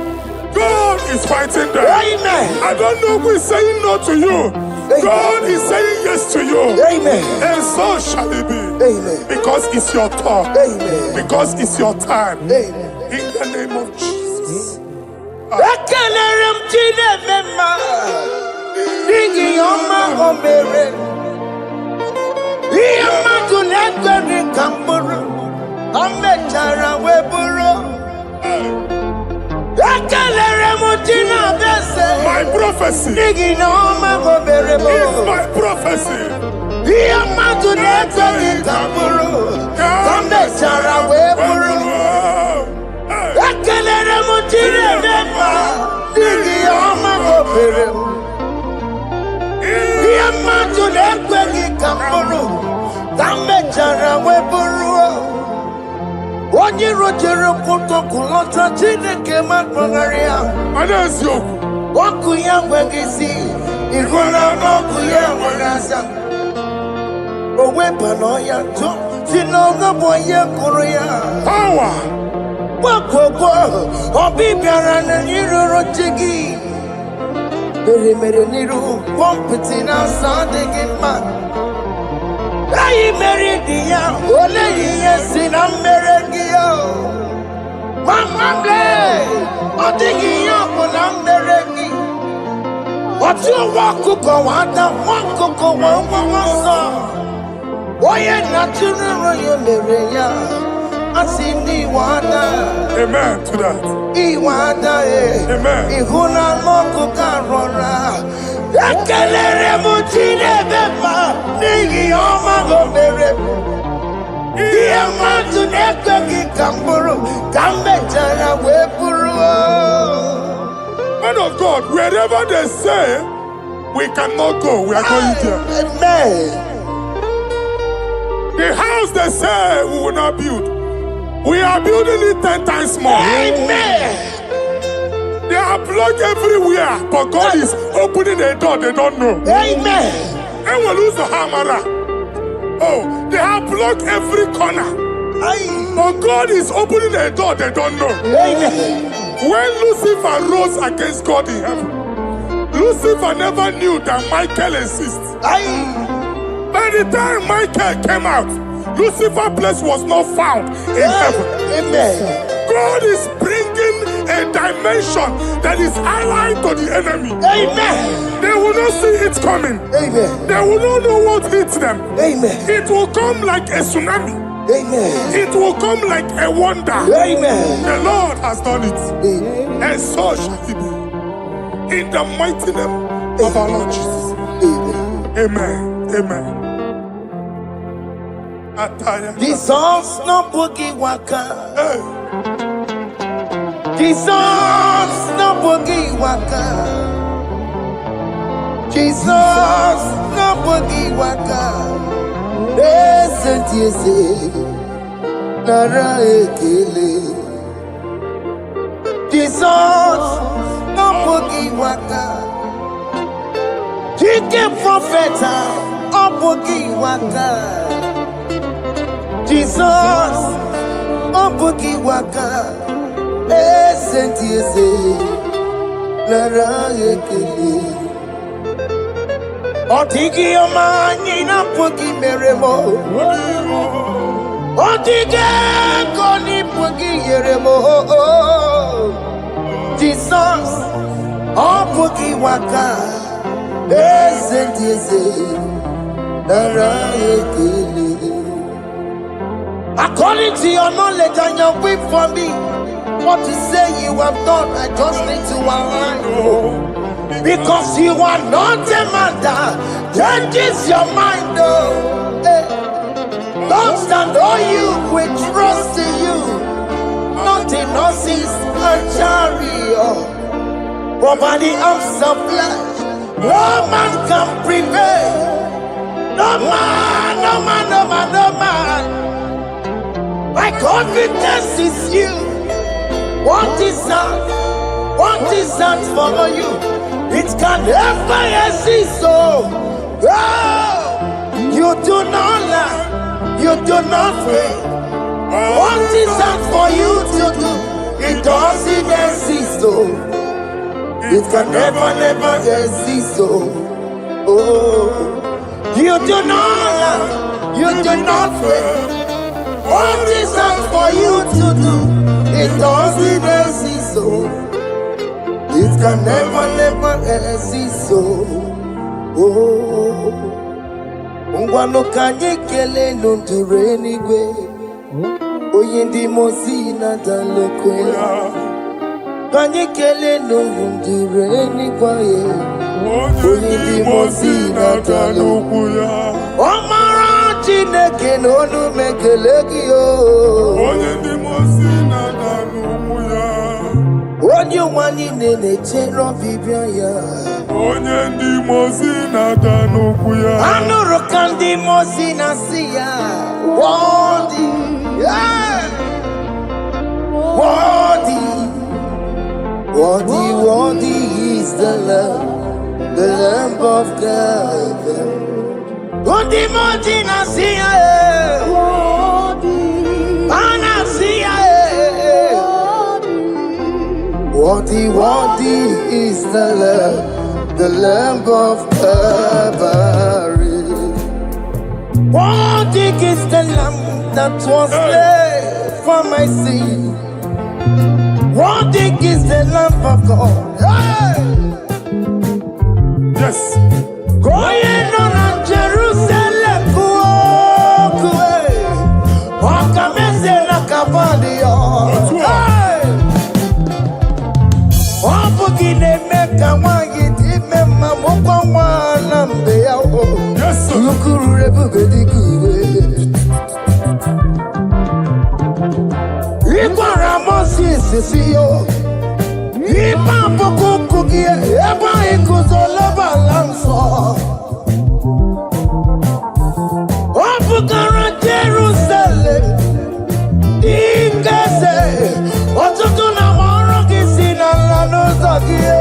God is fighting them. I don't know who is saying no to you. God is saying yes to you. And so shall it be. Because it's your turn. Because it's your time. In the name of Jesus. My prophecy is my prophecy. What onye rojere kwụtọkwụlọta Chineke makpọgharịa ọkụ ya nweghị isi ịhụ na ọkụ ya nwere asa o wepụla ya tụ si n'ọgọ bụ onye kụrụ ya gbakọgwọ ọbịbịara na ịrụrụ chi gị mere n'iru pọmpụtị na asa adịghị mma anyị mere dị ya ole ihe si na mmere gị ya mamamle ọ dịghị ihe ọ bụ na mmere gị otu nwa ọkụkọ nwata nwa ọkụkọ nwa nwa nsọ onye na-atụrụ ya mere ya asị n'iwe ada Amen to that. iwe ada ịhụ na anụ ọkụkọ arọra ekelere m Chineke ma n'ihi ọma o mere ihe mmadụ na-ekweghị ka m bụrụ ka m mechara wee bụrụ. Man of God, wherever they say we cannot go, we are going there. Amen. The house they say we will not build, we are building it 10 times more. Amen. They are blocked everywhere, but God is opening a door they don't know. Amen. And we lose the hammer. Oh, they have blocked every corner, but God is opening a door they don't know. Amen. When Lucifer rose against God in heaven, Lucifer never knew that Michael exists. By the time Michael came out, Lucifer's place was not found in heaven. Amen. God is bringing a dimension that is allied to the enemy. Amen. They will not see it coming. Amen. They will not know what hits them. Amen. It will come like a tsunami. Amen. It will come like a wonder. Amen. The Lord has done it. Amen. And so shall it be. In the mighty name of our Lord Jesus. Amen. Amen. Amen. Jesus no boogie waka. Hey. Jesus no boogie waka. Jesus no boogie waka. Listen to you say, Nara ekele. Jesus no boogie waka. Chicken prophet, no boogie waka. Jesus, oh boogie waka, listen to you say, Lara ekele. Otigi omani na boogie meremo, Otige koni boogie yeremo. Jesus, oh boogie waka, listen to you say, Lara ekele. According to your knowledge and your will for me, what you say you have done, I just need to align. Because you are not a man that changes your mind. Don't stand on you, we trust in you. Not in horses and chariot, but by the arms of flesh, no man can prevail. No man, no man, no man, no man. My confidence is you. What is that? What is that for you? It can never exist. So, you do not lie. You do not fail. What is that for you to do? It doesn't exist. So, it can never, never exist. So, you do not lie. You do not fail. What is that for you to do? It doesn't exist, so it can never, never exist, so Ngwano kanye kele nundure anyway. Oye ndi mozi na dalokwe. Kanye kele nundure anyway. Oye ndi mozi na dalokwe. Omara Chineke n'onu mekele gị o. Onye ndị mozi na-ada n'ụkwụ ya. Onye ụwa niile na-echere ọbịbịa ya. Onye ndị mozi na-ada n'ụkwụ ya. Anụrụ ka ndị mozi na-asị ya. Worthy, Worthy is the Lamb of God. Worthy Nasia, Anasia. Worthy is the Lamb of Calvary. Worthy is the Lamb that was slain for my sin. Worthy is the Lamb of God. Hey! Yes. Going on Jerusalem, walk away. Walk a mess like a body. Hey! Walk again and make a wag it. Remember, walk on one and be out. Yes, sir. Look who everybody good. Ikwara Moses si yo. Ipa poku kuki eba ikuzoloba lanso. Opukara Jerusalem. Ikese otutu na moro kisi na lano zakie.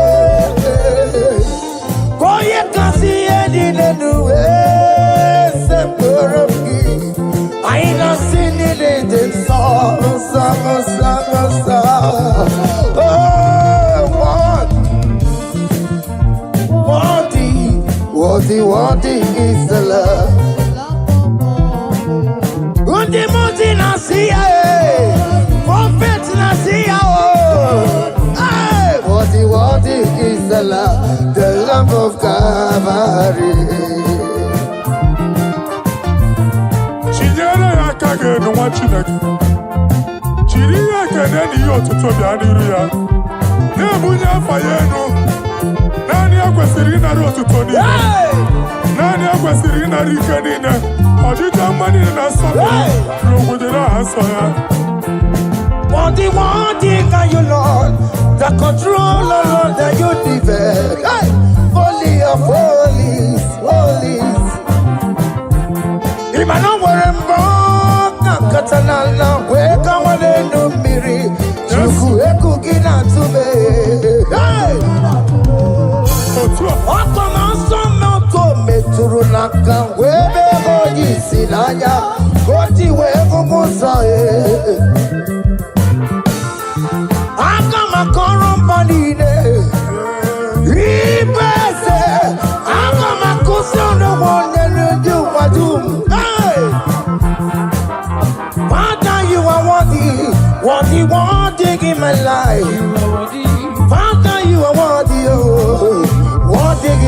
Koye kasi edi nenuwe seporoki. I ain't seen it in song. Oh, worthy is the love. Worthy Nasia, prophet Nasia. Worthy is the Lamb of Calvary. No one chiri ya kene ni yo tutu bia niru ya na bunya fayeno nani akwesiri na ro tutu ni nani akwesiri na rike ni na ojita mani na so ro gudera aso ya. Worthy can you Lord, the controller Lord that you develop. Hey, holy of holies. Imano werembo katanala weka wale numiri chuku eku gina tube. Hey! Oto masomo ko meturu naka webe hoji silanya koti wevu musa. Aka makoron panine ibese aka makusono mwone nuju wadum. Hey! Father, you are worthy in my life. Father, you are worthy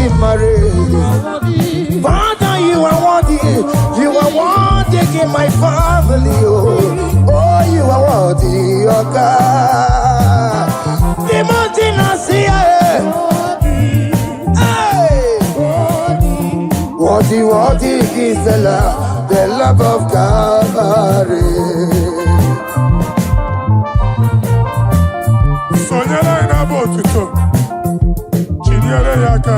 in my race. Father, you are worthy in my family. Oh, you are worthy, oh God. Timothy Nasia, worthy is the love of Calvary. Sonyala ina botuto chiriere yaka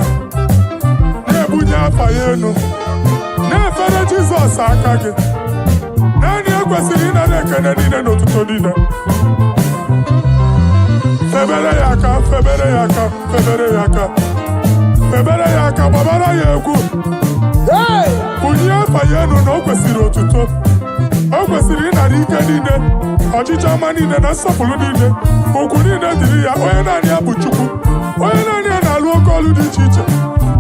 na bunya fayenu na fere Jesus akage nani akwesiri na nekene ni na otuto dina febere yaka babara yegu. Hey! Bunya fayenu na okwesiri otuto okwesiri na rike nine ọchịcha ama niile na nsọpụrụ niile okwu niile dịrị ya onye naanị ya bụ Chukwu onye naanị ya na-alụ oke ọlụ dị iche iche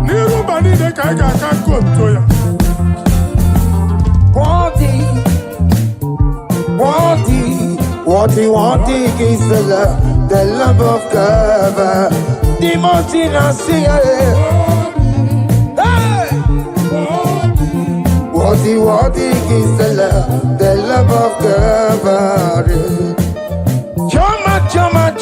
n'iru mba niile ka anyị ga-aka nke otuto ya. Worthy is the love of God. Timothy Nasia. Worthy is the love of Calvary. Chama, Chama,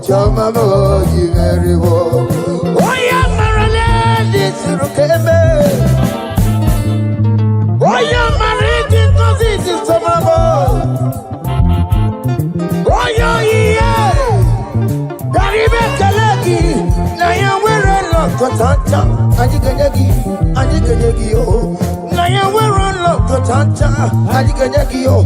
choma mo, very well. Oh, yeah, Marilyn, this is Rukeme. Oh, yeah, Marilyn, this is Tomamo. Oh, yeah, Garibe Kalaki, Naya, we're a lot of Tanta, Adiganagi, oh. Naya, we're a lot of Tanta, Adiganagi, oh.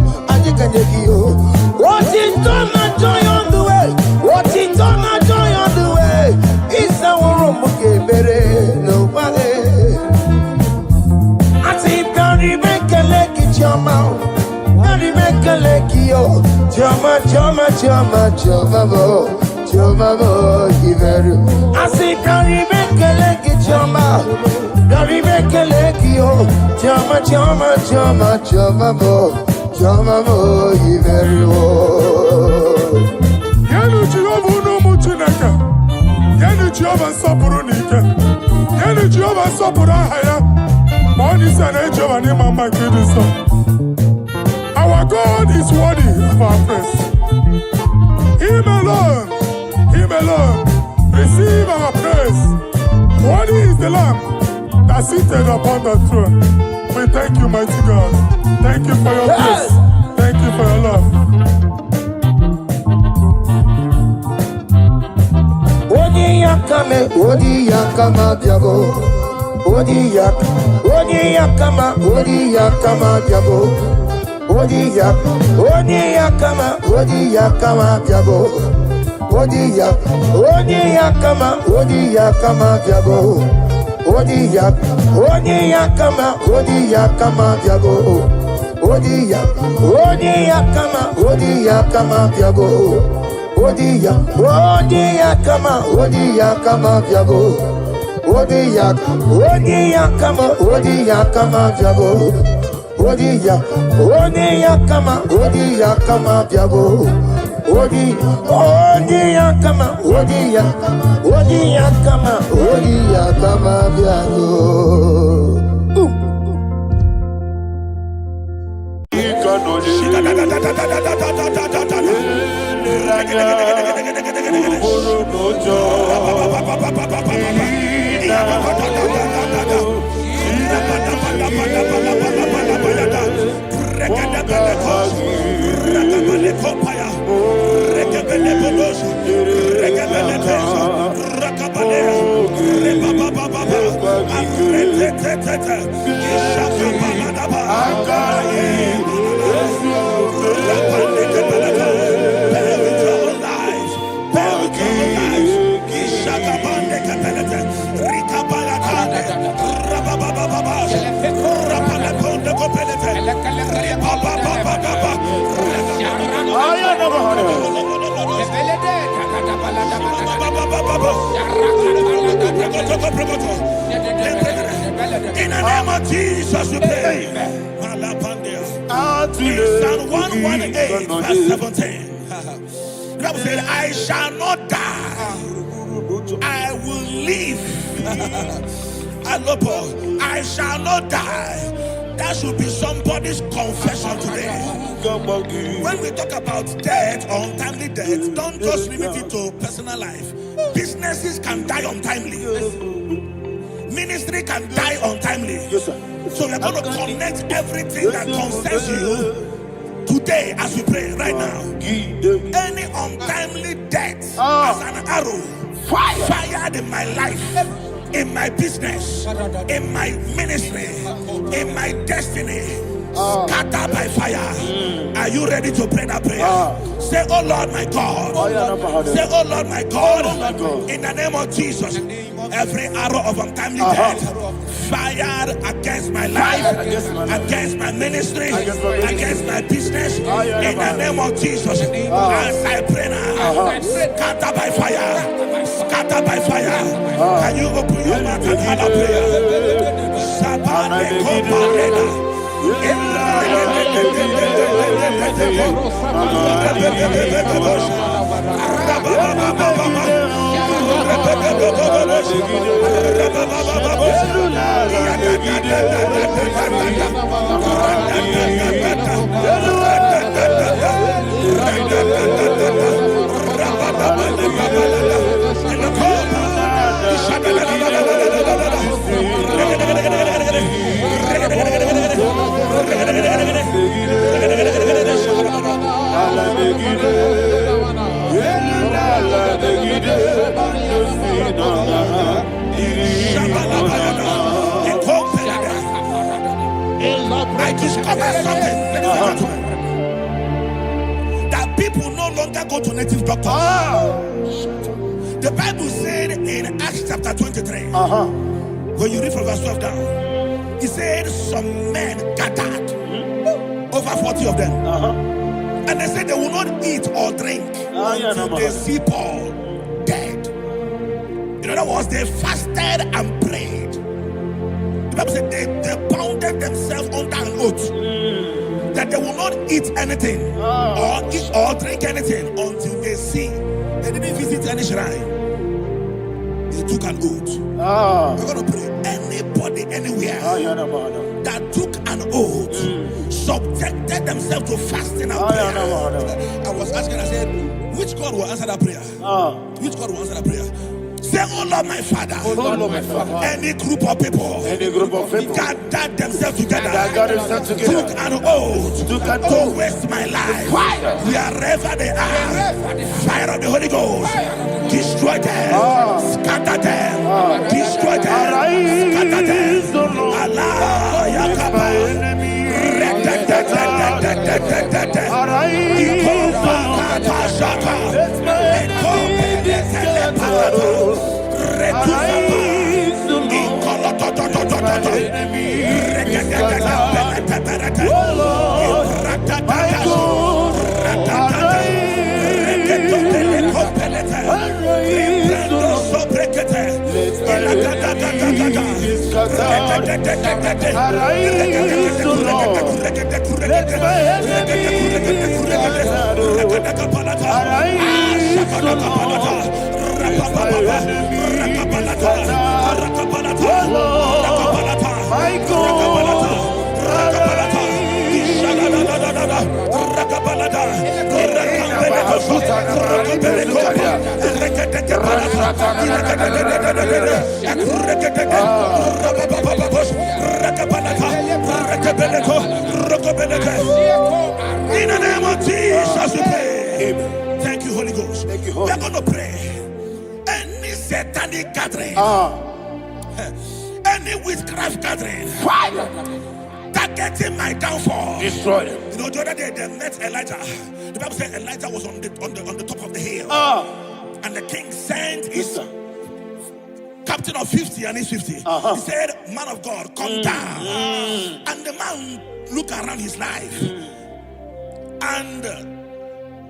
What is done, joy on the way? What is done, joy on the way? It's our room, okay, better, nobody. I say, Barry, make a leg, it's your mouth. Barry, make a leg, yo. Choma, I say, Barry, make a leg, it's your mouth. Barry, make a leg, yo. Choma, Choma mo, very well. Yanu Jehovah no muchinaka. Yanu Jehovah sapurunika. Yanu Jehovah sapurahaya. Money san Jehovah ni mama kidisa. Our God is worthy of our praise. Him alone, receive our praise. Worthy is the Lamb that seated upon the throne. We thank you, mighty God. Thank you for your grace. Thank you for your love. Odi yakama diabo. Odi yakama diabo. Odi yakama diabo. Odi yakama diabo. Odi yakama diabo. Odi yakama diabo. Odi yakama diabo. Odi yakama diabo. Odi yakama diabo. Odi yakama diabo. In the name of Jesus, we pray. Psalm 118, verse 17. The Bible said, I shall not die, I will live. I shall not die. That should be somebody's confession today. When we talk about death or untimely death, don't just limit it to personal life. Businesses can die untimely. Ministry can die untimely. Yes, sir. So we're going to connect everything that concerns you today as we pray right now. Any untimely death as an arrow fired in my life, in my business, in my ministry, in my destiny, scattered by fire. Are you ready to pray that prayer? Say, oh Lord my God. Say, oh Lord my God. In the name of Jesus, every arrow of untimely death fired against my life, against my ministry, against my business, in the name of Jesus, as I pray now, scattered by fire, scattered by fire. Can you open your mouth and have a prayer? discovered something, ladies and gentlemen, that people no longer go to native doctors. The Bible said in Acts chapter 23, when you read from verse 12 down, it said some men gathered, over 40 of them, and they said they will not eat or drink until they see Paul dead. In other words, they fasted and prayed. The Bible said they bounded themselves under an oath that they will not eat anything or drink anything until they see. They didn't visit any shrine. They took an oath. We're going to pray. Anybody, anywhere that took an oath, subjected themselves to fasting and prayer. I was asking, I said, which God will answer that prayer? Which God will answer that prayer? Say, oh Lord, my Father. Oh Lord, my Father. Any group of people gathered themselves together, took an oath to waste my life. Wherever they are, fire of the Holy Ghost, destroy them, scatter them, destroy them, scatter them. Allah, Yakaba, in the name of Jesus, we pray. Thank you, Holy Ghost. Thank you, Holy. We're going to pray. Any satanic gathering, any witchcraft gathering, targeting my downfall, destroy them. You know, the other day they met Elijah. The Bible said Elijah was on the top of the hill, and the king sent his captain of 50 and his 50. He said, man of God, come down. And the man looked around his life and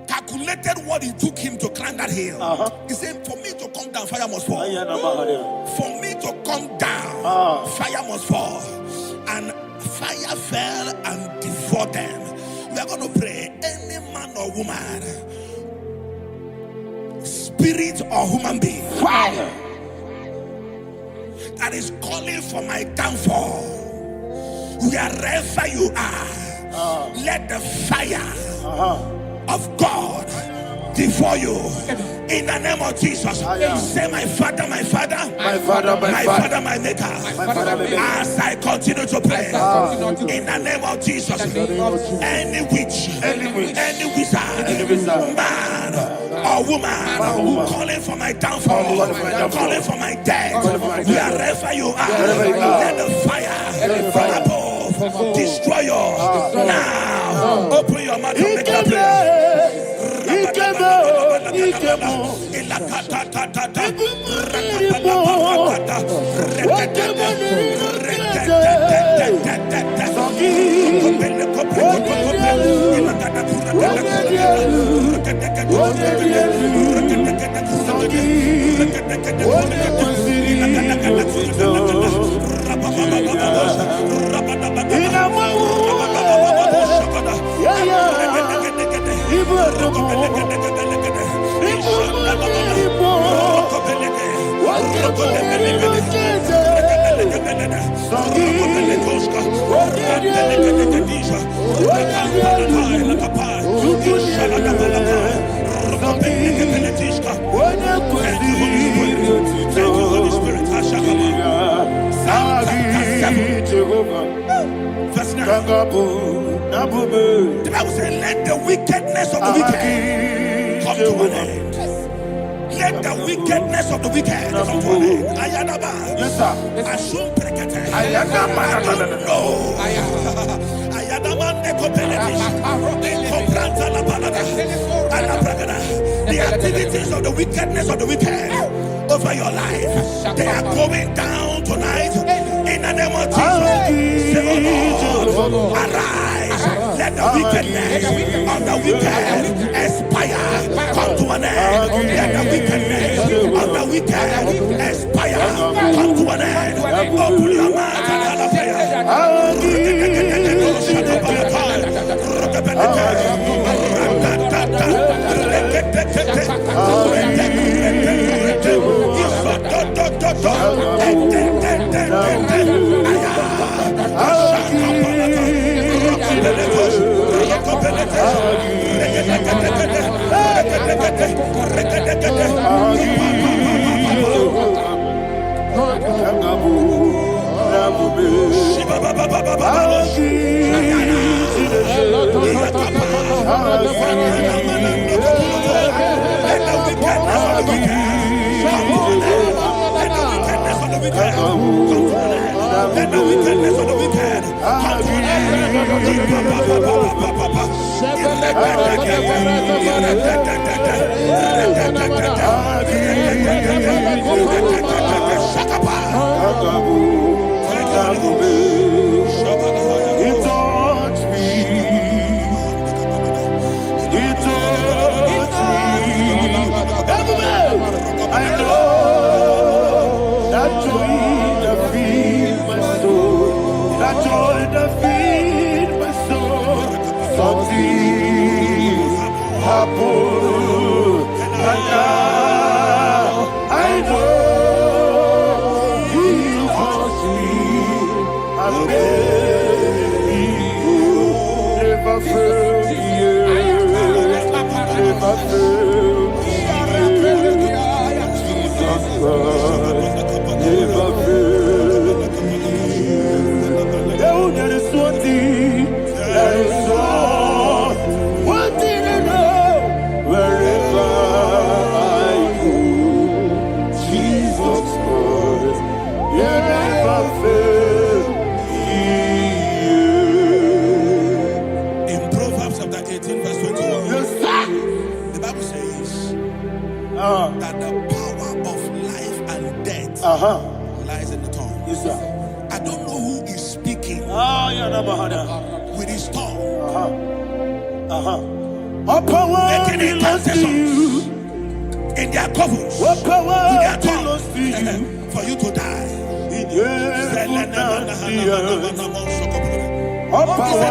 calculated what it took him to climb that hill. He said, for me to come down, fire must fall. For me to come down, fire must fall. And fire fell and devoured them. We are going to pray. Any man or woman, spirit or human being, fire, that is calling for my downfall, wherever you are, let the fire of God devour you in the name of Jesus. Say, my Father, my Father, my Father, my Father, my Maker. As I continue to pray in the name of Jesus, any witch, any wizard, man or woman calling for my downfall, calling for my death, wherever you are, let the fire from above destroy you now. Open your mouth and make that prayer. The Bible says, let the wickedness of the wicked come to an end. Let the wickedness of the wicked come to an end. Ayadaba. Yes, sir. Assume prekete. Ayadaba. No. The activities of the wickedness of the wicked over your life, they are going down tonight in the name of Jesus. Say, oh Lord, arise. Let the wickedness of the wicked expire, come to an end. Let the wickedness of the wicked expire, come to an end. Open your mouth and hallelujah. Let the wickedness of the wicked come to an I know that joy that feeds my soul, that joy that feeds my soul. Something happened, and now I know He wants me. I never failed you, never failed. Never fail. There is one thing, there is one thing I know. Wherever I go, Jesus Christ, you never fail. In Proverbs chapter 18, verse 21, yes, the Bible says that the power of life and death lies in the tongue. Yes, sir. I don't know who is speaking with his tongue. Making incantations in their covers with their tongue for you to die. He said in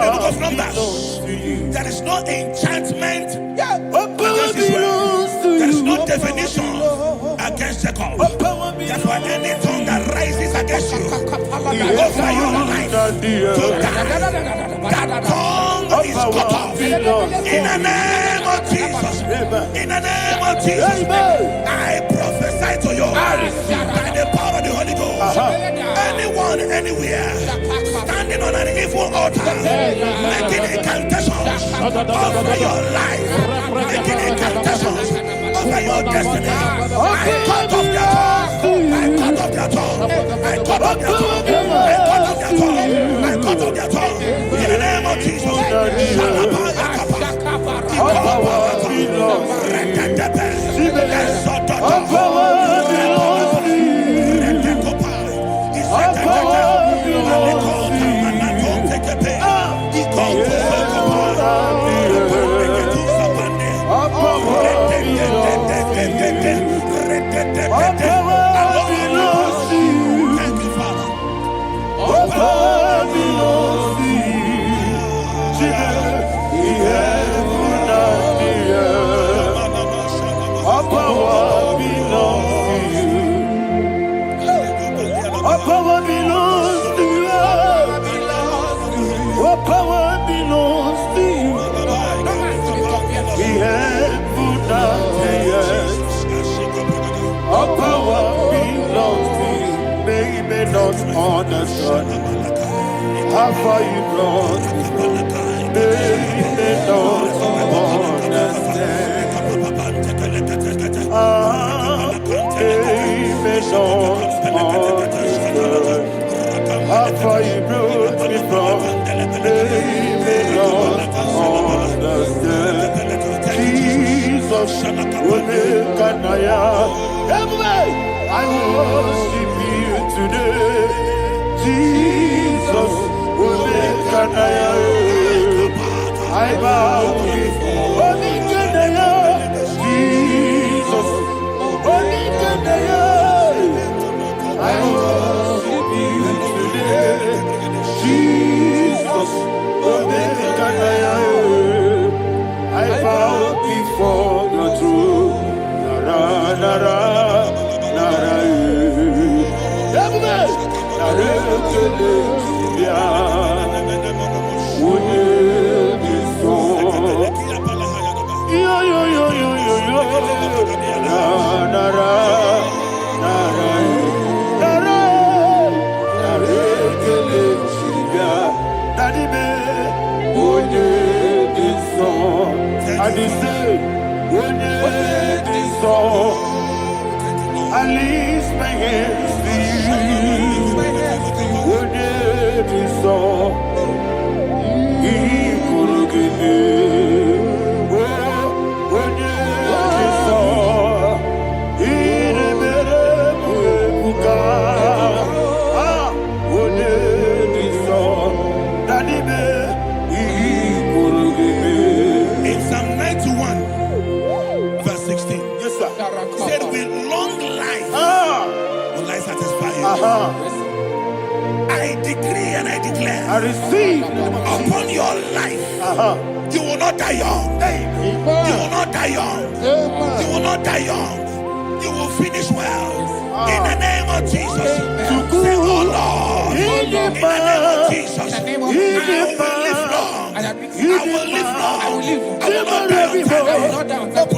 the book of Numbers, there is no enchantment against Israel. There is no definition against Jacob. Therefore, any tongue that rises against you over your life to die, that tongue is cut off. In the name of Jesus. In the name of Jesus. I prophesy to you by the power of the Holy Ghost. Anyone, anywhere, standing on an evil altar, making incantations over your life, making incantations over your destiny, I cut off their tongue. I cut off their tongue. I cut off their tongue. I cut off their tongue. I cut off their tongue. In the name of Jesus. Understand how far you brought me from. They don't understand. They don't understand how far you brought me from. They don't understand. Jesus, Omekanaya. Everybody, I worship you today. Jesus, Omekanaya. I bow before Omekanaya. Jesus, Omekanaya. I worship you today. Jesus, Omekanaya. I bow before your throne. Nara, nara, nara, nara, I lift my hands to you. One day this song, he could give me. One day this song, he never could. One day this song, that he could give me. In Psalm 91, verse 16, Yes, sir. said, with long life will I satisfy you. I decree and I declare, I receive upon your life, you will not die young. You will not die young. You will not die young. You will finish well. In the name of Jesus. Say, oh Lord, in the name of Jesus, I will live long. I will live long. I will not die on time. I will not die on time.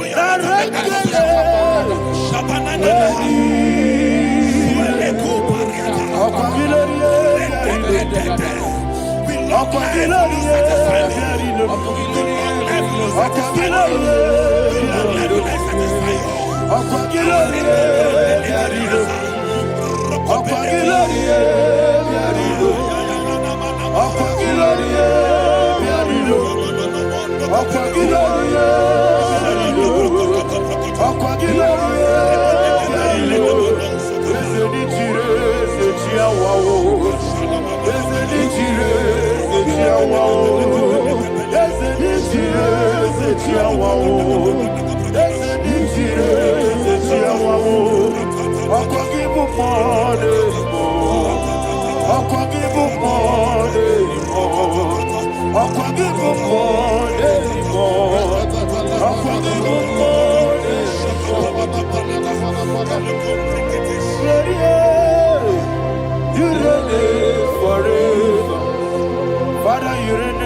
Father, you reign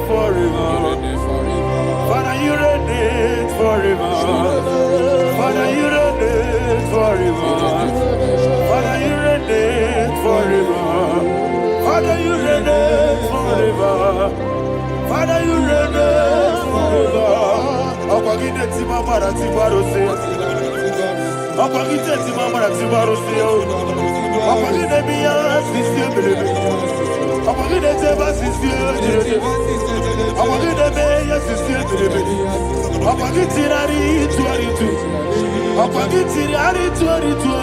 forever. Father, you reign forever. Father, you reign forever. Father, you reign forever. Father, you reign forever. Father, you reign forever. Okwagide timamara tibarose. Okwagide timamara tibarose. Okwagide biya sisi belebe. Okwagide teba sisi belebe. Okwagide beya sisi belebe. Okwagide rari tuaritu. Okwagide rari tuaritu.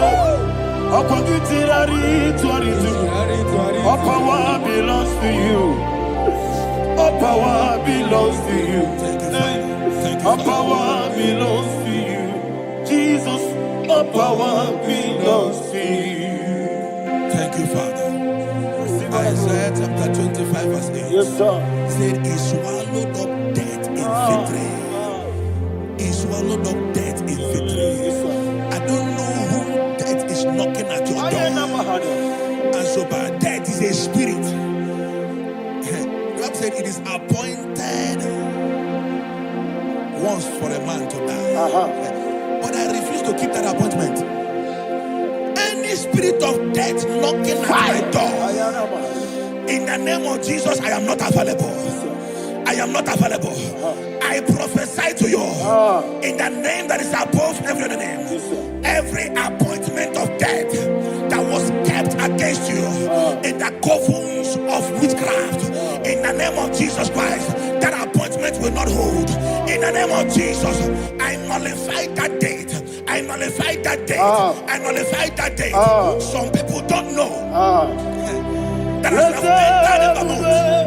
Okwagide rari tuaritu. All power belongs to you. All power belongs to you. All power belongs to you. Jesus, all power belongs to you. Thank you, Father. Isaiah chapter 25, verse 8. Yes, sir. Said, he swallowed up death in victory. He swallowed up death in victory. I don't know who death is knocking at your door. And so, but death is a spirit. God said it is appointed once for a man to die. But I refuse to keep that appointment. Any spirit of death knocking at my door, in the name of Jesus, I am not available. I am not available. I prophesy to you in the name that is above every other name. Every appointment of death that was kept against you in the covens of witchcraft, in the name of Jesus Christ, that appointment will not hold. In the name of Jesus, I nullify that date. I nullify that date. I nullify that date. Some people don't know that as of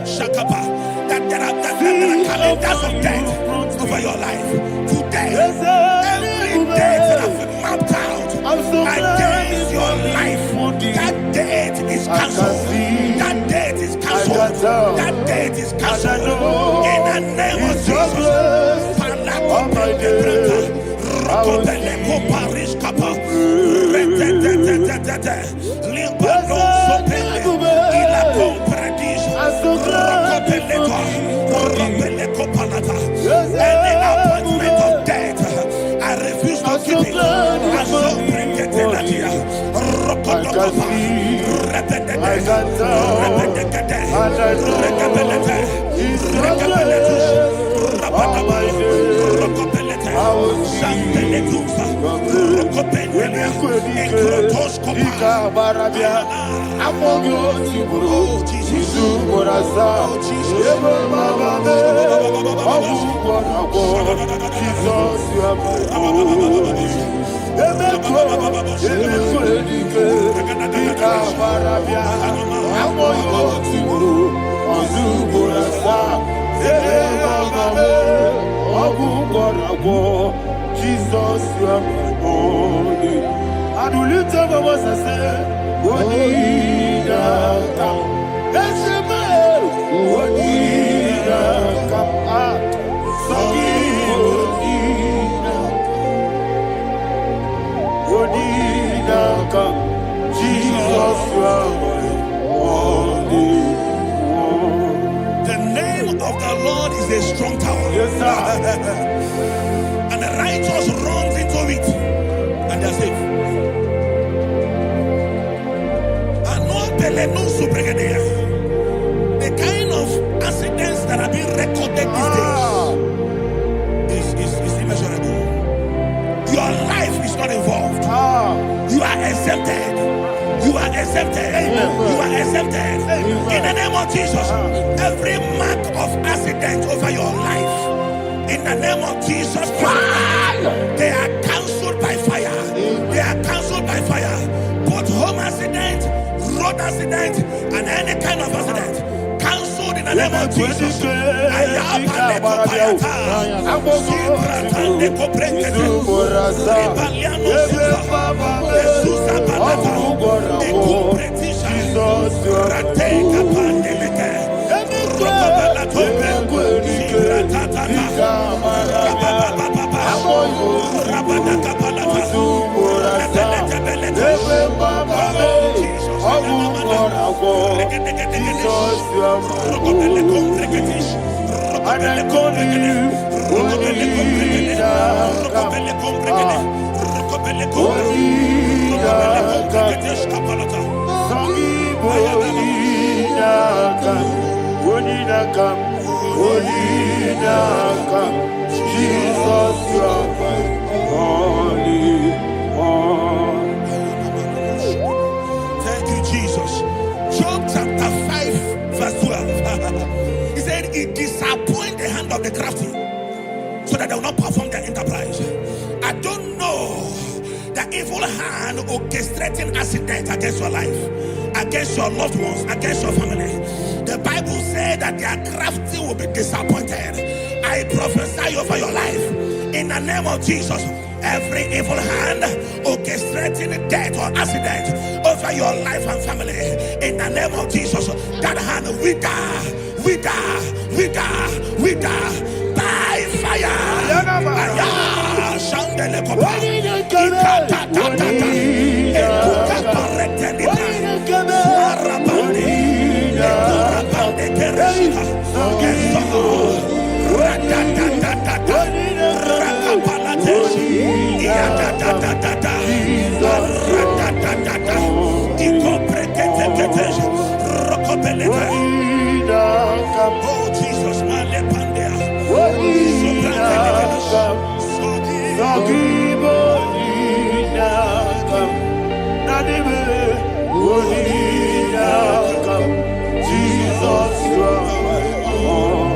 Shakapa, that there are calendars of death over your life. Today, every date that has been mapped out against your life, that date is cancelled. That date is cancelled. That date is cancelled. In the name of Jesus. Rokopeleko Paris Kappa, Limpano Sopele, Ilako Paradis, Rokopeleko Palata. Any appointment of death, I refuse to keep it. I so bring it in the year. Rokotokopa, Jesus, you are my only. And we lift up our voice and say, Wonida come. Let's say, Wonida come. Wonida come. Jesus, you are my only. The name of the Lord is a strong tower. Yes, sir. And the righteous runs into it and they are safe. The kind of accidents that are being recorded these days is immeasurable. Your life is not involved. You are exempted. You are exempted. You are exempted. In the name of Jesus, every mark of accident over your life, in the name of Jesus Christ, they are cancelled by fire. They are cancelled by fire. Both home accident, road accident, and any kind of accident, cancelled in the name of Jesus. Jesus, you are my only one. Thank you, Jesus. Job chapter 5, verse 12. He said, it disappoints the hand of the crafty, so that they will not perform their enterprise. I don't know the evil hand orchestrating accident against your life, against your loved ones, against your family. The Bible said that their crafty will be disappointed. I prophesy over your life in the name of Jesus. Every evil hand orchestrating death or accident over your life and family, in the name of Jesus, that hand wither by fire. Oh Jesus, Jesus, you are my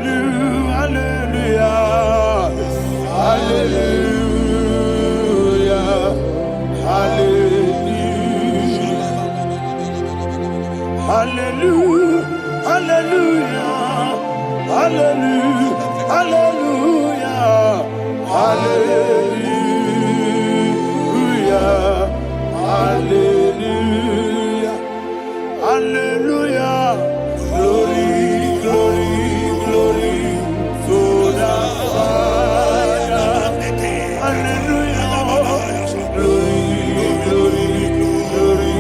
hallelujah, hallelujah, hallelujah, hallelujah, hallelujah, hallelujah, hallelujah, hallelujah, hallelujah, hallelujah, glory, glory, glory to the Father, hallelujah, glory, glory, glory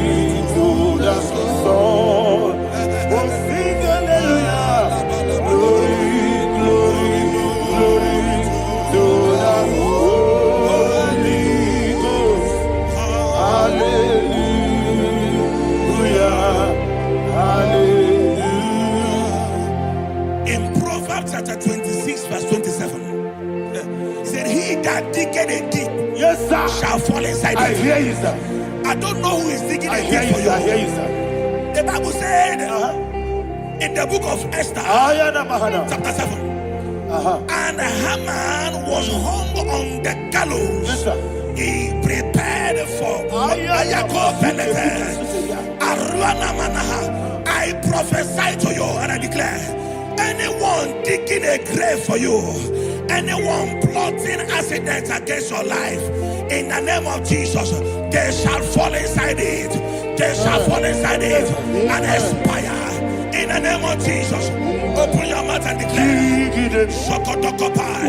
to the Son, oh sing hallelujah, glory, glory, glory to the Holy Ghost, hallelujah, hallelujah. In Proverbs chapter 26, verse 27, he said, he that diggeth a deep, Yes, sir, shall fall inside I it. hear you, sir. I don't know who is digging I a hear deep you, for sir. I hear you. you, sir. The Bible said in the book of Esther, chapter 7, and Haman was hung on the gallows. Yes, sir. He prepared for I prophesy to you and I declare, anyone digging a grave for you, anyone plotting accidents against your life, in the name of Jesus, they shall fall inside it. They shall fall inside it and expire. In the name of Jesus, open your mouth and declare. Shokotokopai.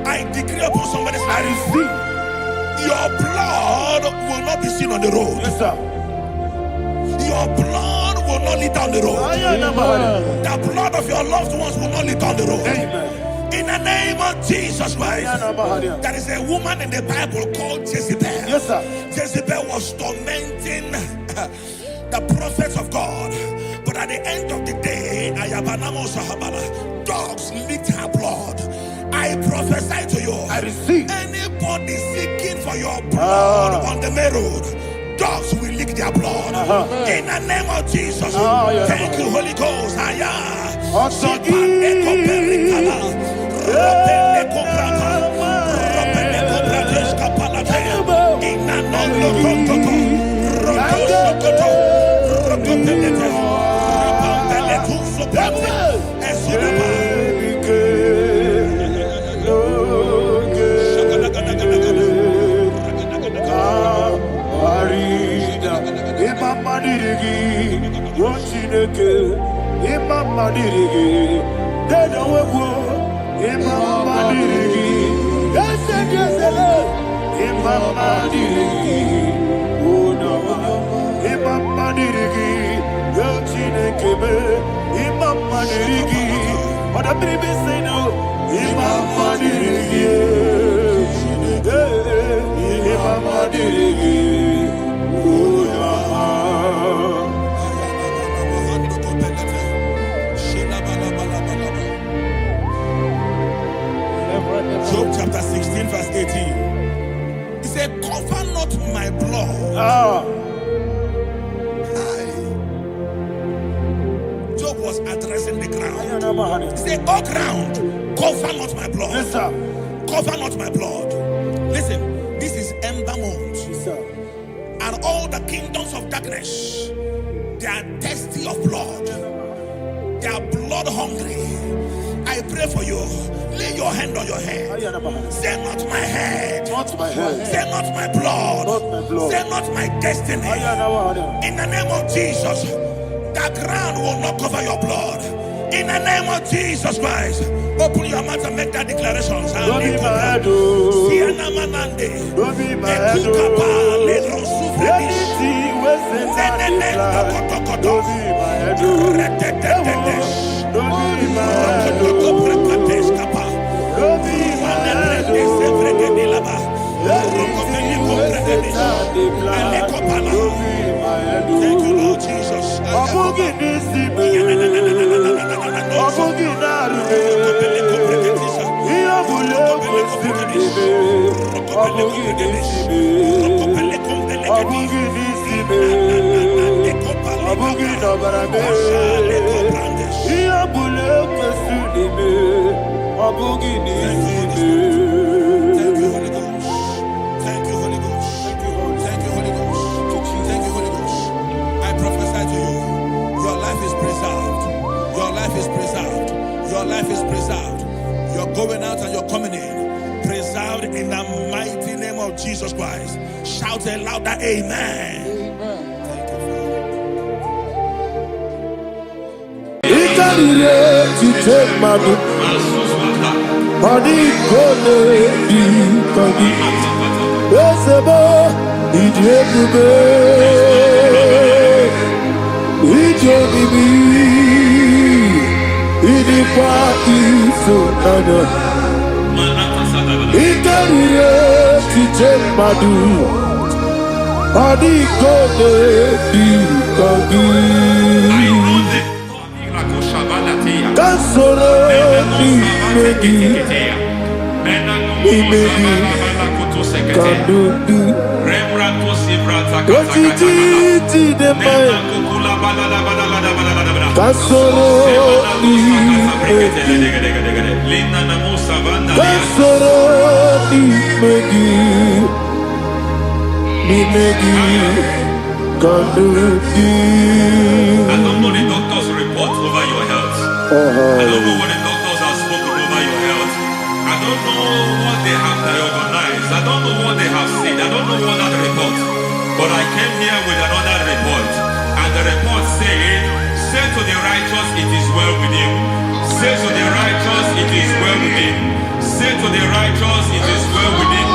I decree upon somebody's life, your blood will not be seen on the road. Yes, sir. Your blood will not lead down the road. The blood of your loved ones will not lead down the road. Amen. In the name of Jesus Christ. There is a woman in the Bible called Jezebel. Yes, sir. Jezebel was tormenting the prophets of God. But at the end of the day, dogs licked her blood. I prophesy to you. I receive. Anybody seeking for your blood on the main road, dogs will lick their blood. In the name of Jesus. Thank you, Holy Ghost. Job chapter 16 verse 18. He said, cover not my blood. Job was addressing the ground. He said, oh ground, cover not my blood. Yes, sir. Cover not my blood. Listen, this is ember month. Yes, sir. And all the kingdoms of darkness, they are thirsty of blood. They are blood hungry. I I pray for you. Lay your hand on your head. Say not my head. Not my head. Say not my blood. Not my blood. Say not my destiny. In the name of Jesus, the ground will not cover your blood. In the name of Jesus Christ, open your mouth and make that declaration. Don't be my head, oh. Don't be my head, oh. Anything was in that plan. Don't be my head, oh. Don't be my head, oh. Don't be my head, oh. Anything was in that plan. Don't be my head, oh. Thank you, Lord Jesus. Your life is preserved. You're going out and you're coming in. Preserved in the mighty name of Jesus Christ. Shout a louder amen. Thank I don't know the doctor's report over your health. I don't know what the doctors have spoken over your health. I don't know what they have diagnosed. I don't know what they have said. I don't know what that report. But I came here with another report. And the report said, say to the righteous, it is well with him. Say to the righteous, it is well with him. Say to the righteous, it is well with him.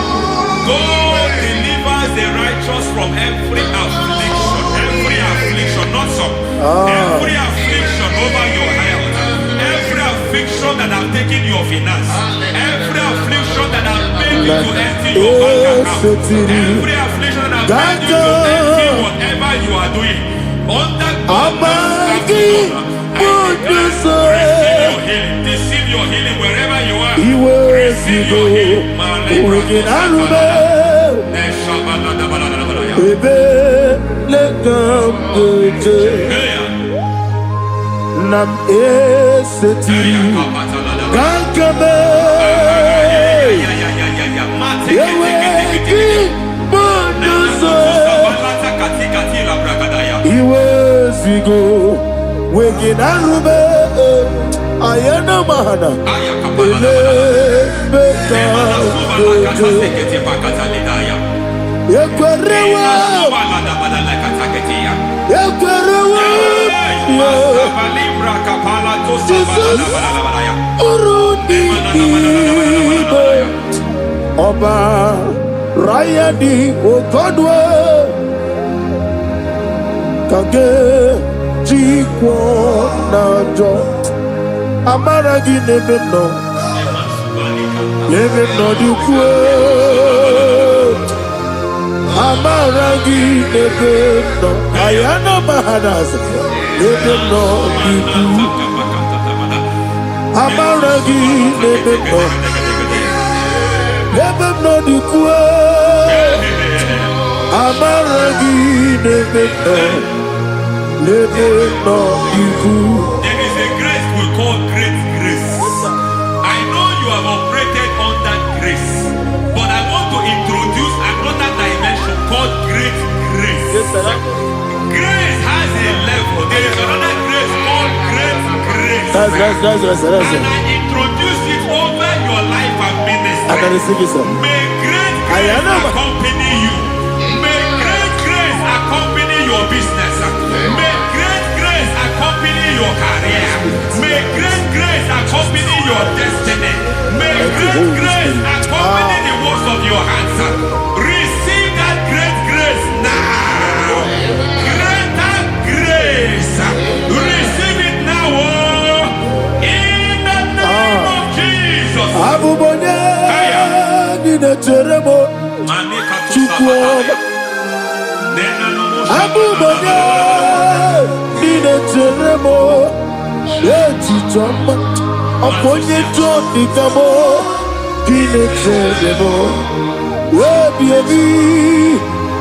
God delivers the righteous from every affliction. Every affliction, not some. Every affliction over your health. Every affliction that have taken your finance. Every affliction that have made you to empty your bank account. Every affliction that have made you to empty whatever you are doing. Under God's receive your healing. Receive your healing wherever you are. Receive your healing. Nam eseti gankame yeweki bonuso iwezigo weginarube ayana mahana ele beta yekwerewa Oba Rayadi Ogodwe Kage Jikwo Najo Amaragi Nebeno Nebeno Dukwe Amaragi Nebeno Ayana Mahanas Nebeno Dukwe Amaragi Nebeno Nebeno Dukwe Amaragi Nebeno Nebeno Dukwe. There is a grace we call great grace. I know you have operated on that grace, but I want to introduce another dimension called great grace. Grace has a level. There is another grace called great grace. That's realm. it. And I introduce it over your life and ministry. I can receive it, sir. May great grace accompany you. May great grace accompany your business. May great grace accompany your career. May great grace accompany your destiny. May great grace accompany the works of your hands. Receive that great grace now. Greater grace. Receive it now. In the name of Jesus. Aponye Johnny Kamo, Pinetemo, baby,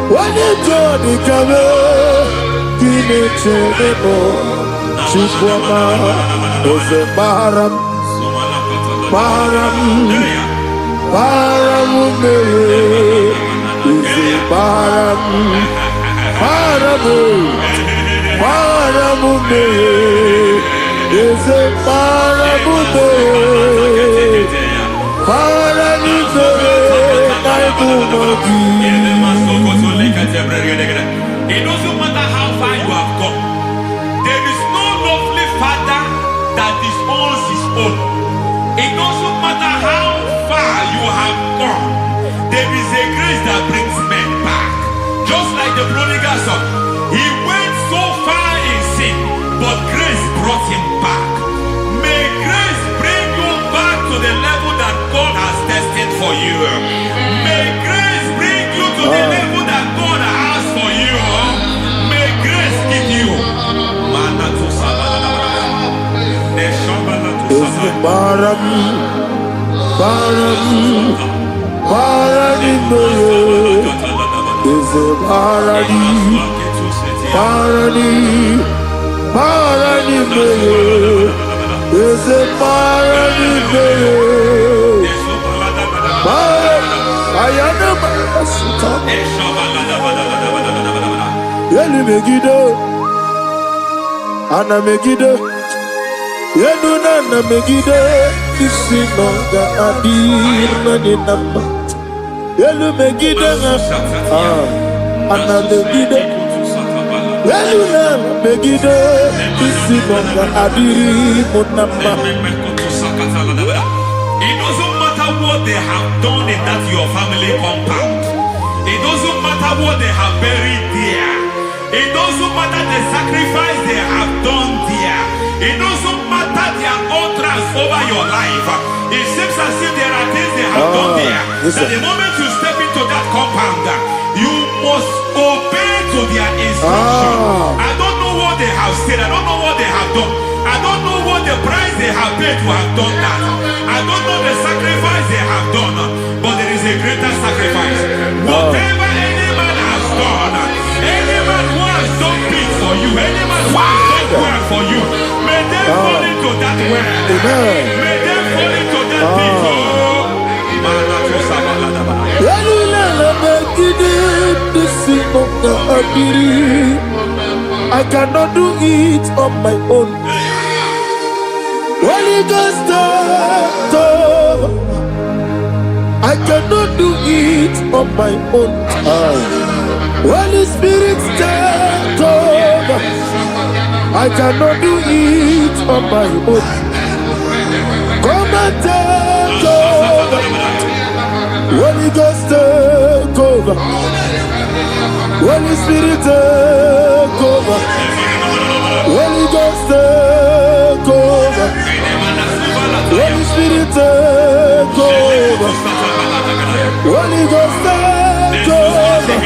when you Johnny Kamo, Pinetemo, Chikwama, Ose Baram, Ose Baramume, is a parabude, It doesn't matter how far you have gone. There is no lovely father that disowns his own. It doesn't matter how far you have gone. There is a grace that brings men back. Just like the prodigal son. He went so far in sin, but grace brought him back. May grace bring you back to the level that God has destined for you. May grace bring you to the level that God has for you. May grace give you. Ana Megiddo, Yenuna Megiddo, Isinonga Adir Naninamba, Yelu Megiddo, Ana Megiddo, Yenuna Megiddo, Isinonga Adir Munamba. It doesn't matter what they have done in that your family compound. It doesn't matter what they have buried there. It doesn't matter the sacrifice they have done there. It doesn't matter their utterance over your life. It seems as if there are things they have done there. That the moment you step into that compound, you must obey to their instruction. I don't know what they have said. I don't know what they have done. I don't know what the price they have paid to have done that. I don't know the sacrifice they have done. But there is a greater sacrifice. Whatever any man has done, any man who has done big for you, any man who has done well for you, may they fall into that well. May they fall into that pit. I cannot do it on my own. Holy Ghost, I cannot do it on my own. Holy Spirit, take over. I cannot do it on my own. Come and take over. Holy Ghost, take over. Holy Spirit, take over. Holy Ghost, take over. Holy Spirit, take over. Holy Ghost, take over.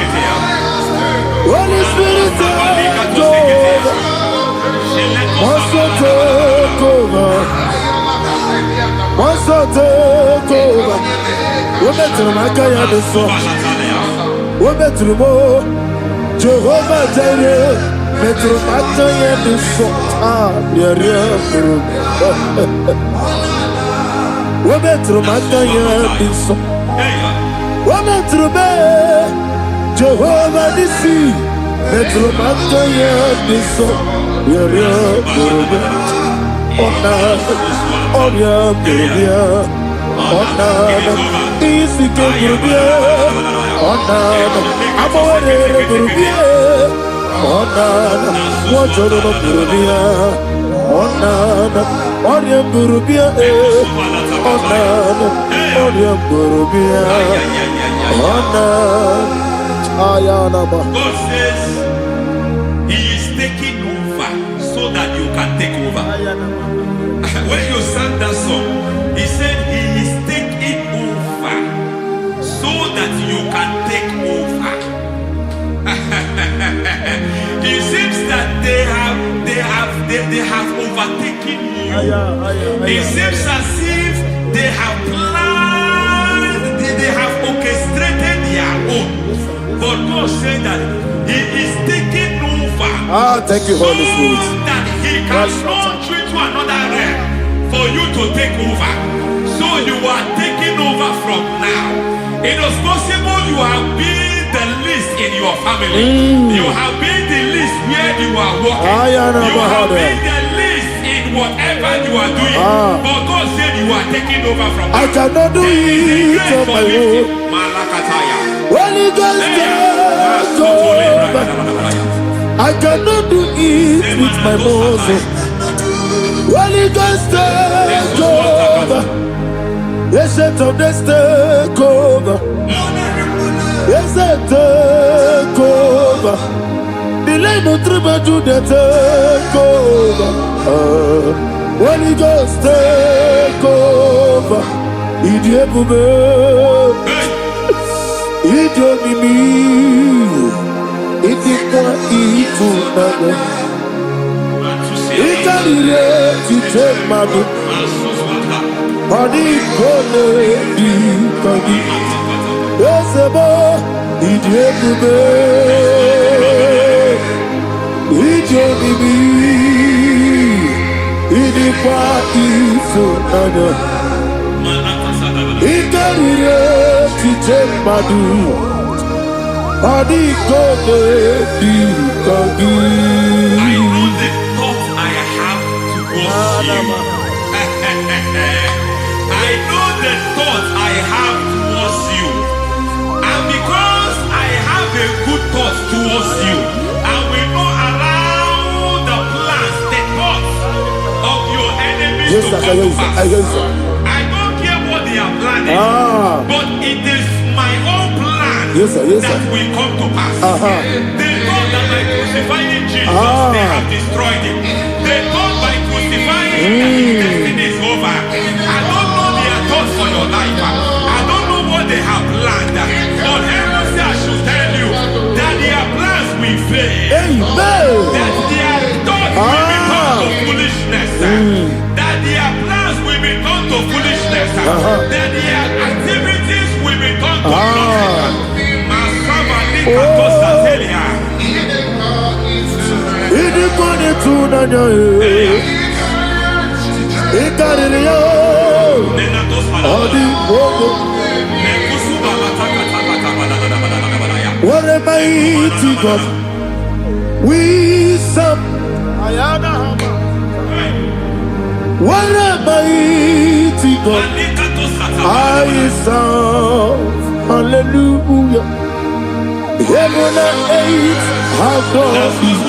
Holy Spirit, take over. Master, take over. Master, take over. We're better than I can have this song. We're better than more. Jehovah Jireh. Better than I can have this song. Yeah. We're better than I can have this song. We're better than Jehovah Nissi. Better than I can have this song. Yeah. Onana, Onya Burubia, Onana, Isike Burubia, Onana, Amore Burubia, Onana, Wajoro Burubia, Onana, Onya Burubia, Onana, Onya Burubia, Onana, Ayanaba. God says He is taking over so that you can take over. When you sang that song, He said He is taking over so that you can take over. It seems that they have overtaken you. It seems as if they have planned, they have orchestrated their own. But God said that He is taking over. Thank you, Holy Spirit. So that He can launch you to another realm for you to take over. So you are taking over from now. It is possible you have been the least in your family. You have been the least where you are working. You have been the least in whatever you are doing. But God said you are taking over from now. I cannot do it on my own. Holy Ghost, take over. I cannot do it with my muscle. Holy Ghost, take over. Yes, of this take over. Yes, take over. Delay no trouble to the take over. Holy Ghost, take over. Idiabube, Idiomimi, Idikwa Itunana, Ikarire Titemadu. Adi kone di kagi, esebo idiebube, idionibi, idikwa isunanya, ikarire titemadu. Adi kone di kagi. I know the thoughts I have towards you. I know the thoughts I have towards you. And because I have a good thought towards you, I will not allow the plans, the thoughts of your enemies to come to pass. I don't care what they are planning, but it is my own plan that will come to pass. They thought that by crucifying Jesus, they have destroyed him. They thought by crucifying him that his destiny is over. I don't know their thoughts for your life. I don't know what they have planned. But heaven says I should tell you that their plans will fail. That their thoughts will become to foolishness. That their plans will become to foolishness. That their activities will become to nothing. What a mighty God we serve. What a mighty God I serve. Hallelujah. Heaven and earth have done it.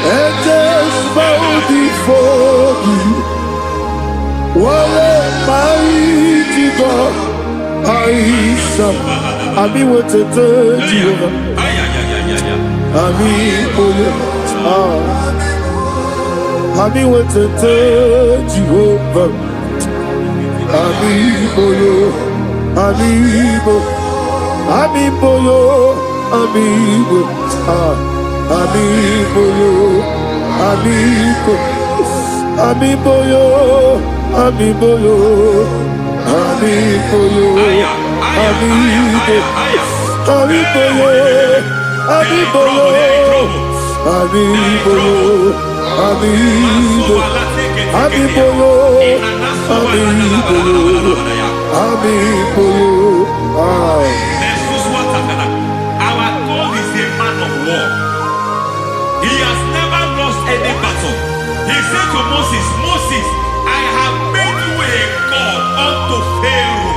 Angels bow before you. What a mighty God I serve. I mean what to tell you. I mean what to tell you. Our God is a man of war. He has never lost any battle. He said to Moses, Moses, I have made you a God unto Pharaoh.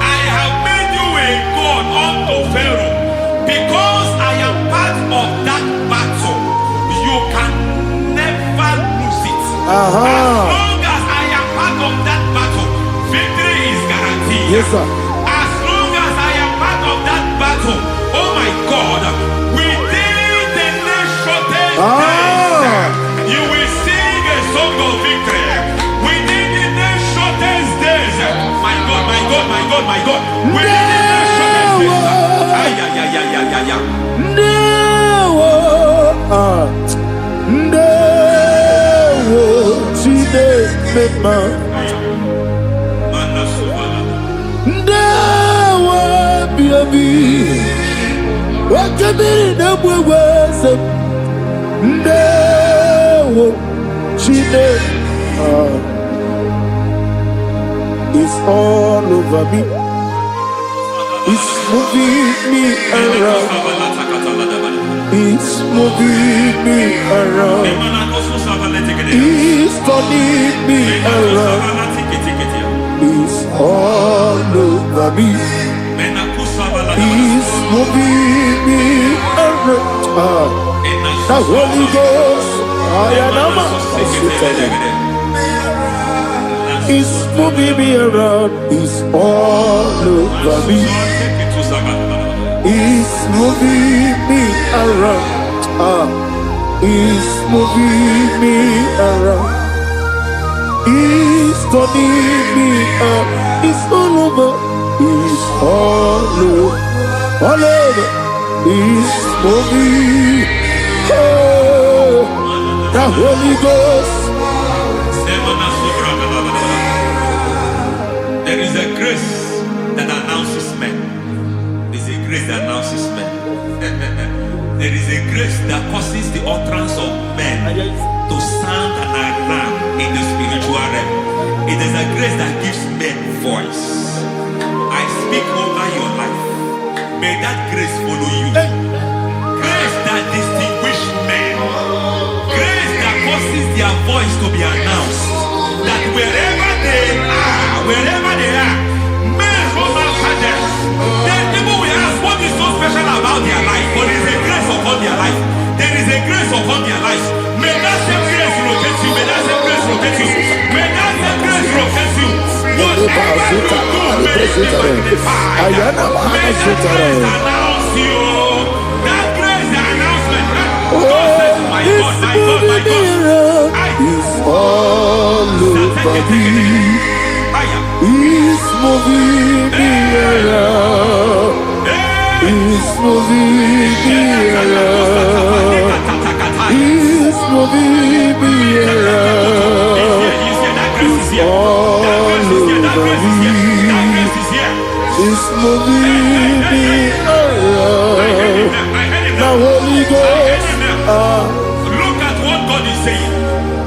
I have made you a God unto Pharaoh. Because I am part of that battle, you can never lose it. As long as I am part of that battle, victory is guaranteed. Yes, sir. As long as I am part of that battle, oh my God, within the next shortest days, you will sing a song of victory. Within the next shortest days, my God, my God, my God, my God, within the next shortest days, ay, ay, ay, ay, ay, ay, ay. It's all over me. It's moving me around. It's moving me around. It's turning me around. It's all over me. It's moving me around. The Holy Ghost, it's moving me around. It's all over me. It's moving me around. It's moving me around. It's turning me up. It's all over. It's all over. All over. It's moving. Oh, the Holy Ghost. There is a grace that announces men. There is a grace that announces men. There is a grace that causes the utterance of men to sound an alarm in the spiritual realm. It is a grace that gives men voice. I speak over your life. May that grace follow you. Grace that distinguishes men. Grace that causes their voice to be announced. That wherever they are, men hold after them. Then people will ask, what is so special about their life? But there is a grace upon their life. There is a grace upon their life. May that same grace locate you. May that same grace locate you. May that same grace locate you. Whatever you do, may it be magnified. May that grace announce you. That grace announcement. God says, my God, my God, my God. It's all over me. It's moving me around. It's moving me around. It's moving me around. It's all over me. It's moving me around. The Holy Ghost. Look at what God is saying.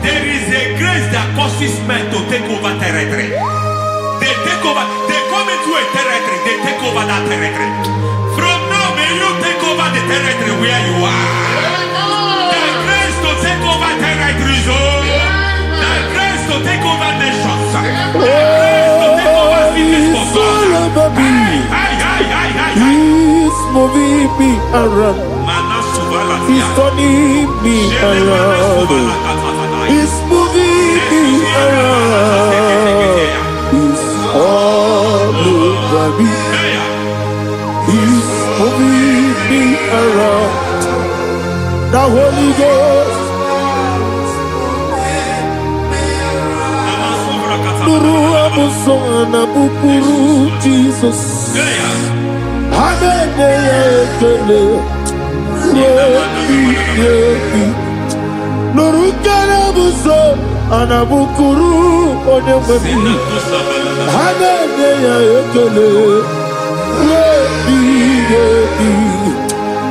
There is a grace that causes men to take over territory. They take over. They come into a territory. They take over that territory. From now, may you take over the territory where you are. The grace to take over territories. The grace to take over nations. The grace to take over cities for God. He's moving me around. He's turning me around. He's moving me around. He's all over me. He's moving me around. The Holy Ghost. Nuru amusona bukuru Jesus. Amen. Nurukana buso anabukuru onemwebi hanene ya ekele rebi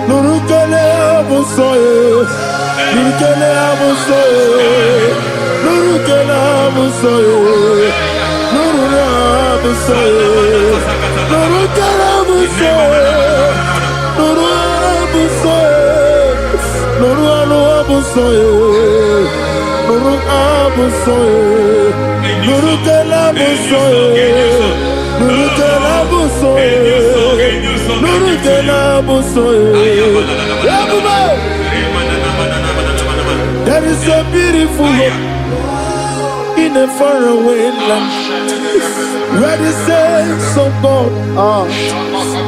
nurukana buso nurukana buso nurukana buso nurukana buso nurukana buso nurukana buso Nuru abusoe, nuru kelabusoe, nuru kelabusoe, nuru kelabusoe. There is a beautiful hope in a faraway land where the saints of God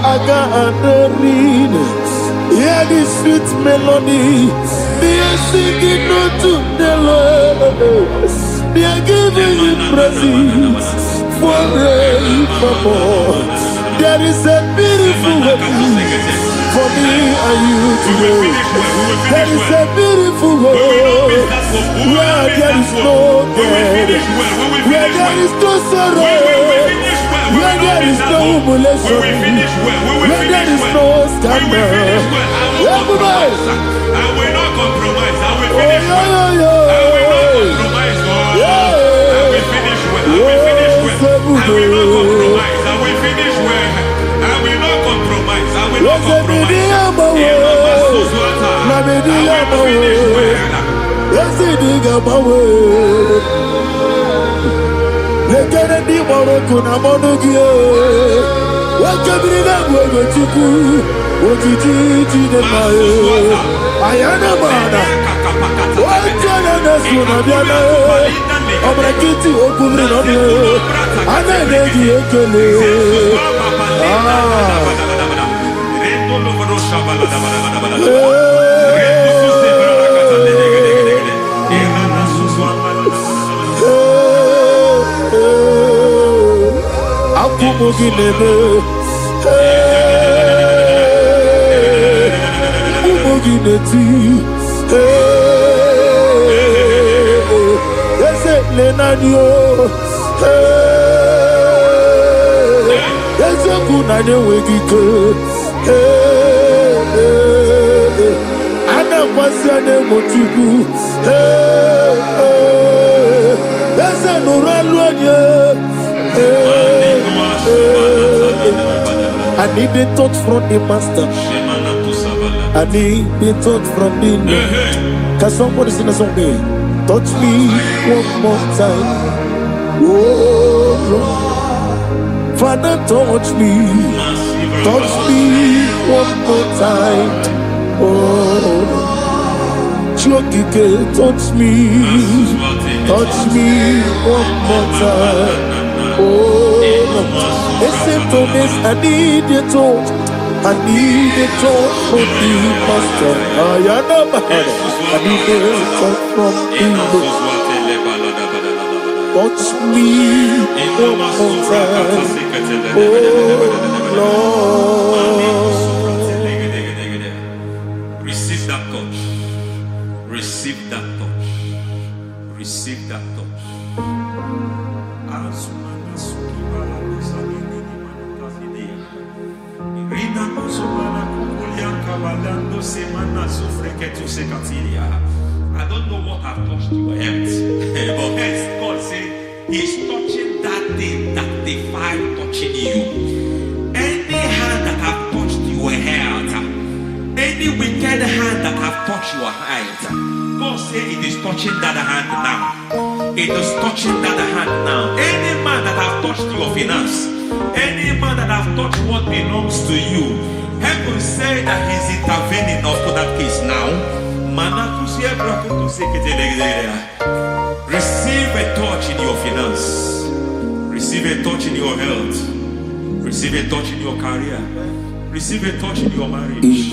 are gathering. Hear the sweet melody. They are singing unto the Lord. They are giving you praise forevermore. There is a beautiful hope for me and you today. There is a beautiful hope where there is no death, where there is no sorrow, where there is no humiliation, where there is no scandal. Everybody, I will not compromise. I will finish well. I will not compromise, God. I will finish well. I will finish well. I will not compromise. I will finish well. I will not compromise. I will not compromise. I need a touch from the master. I need a touch from the Lord. Can somebody sing a song there? Touch me one more time. Oh Lord, Father, touch me. Touch me one more time. Oh, Chokike, touch me. Touch me one more time. Oh, except on this, I need a touch. I need a touch from the master. I need a touch from the Lord. Touch me one more time. Oh Lord. Receive that touch. Receive that touch. Receive that touch. I don't know what I've touched your health, but hence God said He's touching that thing that defied touching you. Any hand that have touched your health, any wicked hand that have touched your health, God said it is touching that hand now. It is touching that hand now. Any man that have touched your finance, any man that have touched what belongs to you, heaven said that He's intervening to that case now. Receive a touch in your finance. Receive a touch in your health. Receive a touch in your career. Receive a touch in your marriage. He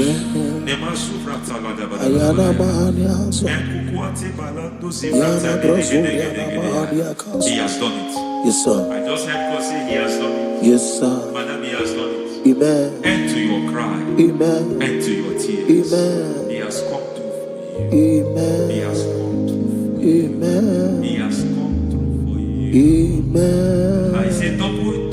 has done it. Yes, sir. I just heard God say He has done it. Yes, sir. Madam, He has done it. Amen. End to your cry. Amen. End to your tears. Amen. He has come through for you. Amen. He has come through for you. Amen. He has come through for you. Amen. I say double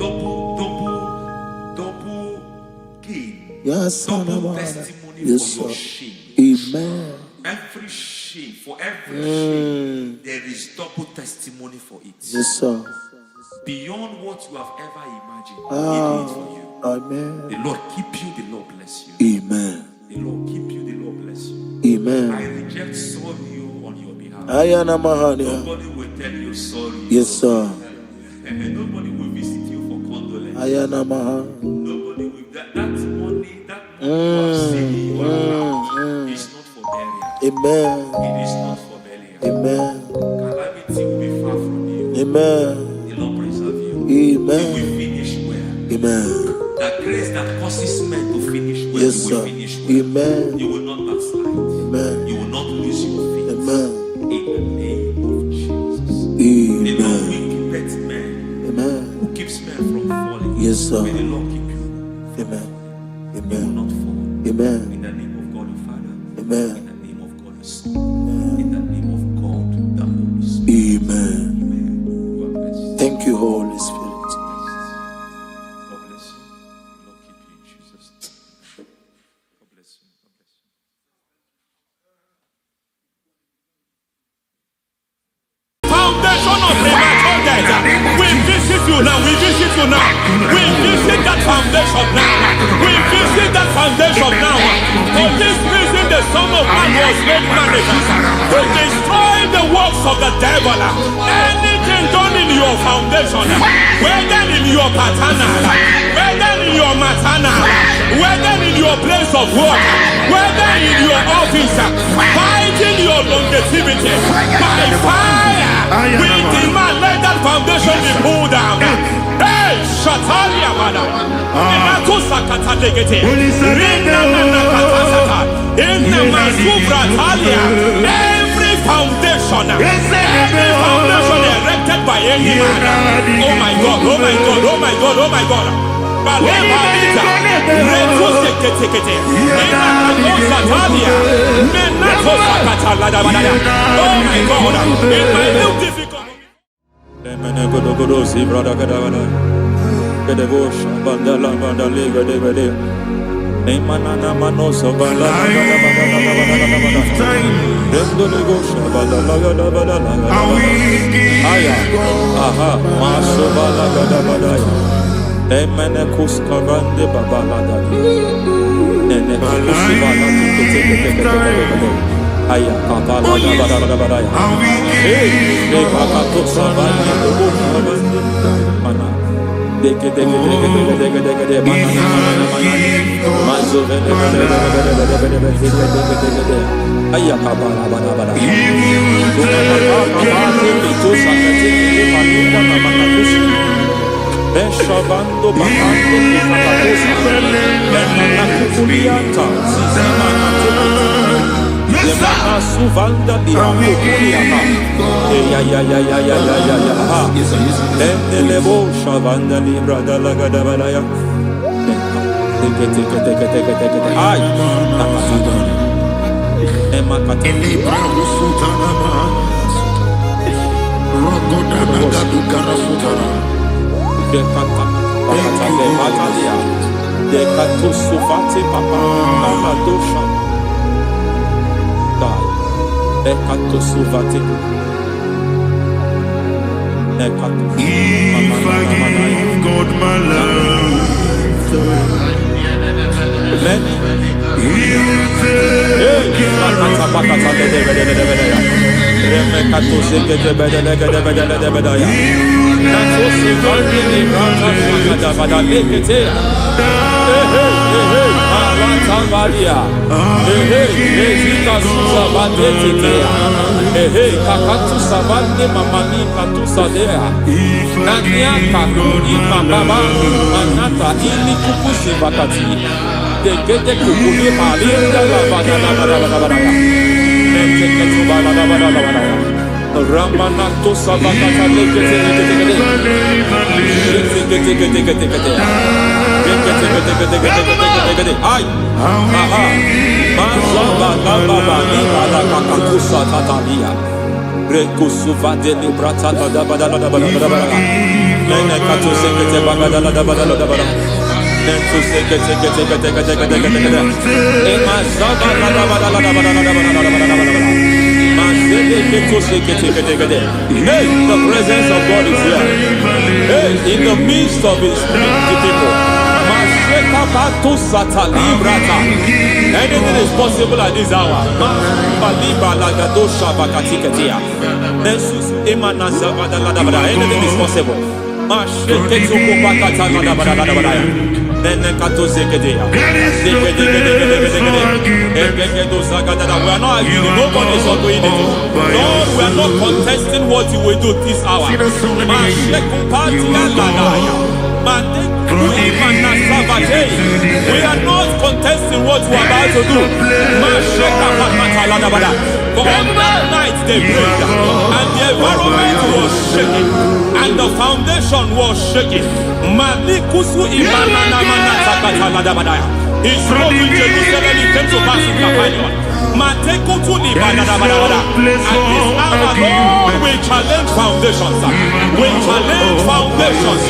gain. Yes, Double testimony yes, for your sir. shame. Amen. Every shame, for every shame, there is double testimony for it. Yes, sir. Beyond what you have ever imagined, He did it for you. Amen. The Lord keep you, the Lord bless you. Amen. The Lord keep you, the Lord bless you. Amen. I reject sorrow on your behalf. Ayana Mahania. Nobody will tell you sorry. Yes, sir. And nobody will visit you for condolence. Ayana Maha. Nobody will. That money you have saved in your account is not for burial. Amen. It is not for burial. Amen. Calamity will be far from you. Amen. The Lord preserve you. Amen. You will finish well. Amen. That grace that causes men to finish well, Yes, you sir. will finish well. Amen. You will not backslide. Amen. You will not lose your faith. Amen. In the name of Jesus. The Amen. Lord will keep men. Amen. Who keeps men from falling. Yes, sir. May the Lord keep you. Amen. You will Amen. not fall. Amen. In the name of God the Father. Amen. In the name of God the Son. In the name of God the Holy Spirit. Amen. Amen. You are blessed. Thank you, Holy Spirit. God bless you. The Lord keep you in Jesus' name. God bless you. God bless you. Foundation of premature death. We visit you now. We visit you now. We visit that foundation now. We visit that foundation now. For this reason, the Son of Man was made manifest to destroy the works of the devil. Anything done in your foundation, whether in your paternal, whether in your maternal, whether in your place of work, whether in your office, fighting your longevity by fire. We demand let that foundation be pulled down. Hey, Shatalia Bada. Every foundation erected by any man. Oh my God, oh my God, oh my God, oh my God. Oh my God, in my new difficult. Emenekus kavande babalada. Nene kusibana tikete. Aya kapala bada. Hey, de bakato sabani dobo kavande mana. Deke mana. Mazo vene. Aya kapala bada. Beshabando bakando kikapakosa Benana kukulianta Zizimana tebata Zemana suvanda bianco kuliata Ya Benelebo shavanda libra dalagada balaya Teke Ay Nakatata Emakata Libra Sutanama Rogoda Nagaduka Sutana. Sufati papa dosha sufati If I give God my love, He'll take care Ramanato Sabakata Ay, Hey, the presence of God is here. Hey, in the midst of his people. Anything is possible at this hour. Anything is possible. We are not arguing, nobody is doing it. Lord, we are not contesting what you will do this hour. We are not contesting what we are about to do. For on that night they prayed, and the environment was shaking, and the foundation was shaking. He spoke in Jerusalem, he came to pass in Capernaum. At this hour, Lord, we challenge foundations. We challenge foundations.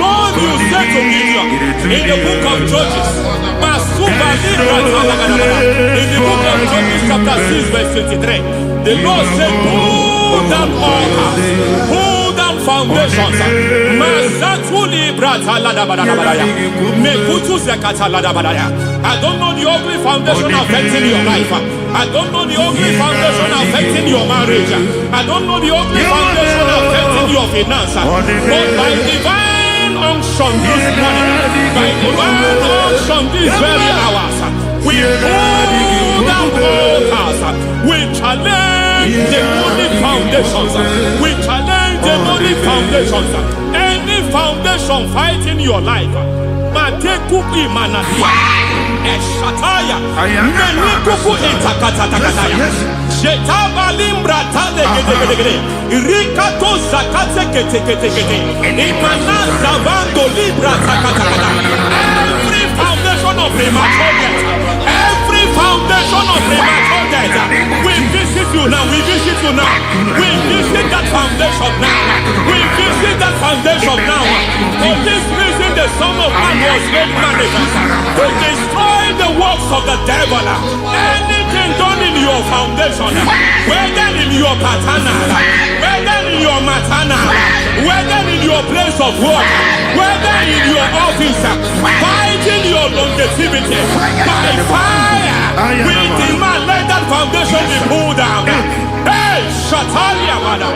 Lord, you said to Gideon in the book of Judges, in the book of Judges chapter 6 verse 23, the Lord said, pull down altars, pull down foundations. I don't know the ugly foundation affecting your life. I don't know the ugly foundation affecting your marriage. I don't know the ugly foundation affecting your finance. But by divine unction this morning, by divine unction these very hours, we pull down altars. We challenge demonic foundations. We challenge demonic foundations. Any foundation fighting your life, Matekuki Manadia, Eshataya, Menikuku Itakatatakataya, Shetabalim Brata de Rikato Zakate Kete, Imana Zavando Libra Takataka. Every foundation of premature death, every foundation of premature death, we visit you now, we visit you now, we visit that foundation now, we visit that foundation now. For this reason, the Son of Man was made manifest to destroy the works of the devil. Anything done in your foundation, whether in your paternal, whether in your maternal, whether in your place of work, whether in your office, fighting your longevity by fire, we demand let that foundation be pulled down. Hey, Shatalia Wada,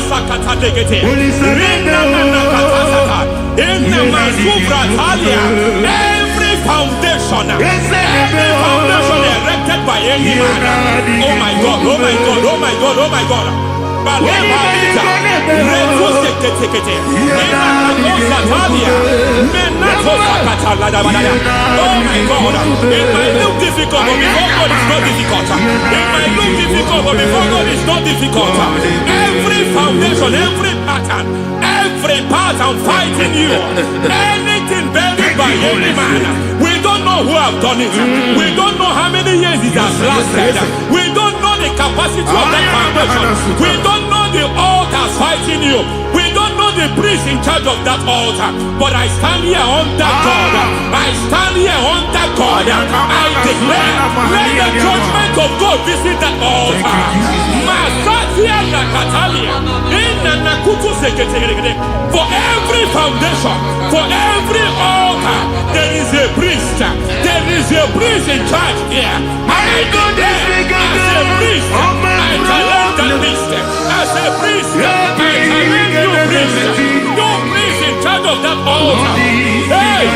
Sakata Degete, every foundation erected by any man. Oh my God, oh my God, oh my God, oh my God. Oh my God, it might look difficult, but before God it's not difficult. It might look difficult, but before God it's not difficult. Every foundation, every pattern fighting you, anything buried by any man, we don't know who have done it. We don't know how many years it has lasted. We don't know the capacity of that foundation. We don't know the altars fighting you. We don't know the priest in charge of that altar. But I stand here under God. I stand here under God. I declare, let the judgment of God visit that altar. For every foundation, for every altar, there is a priest. There is a priest in charge here. I declare, as a priest, I challenge that priest. As a priest, I challenge you priest. You priest in charge of that altar. Hey!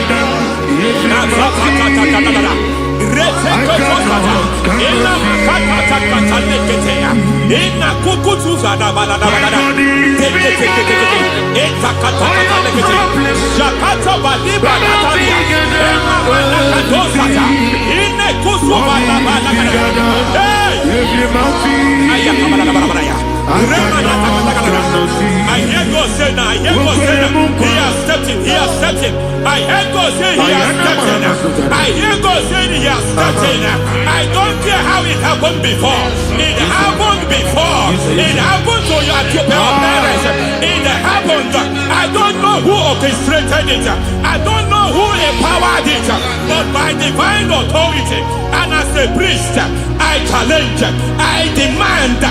I hear God say now, I hear God say now, he has stepped in, he has stepped in. I hear God say he has stepped in. I hear God say he has stepped in. I don't care how it happened before. It happened before. It happened to your parents. It happened. I don't know who orchestrated it. I don't know who empowered it. But by divine authority and as a priest, I challenge, I demand,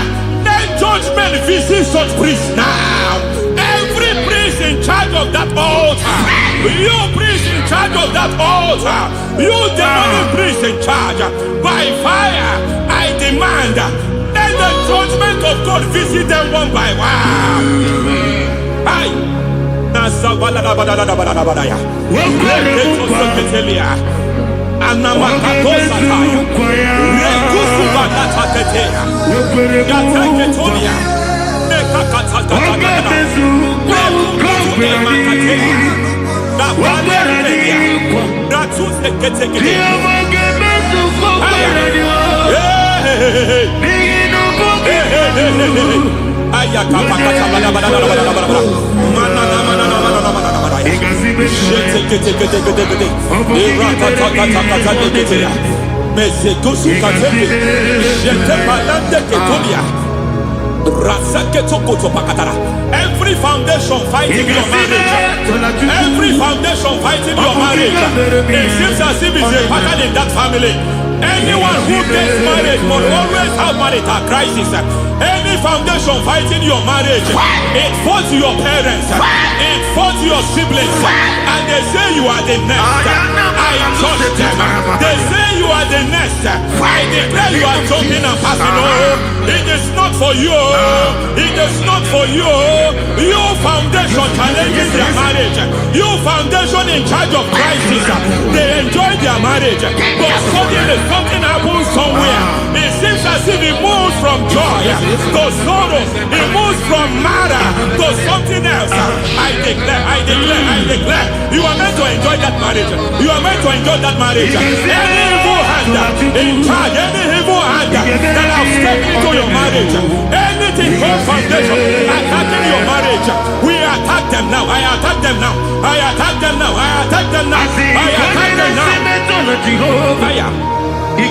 let Let judgment visit such priests now. Every priest in charge of that altar, you priest in charge of that altar, you demonic priest in charge, by fire, I demand, let the judgment of God visit them one by one. Aye. Every foundation fighting your marriage, every foundation fighting your marriage, it seems as if it's a pattern in that family. Anyone who gets married will always have marital crisis. Any foundation fighting your marriage, it fought your parents, it fought your siblings, and they say you are the next. I judge them. They say you are the next. I declare you are jumping and passing. Oh, it is not for you. It is not for you. You foundation challenging their marriage. You foundation in charge of crisis. They enjoy their marriage, but suddenly something happens somewhere. It seems as if it moves from joy to sorrow. It moves from matter to something else. I declare, you are meant to enjoy that marriage. You are meant to enjoy that marriage. Any evil hand in charge, any evil hand that have stepped into your marriage, anything called foundation attacking your marriage, we attack them now. I attack them now. I attack them now. I attack them now. I attack them now. It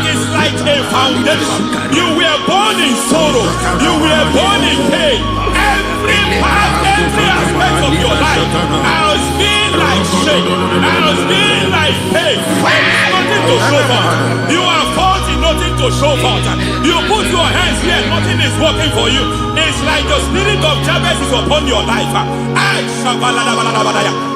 is like a foundation. You were born in sorrow. You were born in pain. Every part, every aspect of your life has been like shame. Has been like pain. There is nothing to show for. You are faulty, nothing to show for. You put your hands here, nothing is working for you. It's like the spirit of Jabez is upon your life.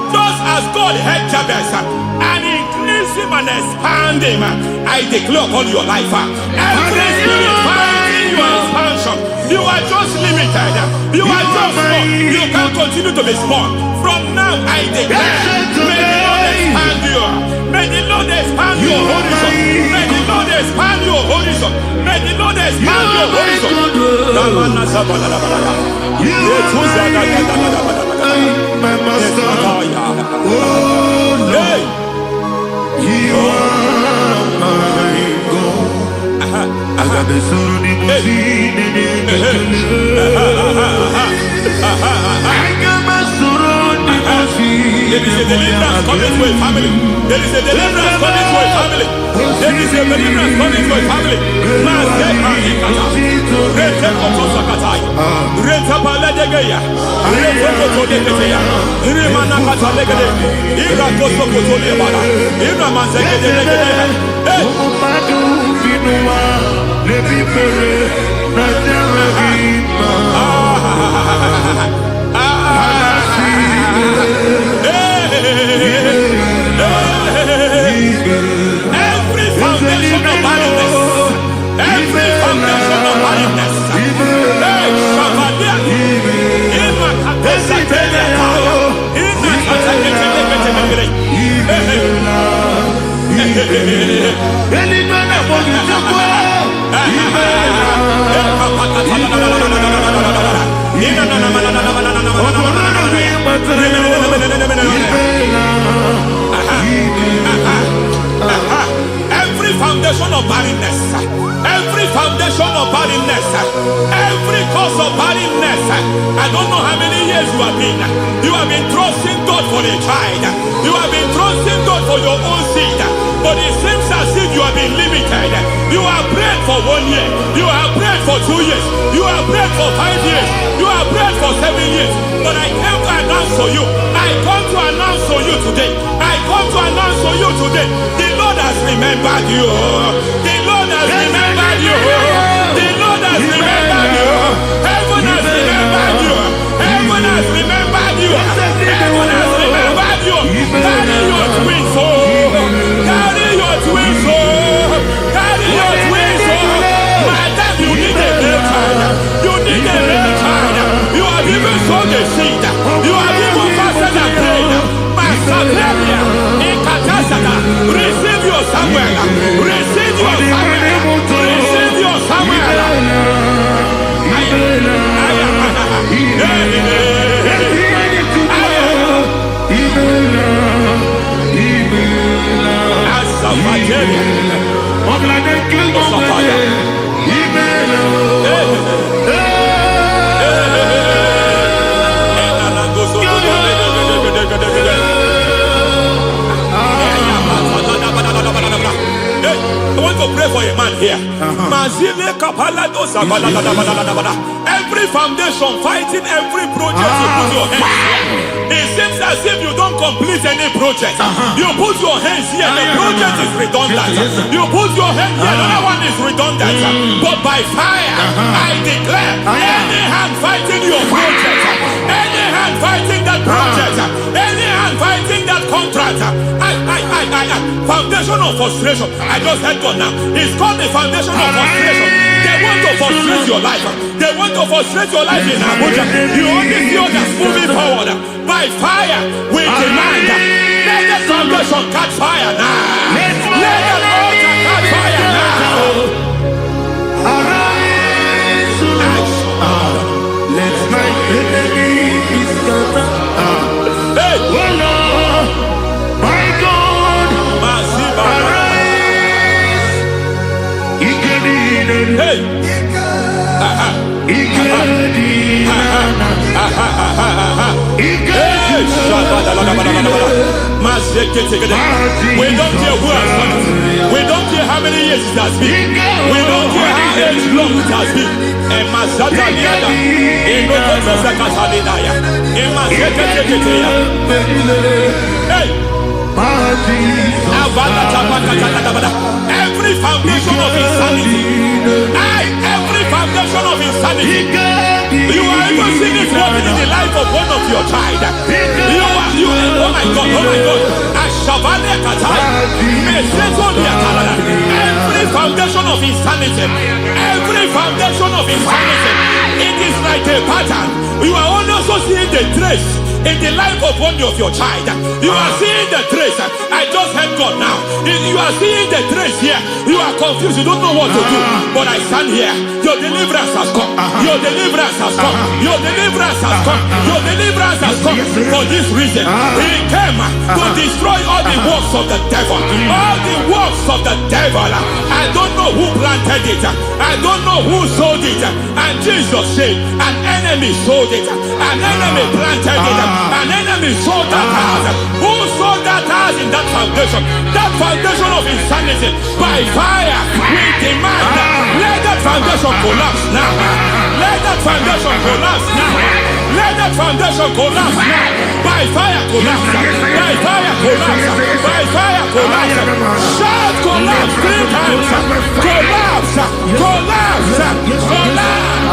Just as God had Jabez and increased him and expand him, I declare upon your life. Every spirit fighting your expansion, you are just limited. You are just small. You can't continue to be small. From now, I declare, may the Lord expand you. May the Lord expand your horizon. May the Lord expand your horizon. May the Lord expand your horizon. My master, oh Lord, you are my God. I got the soul in my feet, I got my soul in my feet. There is a deliverance coming to a family. There is a deliverance coming to a family. There is a deliverance coming to a family. Every foundation of barrenness, every foundation of barrenness, every foundation of barrenness, every foundation of barrenness, every cause of barrenness. I don't know how many years you have been trusting God for a child. You have been trusting God for your own seed, but it seems as if you have been limited. You have prayed for 1 year, you have prayed for for 2 years. You have prayed for 5 years. You have prayed for 7 years. But I came to announce for you. I come to announce for you today. I come to announce for you today. The Lord has remembered you. The Lord has remembered you. The Lord has remembered you. Heaven has remembered you. Heaven has remembered you. Heaven has remembered you. Carry your twins, oh. Carry your twins, oh. Carry your twins, oh. Madam, you need a real child. You need a real child. You have even sown the seed. You have even fasted and prayed. Masabelia, Ikatasaka, receive your Samuel. Receive your Samuel. Receive your Samuel. I want to pray for a man here. Every foundation fighting every project you put your hands here. It seems as if you don't complete any project. You put your hands here, the project is redundant. You put your hand here, another one is redundant. But by fire, I declare, any hand fighting your project, any hand fighting that project, any hand fighting that contract, foundation of frustration. I just heard God now. It's called the foundation of frustration. They want to frustrate your life. They want to frustrate your life in Abuja. You only see others moving forward. By fire, we demand. Let the foundation catch fire now. Let the altar catch fire now. Arise, let my enemy be scattered. Hey, Oh Lord, my God, arise. hey. We don't care who has done it. We don't care how many years it has been. We don't care how age long it has been. And Masata Liada, in Rokoto Sakatalidaya, in Masakateketea. Hey! Every foundation of insanity, every foundation of insanity, you are even seeing it working in the life of one of your child. Oh my God, oh my God. Every foundation of insanity, every foundation of insanity, it is like a pattern. You are also seeing the trace in the life of one of your child. You are seeing the trace. I just heard God now. You are seeing the trace here. You are confused. You don't know what to do. But I stand here. Your deliverance has come. Your deliverance has come. Your deliverance has come. Your deliverance has come. For this reason, He came to destroy all the works of the devil. All the works of the devil. I don't know who planted it. I don't know who sold it. And Jesus said, an enemy sold it. An enemy planted it. An enemy sold that house. Who sold that house in that foundation? That foundation of insanity. By fire, we demand, let that foundation collapse now. Let that foundation collapse now. Let that foundation collapse now. By fire collapse. By fire collapse. By fire collapse. Shout collapse 3 times. Collapse. Collapse. Collapse.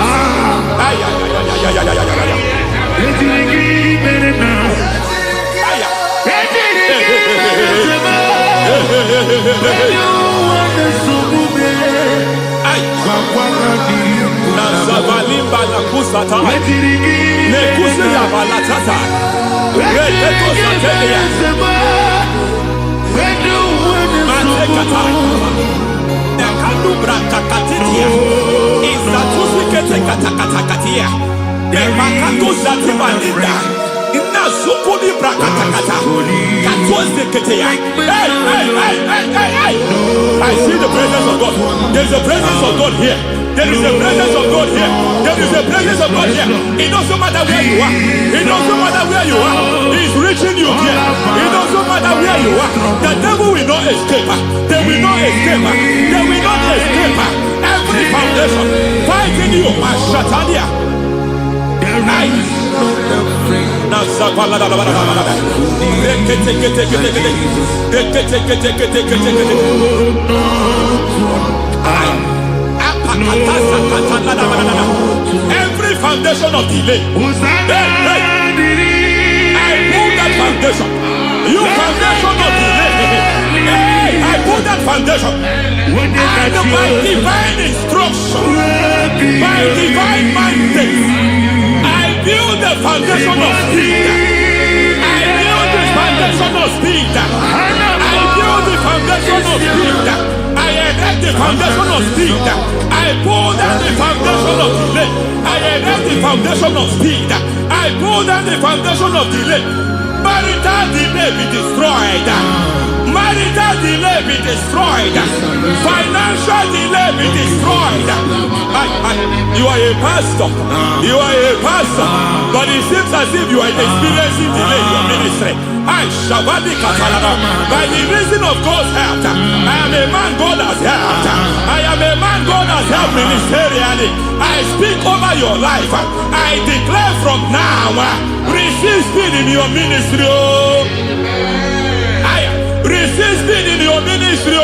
I see the presence of God. There's a presence of God here. There is a presence of God here. There is a presence of God here. It doesn't matter where you are. It doesn't matter where you are. He's reaching you here. It doesn't matter where you are. The devil will not escape. They will not escape. They will not escape. Every foundation fighting Katalia. Every foundation of delay, I pull that foundation. You foundation of delay, I pull that foundation. And by divine instruction, by divine mandate, I build the foundation of speed. I build the foundation of speed. I build the foundation of speed. I erect the foundation of speed. I pull down the foundation of delay. I erect the foundation of speed. I pull down the foundation of delay. Marital delay be destroyed. Marital delay be destroyed. Financial delay be destroyed. You are a pastor. You are a pastor. But it seems as if you are experiencing delay in your ministry. By the reason of God's help, I am a man God has helped. I am a man God has helped ministerially. I speak over your life. I declare from now, receive speed in your ministry. Receive speed in your ministry.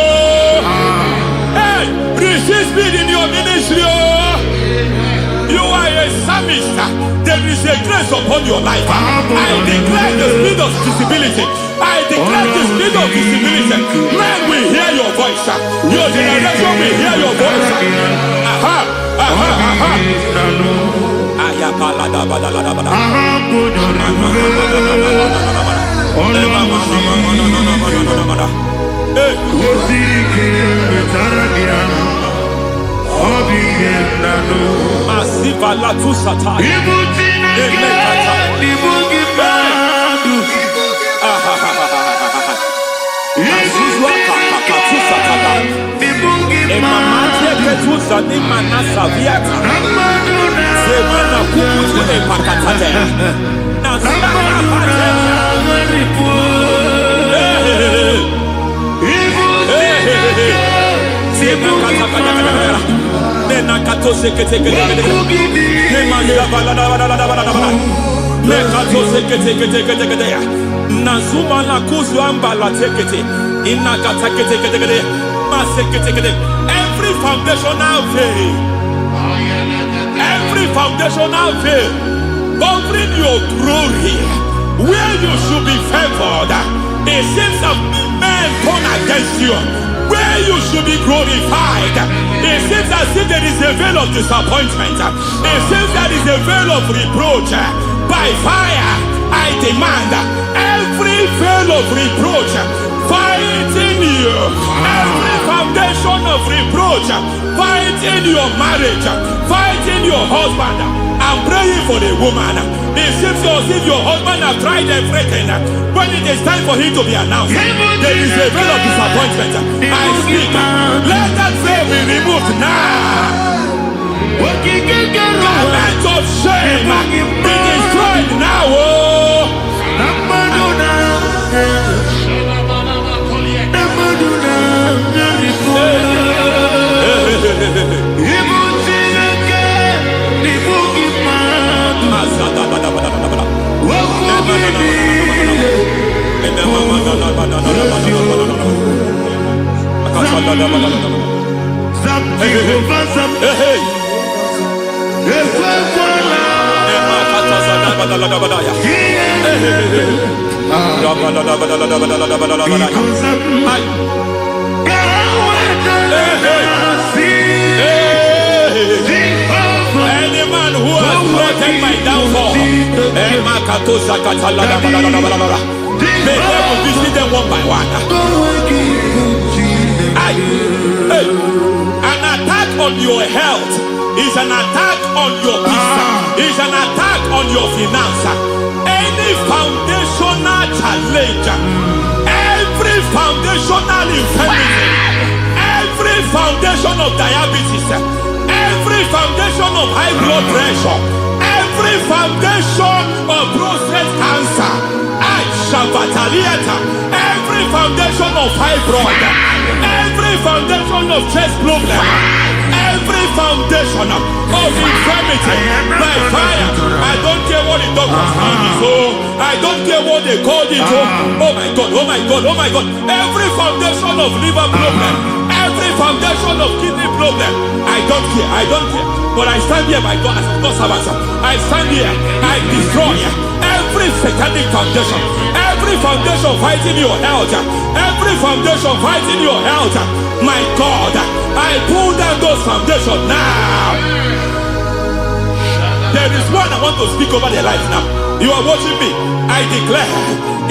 Hey, receive speed in your ministry. You are a psalmist. There is a grace upon your life. I declare the speed of visibility. I declare the speed of visibility. Men will hear your voice. Your generation will hear your voice. Asivala tu sata. Nazuma na kuzuamba la tekete inakata kete every foundational veil, every foundational veil covering your glory where you should be favored. It seems that men turn against you where you should be glorified. It seems as if there is a veil of disappointment. It seems there is a veil of reproach. By fire I demand every veil of reproach fighting you, every foundation of reproach fighting your marriage, fighting your husband. I'm praying for the woman. It seems as if your husband has tried everything. When it is time for him to be announced, there is a veil of disappointment. I speak, let that veil be removed now. Garment of shame be destroyed now. Any man who has plotted my downfall, may devil visit them one by one. An attack on your health is an attack on your business, is an attack on your finance. Any foundational challenge, every foundational infirmity, every foundation of diabetes, every foundation of high blood pressure, every foundation of prostate cancer, every foundation of fibroid, every foundation of chest problem, every every foundation of infirmity by fire. I don't care what the doctors call it. So I don't care what they called it. Oh my God, oh my God, oh my God. Every foundation of liver problem, every foundation of kidney problem, I don't care, I don't care. But I stand here by God as God's servant. I stand here, I destroy every satanic foundation, every foundation fighting your health, every foundation fighting your health. My God, I pull down those foundations now. There is one I want to speak over their life now. You are watching me. I declare,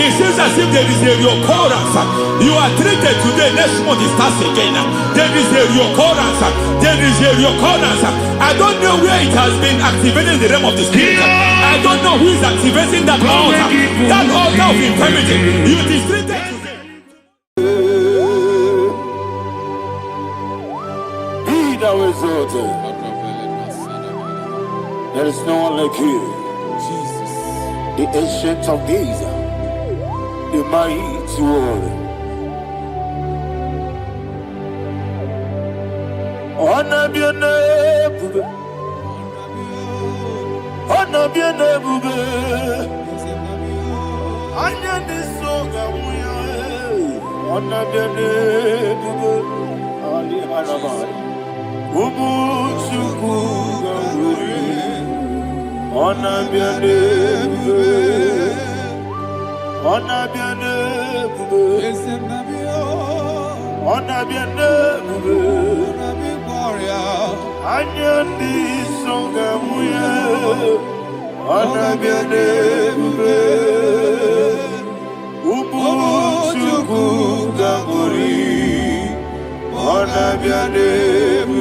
it seems as if there is a reoccurrence. You are treated today, next month it starts again. There is a reoccurrence. There is a reoccurrence. I don't know where it has been activated in the realm of the spirit. I don't know who is activating that altar. That altar of infirmity. You is treated today. Be thou exalted. There is no one like you. Jesus. The ancient of days. The mighty warrior. Honor be your name. Honor be your name. Honor be your name. Ali Alabari. Honor be your name. Honor be your name. Honor be your name. Anyandi songa muya. Honor be your name. Ubuchuku gaburi. Honor be your name.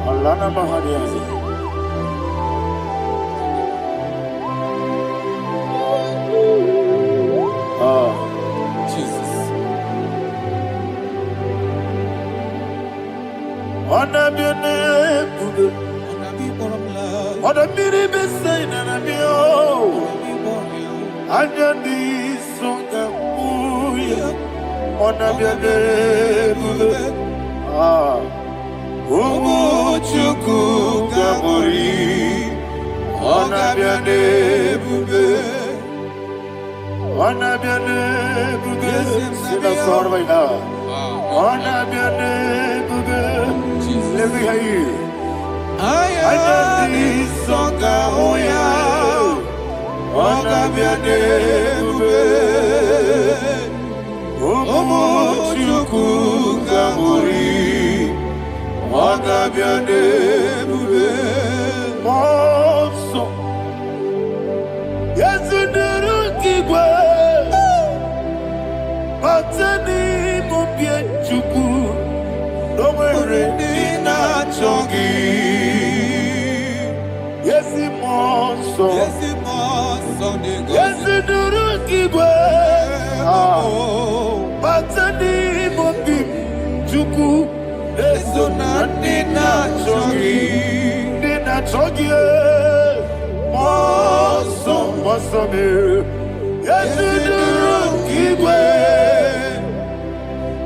Alana Mahadiazi. Jesus. Honor be your name. Honor be your name. Anyandi songa muya. Honor be your name. Umuchuku gaburi. Honor be your name. Honor be your name. Sina sorvaina. Honor be your name. Let me hear you. Ayandi songa oya. Honor be your name. Umuchuku gaburi. Honor be your name. Monso. Yes, in the Rukigwe. Patani Mubie Chuku. No worry, Nina Chongi. Yes, Monso. Yes, in the Rukigwe. Patani Mubie Chuku. Eso Nina Chongi. Nina Chongi. Monso, monso me. Yes, in the Rukigwe.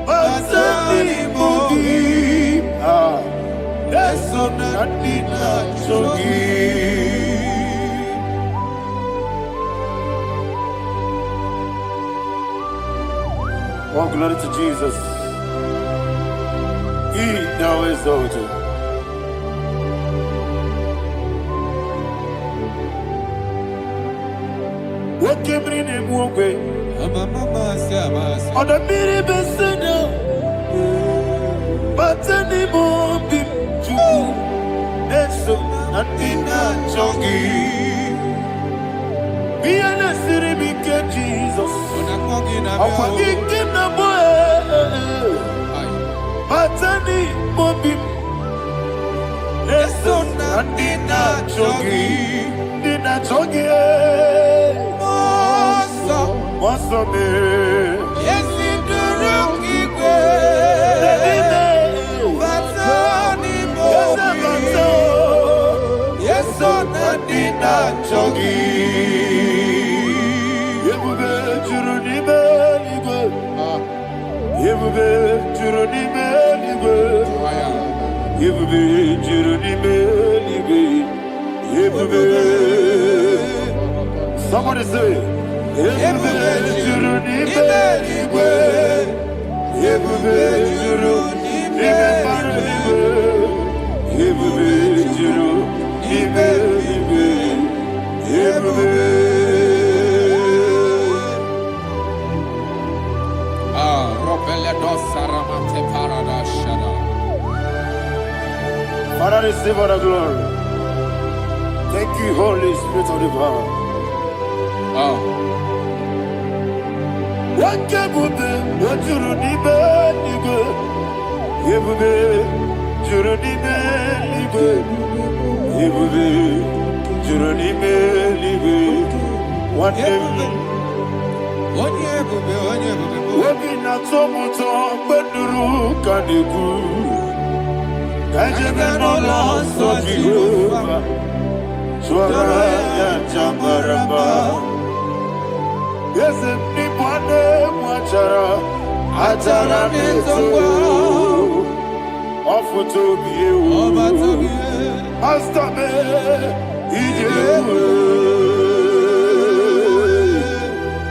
Patani Mubie. Eso Nina Chongi. Oh, glory to Jesus. He thou exalted. What came in him walk away? On the mini besena. But anymore be true. Eso Nina Chongi. Be an city because Jesus. I'm forgetting the boy. Batani Mobim. Eso Nina Chongi. Nina Chongi. Mosso me. Yes, in the Rukigwe. Batani Mobim. Yes, on Nina Chongi. Yebube Churunibe Ligo. Ebube juru n'ime eluigwe. Ebube juru n'ime eluigwe. Ebube. Somebody say, Ebube juru n'ime eluigwe. Ebube juru n'ime eluigwe. Ebube juru n'ime eluigwe. Ebube. Father, receive all the glory. Thank you, Holy Spirit of divine. Wakebube, wajuru nibe nibe. Ebube, juru nibe nibe. Ebube, juru nibe nibe. Webi na tomuto beduru kaniku. Kajebe no loso Jehovah. Swara ya jambaraba. Yese nipane mwachara. Atara netongo. Ofuto biyewu. Astabe ijewu.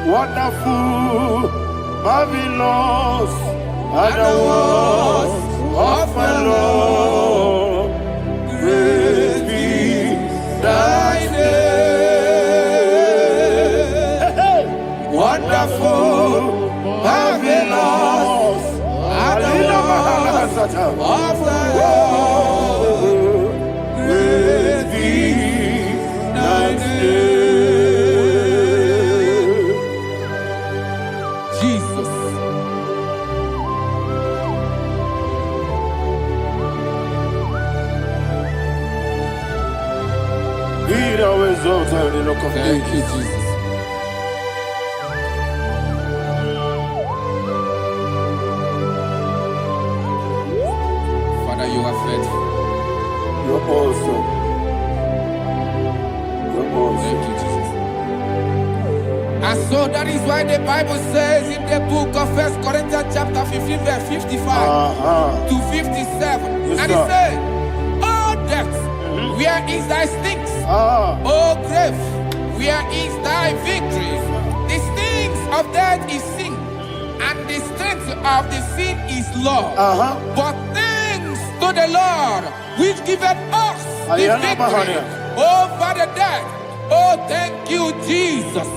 Wonderful, marvelous, are the words of my Lord. Praise be thy name. Wonderful, marvelous, are the words of my Lord. Praise be thy name. Thank you, Jesus. Father, you are faithful. You're awesome. You're awesome. Thank you, Jesus. And so that is why the Bible says in the book of 1 Corinthians chapter 15, verse 55 to 57. Yes, and it says, "Oh death, where is thy sting? Oh grave, where is thy victory? The stings of death is sin, and the strength of the sin is law. But thanks to the Lord, which giveth us the victory over the death. Oh, thank you, Jesus."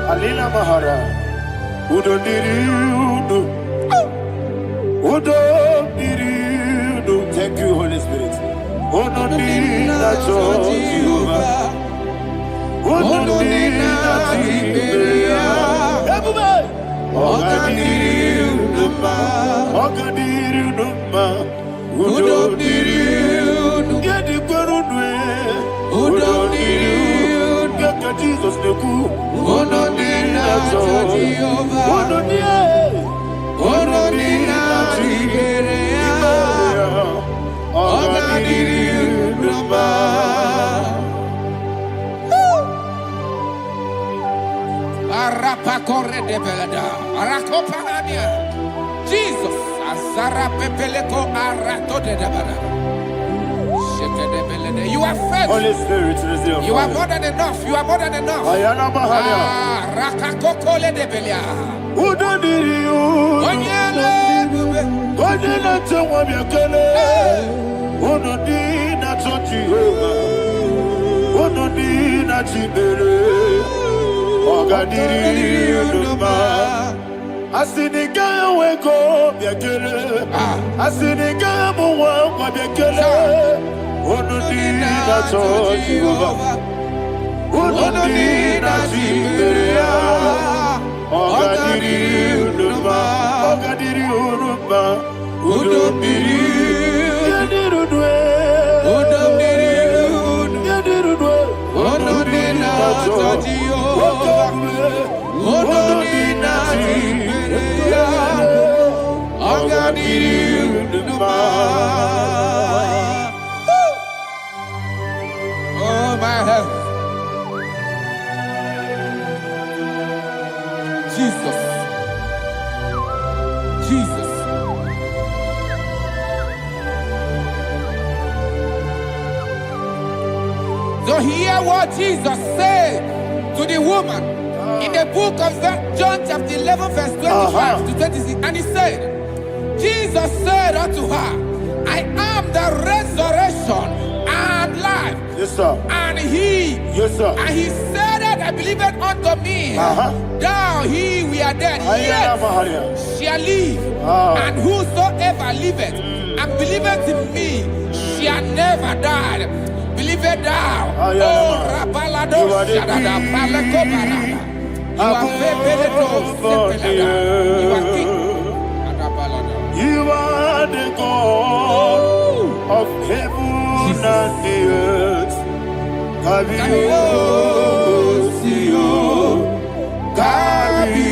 Alina Mahara, Udo Diriudo, Udo Diriudo. Thank you, Holy Spirit. Udo Diriudo, Jehovah. Udo Diriudo, everybody. Ogadiriudo, Udo Diriudo, get the Gurudwe, Udo Diriudo, get Jesus the Ku. Udo Jehovah, Udo Jesus, you are faithful. Holy Spirit, receive. You are more than enough. You are more than enough. Ayana Mahania. Rakakokole de Belia. Udo Diriudo, Odina Tawamiakele, Odina Jehovah, Odina na chibere ogadiri unuma asinika weko biakele asinika muwa kwa biakele onudi na Jehovah onudi na chibere ogadiri unuma udomiri yadirudwe onodina Jehovah onodina Jehovah ogadiri unuma. Oh my heaven, Jesus. So hear what Jesus said to the woman in the book of John chapter 11 verse 25 to 26. And he said, Jesus said unto her, I am the resurrection and life. Yes, sir. And he, yes, sir. And he said that I believeth unto me, thou he we are dead, yet shall live. And whosoever liveth and believeth in me shall never die. Believe it thou. Oh, Rabalado, Shadada, Palacobarada. You are very You are king. You are the God of heaven and the earth. Kabio, Kabio, Kabio,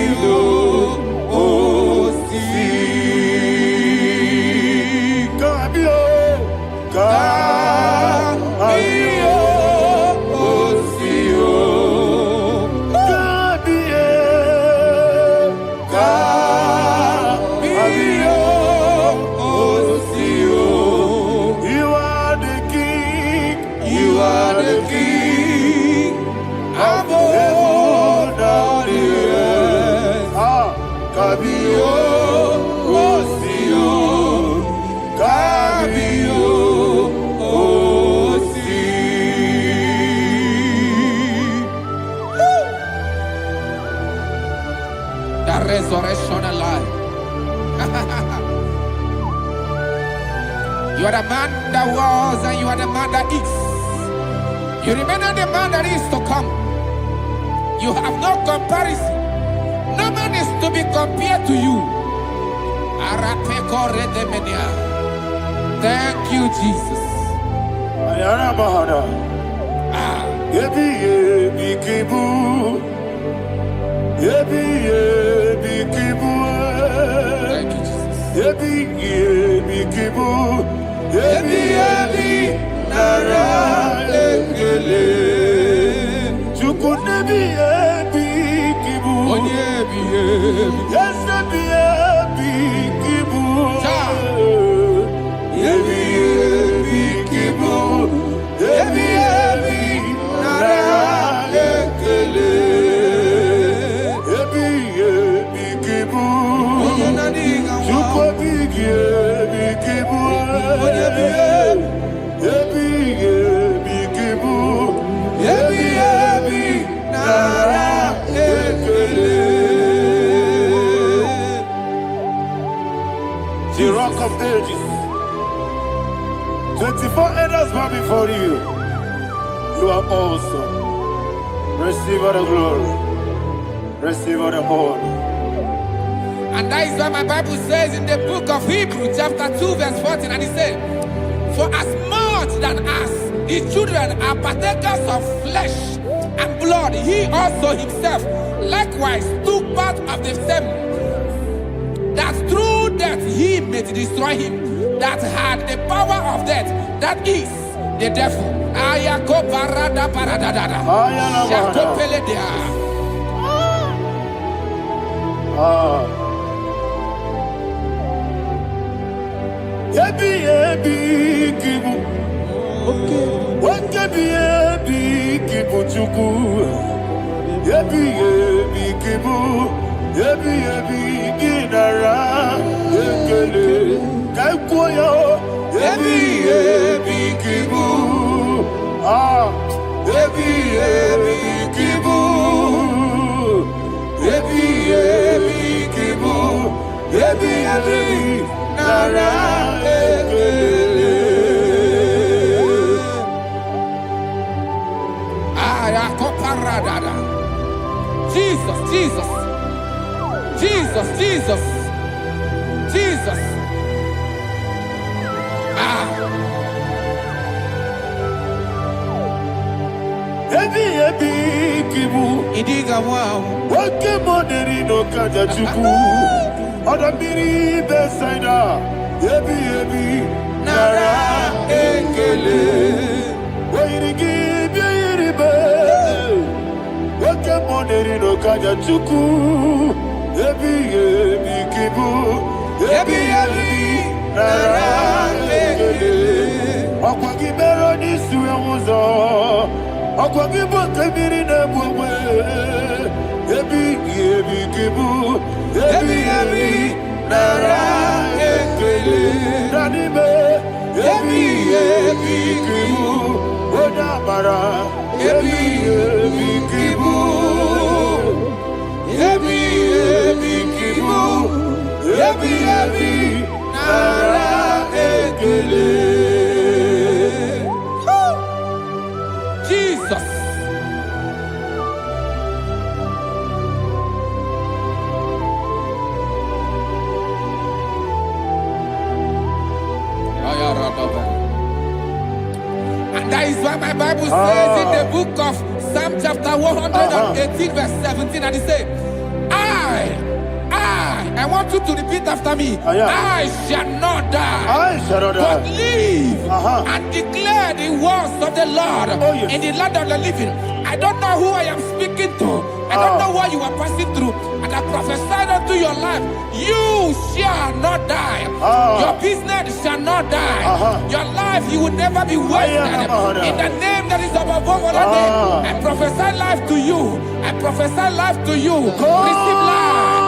resurrection and life. You are the man that was and you are the man that is. You remember the man that is to come. You have no comparison. No man is to be compared to you. Thank you, Jesus. Thank you, the Rock of Ages. 24 elders bow before you. You are awesome. Receive all the glory. Receive all the honor. And that is what my Bible says in the book of Hebrews chapter 2 verse 14. And it said, for as much than us, his children are partakers of flesh and blood, he also himself likewise took part of the same, that through death he may destroy him that had the power of death, that is the devil. Ebi ebi ebi nara ekele. Jesus, Jesus, Jesus, Jesus, Jesus. Ebi ebi kibu Idiga wow. wake moneri no kaja chuku. Odamiri besaida. Ebi ebi nara ekele. Wairigi biiribe. Wake moneri no kaja chuku. Ebi ebi kibu. Ebi ebi nara ekele. Akwagi bero ni suwe muzo. Akwagi bote miri ne bwewe. Ebi ebi kibu. Ebi ebi nara ekele. Nanime. Ebi ebi kibu. Odamara. Ebi ebi kibu. Ebi ebi kibu. Ebi ebi nara ekele. Jesus. And that is why my Bible says in the book of Psalm chapter 118 verse 17, and it says, I want you to repeat after me. I shall not die, but live and declare the words of the Lord in the land of the living. I don't know who I am speaking to. I don't know what you are passing through. And I prophesied unto your life, you shall not die. Your business shall not die. Your life, you will never be wasted. In the name that is above all other name, I prophesy life to you. I prophesy life to you. Receive life.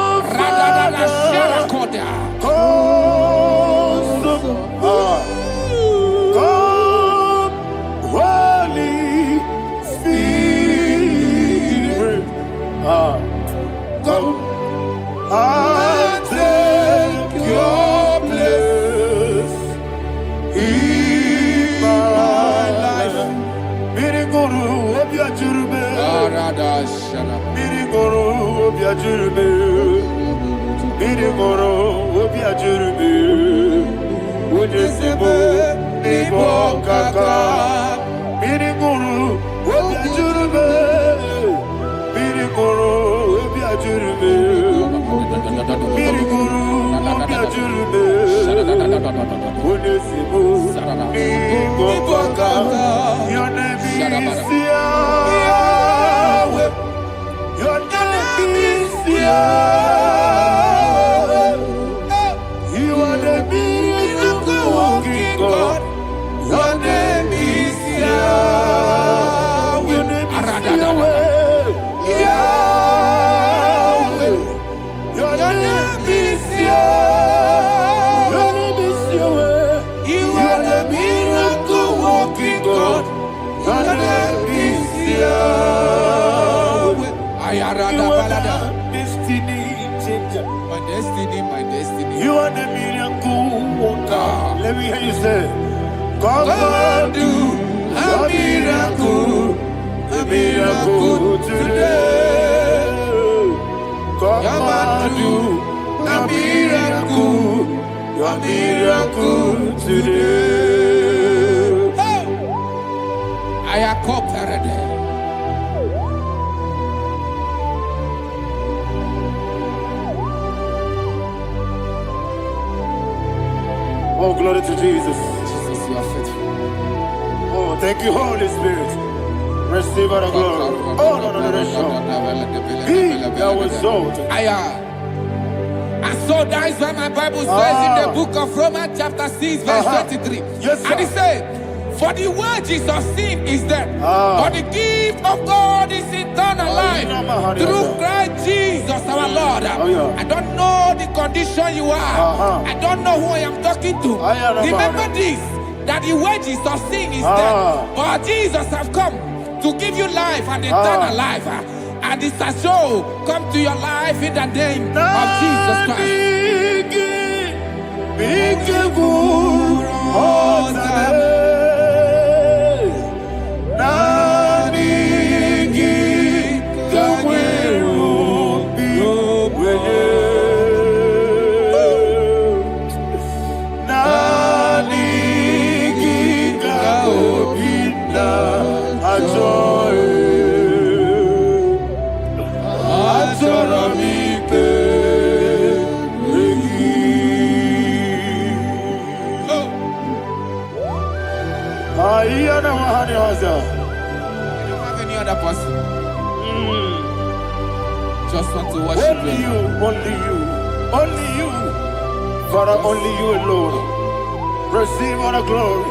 Holy Spirit, come and take your place in my life. Miriguru obiajurube, miriguru obiajurube, miriguru obiajurube. Ujesibo ibo kaka, miriguru obiajurube, miriguru obiajurube, miriguru obiajurube. Ujesibo ibo kaka, your name is Yahweh, your name is Yahweh. You are the miracle working God. Your name is Yahweh. Your name is Yahweh. Yahweh. Your name is Yahweh. Your name is Yahweh. You are the miracle working God. Your name is Yahweh. You are destiny changer. My destiny, my destiny. You are the miracle worker. Let me hear you say, come and do a miracle today. Come and do a miracle today. I am cooperative. Oh, glory to Jesus. Jesus, you are faithful. Oh, thank you, Holy Spirit. Receive our glory. Oh, no, He that was exalted. And so that is why my Bible says in the book of Romans chapter 6 verse 23. Yes, sir. And it says, for the wages of sin is death, but the gift of God is eternal life through Christ Jesus our Lord. I don't know the condition you are. I don't know who I am talking to. Remember this, that the wages of sin is death, but Jesus have come to give you life and eternal life. and it's a show come to your life in the name of Jesus You don't have any other person. Just want to worship only you, only you, only you. Father, only you alone. Receive all the glory.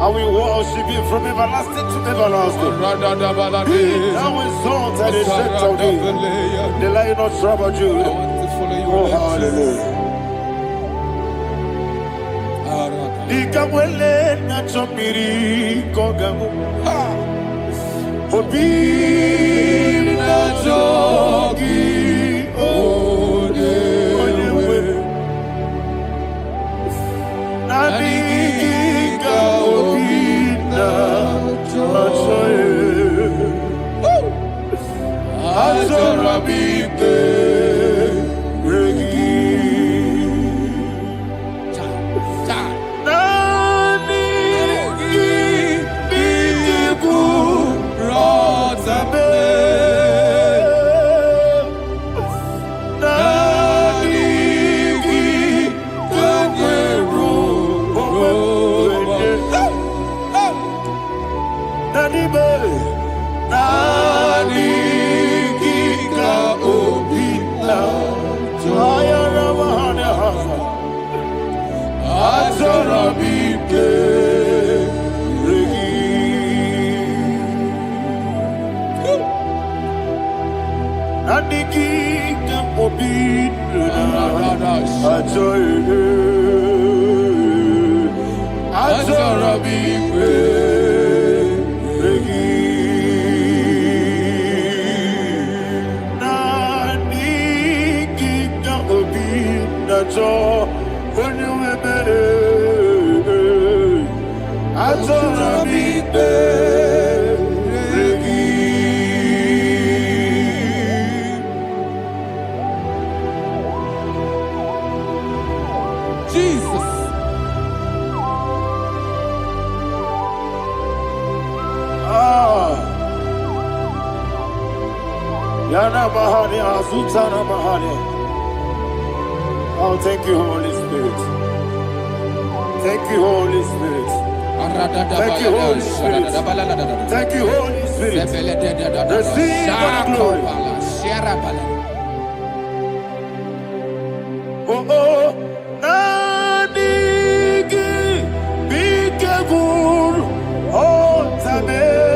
And we worship you from everlasting to everlasting. Be thou exalted and set of thee. The Lion of Tribe of Judah. Oh, hallelujah. Ikamwele na chomiri kogamu. Obi na jogi onewe. Nabika obi na choye. Azorabite regi. Oh, thank you, Holy Spirit. Thank you, Holy Spirit. Thank you, Holy Spirit. Thank you, Holy Spirit. Receive the glory. Oh, oh, Nadigi, Bikagur, oh, Tabe.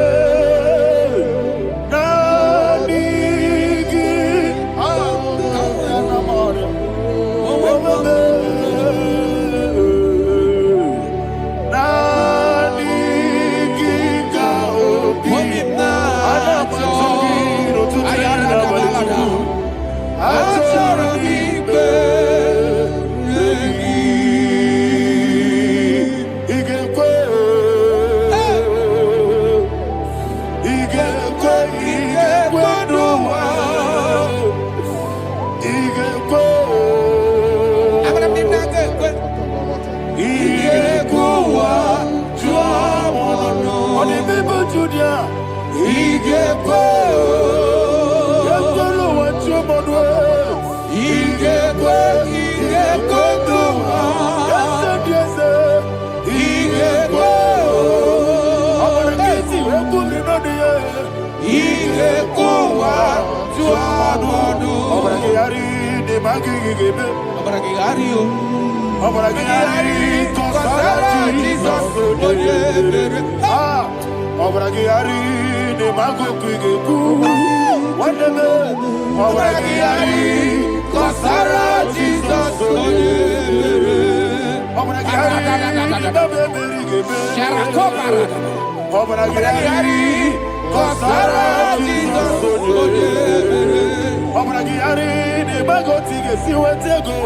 Obragiari, the Bagoti, see what they go.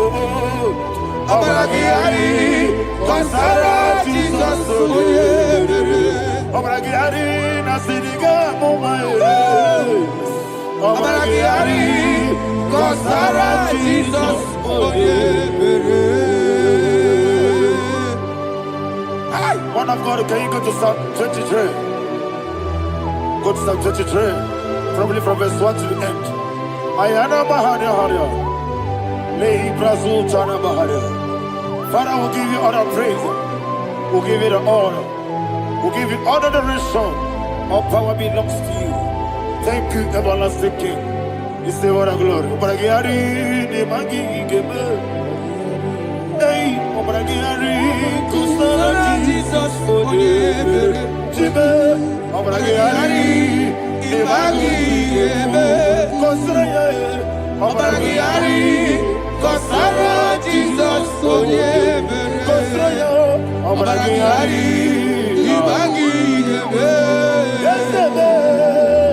Obragiari, Consara, Jesus, Obragiari, Nasidiga, Momae. Obragiari, Consara, Jesus, One of God, can you go to Psalm 23? Go to Psalm 23, probably from verse 1 to the end. Ayana Bahania Haria. Lay Brazil Chana Bahania. Father, we'll give you all the praise. We'll give you the honor. We'll give you all the adoration. All power belongs to you. Thank you, everlasting King. You say what a glory. Obragiari, the Magi, hey, Obragiari, Kusara, Jesus, Jibe, Obragiari, the Magi, Kusara, Obragiari, Kusara, Jesus, Kusara, Obragiari, the Magi,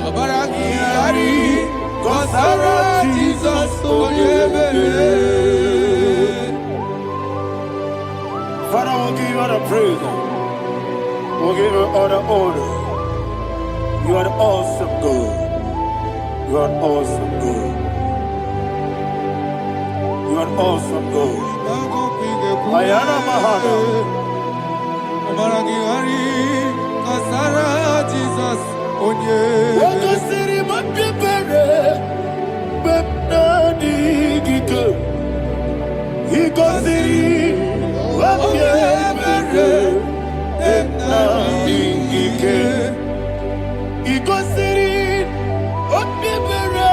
Obragiari, Kusara, Jesus, Father, we'll give you all the praise. We'll give you all the honor. You are the awesome God. You are an awesome God. You are an awesome God. Ayana Mahana. Jesus. Waka siri mapipere. Bepnani gike. Iko siri. Wapyemere, Epnabingike, Igosiri, Wapyemere,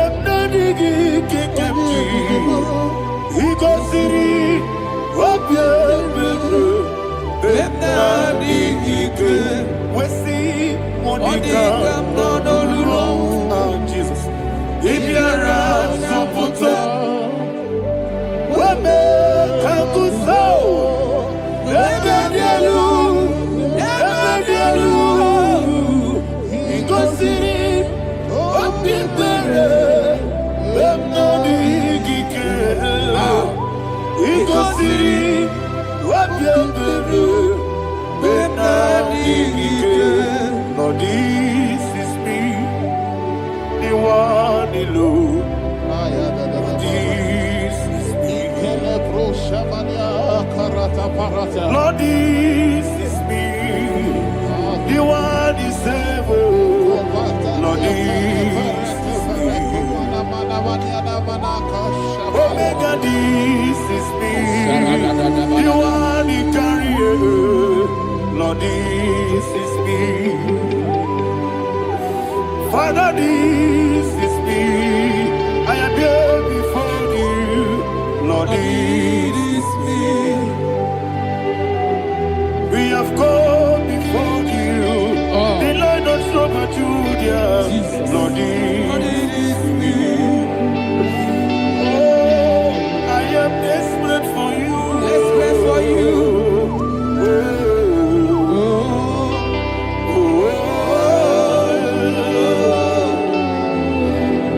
Epnabingike, Igosiri, Wapyemere, Epnabingike, Wesi, Monica, Jesus, Ibiara, Soputo, Wame, Kakuso, Ebedielu, Igosiri, Opipere, Ebnabigike, Igosiri, Opipere, Ebnabigike. Lord, this is me, the one alone. Lord, this is me, the one is able. Lord, this is me. Omega, this is me, the one he carries. Lord, this is me. Father, this is me. I am here before you. Lord, this is me. We have come before you. The Lord of Super Judah. Lord, this is me. Oh, I am desperate for you. Desperate for you.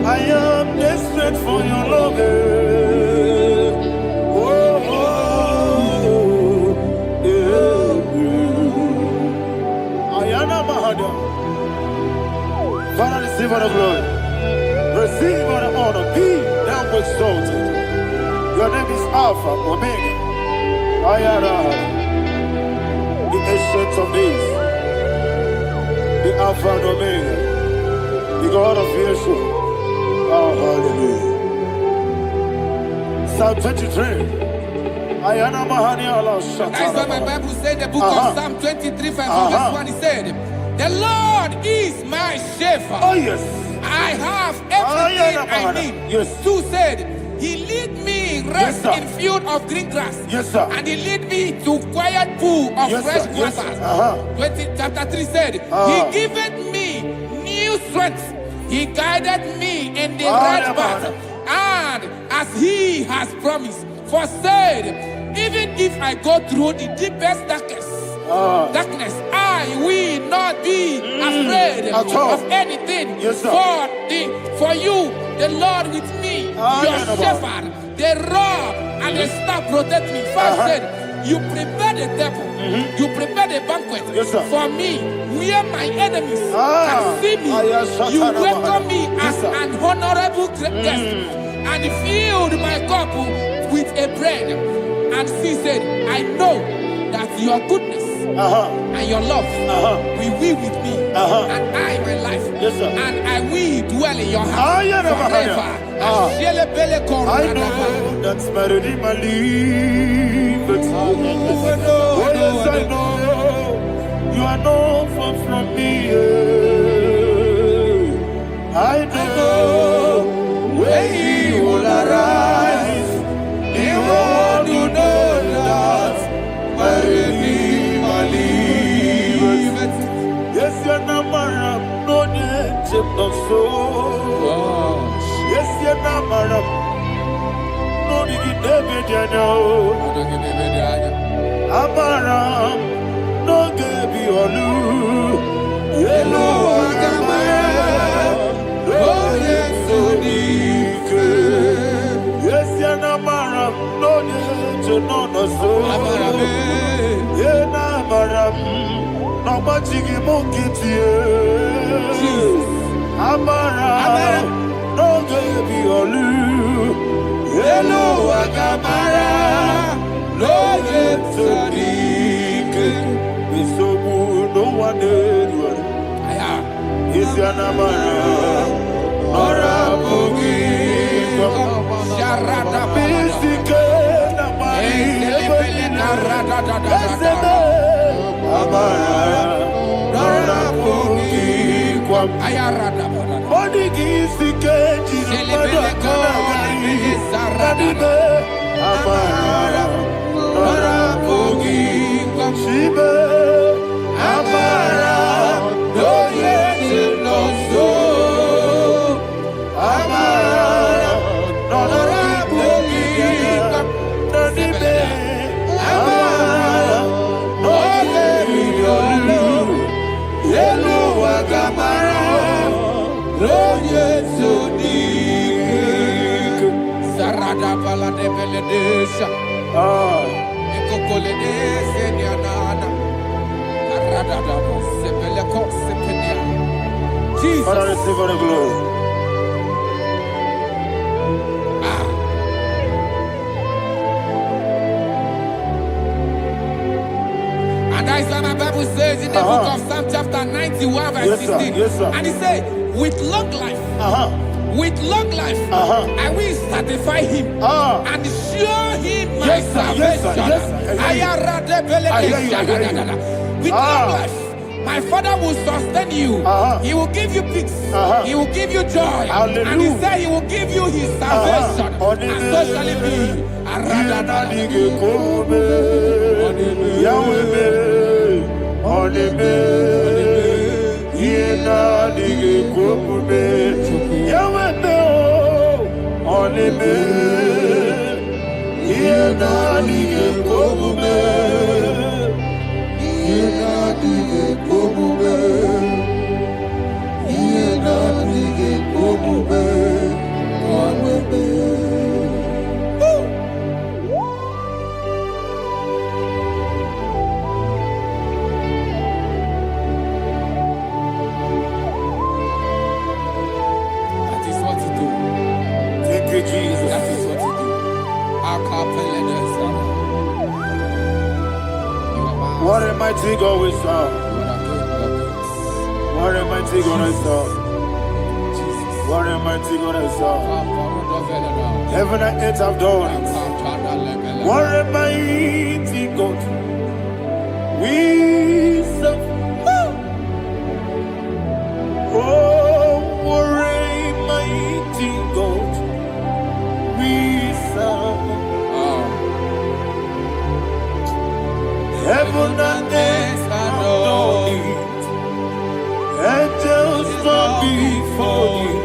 I am desperate for your love. Father, receive all the glory. Receive all the honor. Be thou exalted. Your name is Alpha, Omega. Ayara, the ancient of days. The Alpha and Omega. The God of Yeshua. Oh, hallelujah. Psalm 23. Ayana Mahani Allah Shaka. That's what my Bible said, the book of Psalm 23, verse 1, it said, the Lord is my shepherd. Oh, yes. I have everything I need. Yes. 2 said, he lead me rest Yes, in field of green grass. Yes, sir. And he lead me to quiet pool of Yes, fresh sir. Yes, waters. sir. Chapter 3 said, he giveth me new strength. He guided me in the right path. And as he has promised, for said, even if I go through the deepest darkness, I will not be afraid of anything. fighting Yes, sir. for you, the Lord with me, your shepherd, the rod and the staff protect me. First said, you prepare the table, you prepare the banquet Yes, sir. for me, where my enemies can see me. You welcome me as an honorable guest, and filled my cup with a bread. And she said, I know that your goodness and your love will be with me, and I, my life, and I will dwell in your house forever. I know that's my Redeemer lives. Oh, yes, I know you are not far from me. I know when He will arise, He will do that my Redeemer lives. Yes, you're not married, no need to so. Yes, you're not married. No need to Amaram, no gebi olu. Yellow Agamara, oh yes, Odike. Yes, you're not married, no need to know no so. Yena Maram, no machigi mokiti. Amaram, no gebi olu. Hello, Agamara, no Sadiq. It's so good, no one did. Is your Namara, or a boogie? Sharada, Basic, Amara, Nora Boogie, Ayarada, Odigi, Sikeji, Amara, Nora Boogie, Shibe, Amara, no yet no so. Amara, Nora Boogie, Nodibe, Amara, no yet Yellow Agamara, no yet so deep. Sarada Bala de Beledesha, Ecocoledese, Nianana, Arada, Sepeleco, Sepenia. Jesus, Father, receive all the glory. And that's why my Bible says in the book of Psalm chapter 91 verse 16. Yes, sir. And he said, with long life, with long life, I will satisfy him and show him my salvation. With long life, my Father will sustain you. He will give you peace. He will give you joy. Hallelujah. And he said he will give you his salvation. And so shall it be. Jesus. That is what you do. What a mighty God we serve. What a mighty God I serve. What a mighty God I serve. Heaven and earth have done it. What a mighty God we serve. Oh, what a mighty God we serve. Heaven and earth adore it. Angels bow before you.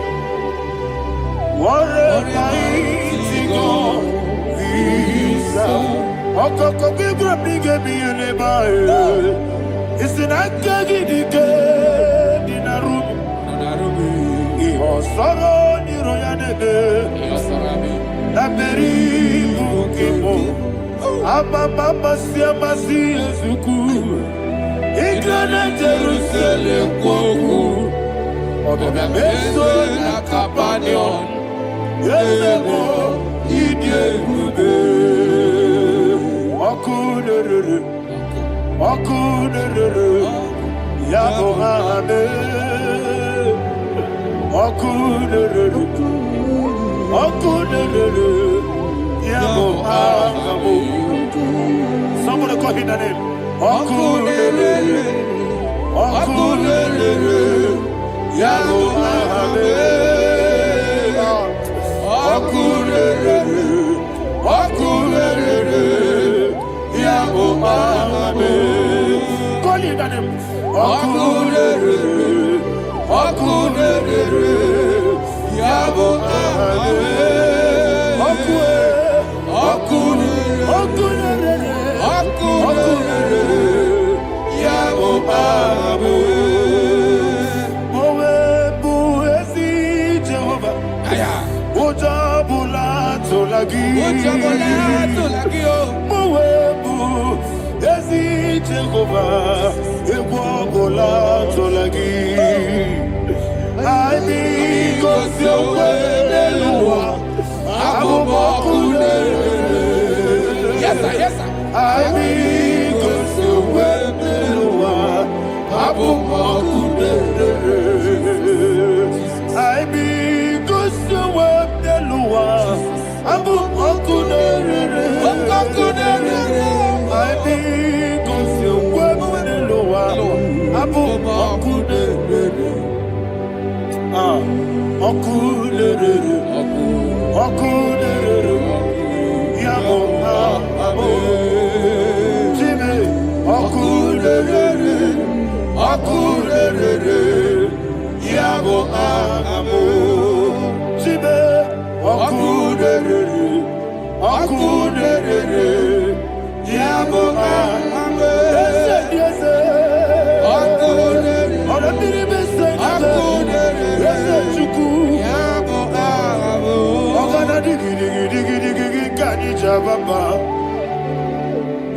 What a mighty God we serve. Okoko bibra bige bi ene it's an akagi dike dinarubi. Nameri Mukimo, Amama Siamasi Zuku, Igrana Jerusalem Koku, Obemeso na Kapanion, Yelemo, Idye Gube, Okunere, Yabo Hane, Okunere, somebody call him the name. Okunere, Yabo Ahame. Okunere, Yabo Ahame. Call him the name. Okunere, Yabo Ahame. Yabo Ahame. Mowe buezi Jehovah. Ojabula tolagi. Mowe buezi Jehovah. Ewabula tolagi. I need go see Eluwa. Yes, sir. I need go see Eluwa. I need go see Eluwa. I need go see Eluwa. Okunere, Yabo Ahame. Jimmy, Okunere, Yabo Ahame. Jimmy, Okunere, Yabo Ahame. Yes,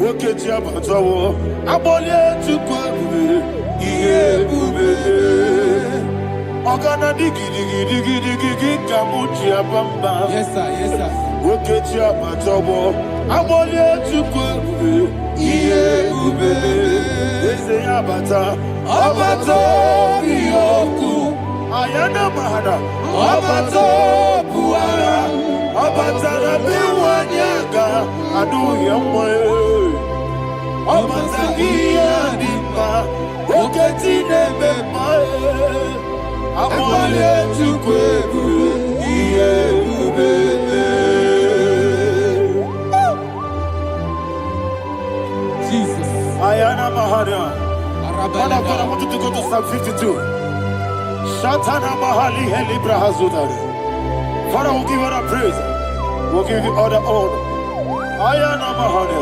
Oketi abatawo abole tukwa iye bube ogana digi kamuji abamba. Yes, sir. Oketi abatawo abole tukwa iye bube ese abata biyoku ayana mahada abato buara abatara biwanyaga adu yamwe Omazagia dimba, oketi nebe mae, amole tukwebu, iye ubebe. Jesus. Ayana Mahana. Man of God, I want you to go to Psalm 52. Shatana Mahali Heli Brahazudari. Father, we'll give you all the praise. We'll give you all the honor. Ayana Mahana.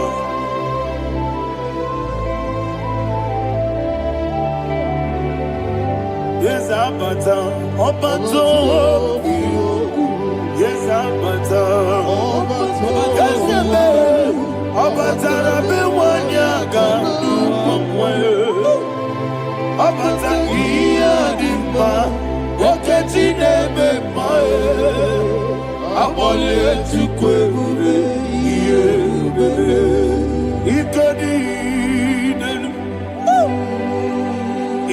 Yes, Abata, Obato, yes, Abata, yes, Abata, Rabewanyaga, Abata, Iadimba, Oketi Nebe, Abole, Tukwe,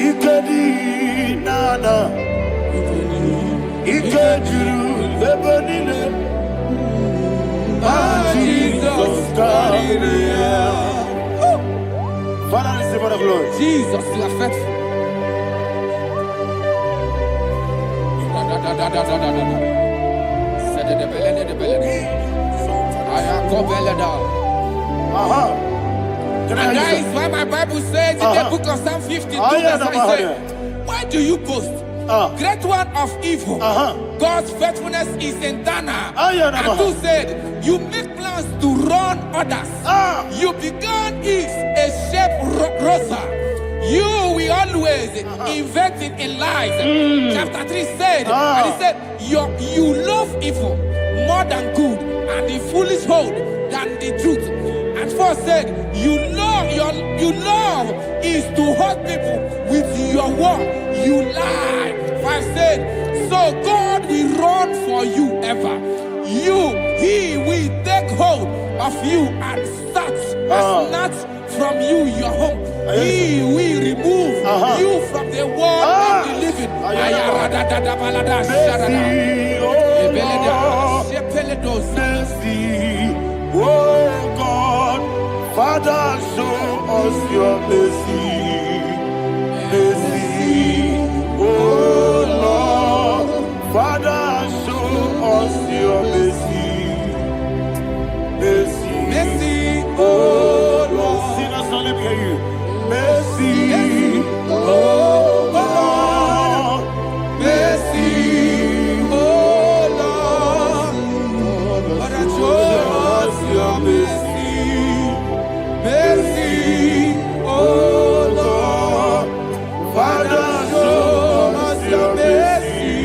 Ikadi nana, ikadiru lebanile, Jesus God. Father, receive the glory. Jesus, you are faithful. And that is why my Bible says in the book of Psalm 52, verse 5, why do you boast? Great one of evil. God's faithfulness is eternal. And who said, you make plans to run others. You began is a shape rosa. You will always invent it in lies. Chapter 3 said, and he said, you love evil more than good, and the foolish hold than the truth. And 4 said, you love is to hurt people with your word. You lie. 5 said, so God will run for you ever. He will take hold of you and snatch from you your home. He will remove you from the world of the living. Mercy, oh God, Father, show us your mercy. Mercy, oh Lord, Father, show us your mercy. Mercy, Mercy, oh Lord, sing us only hear you. Mercy, oh Lord, mercy, oh Lord, Father, show us your mercy. Mercy, oh Lord, Father, show us your mercy.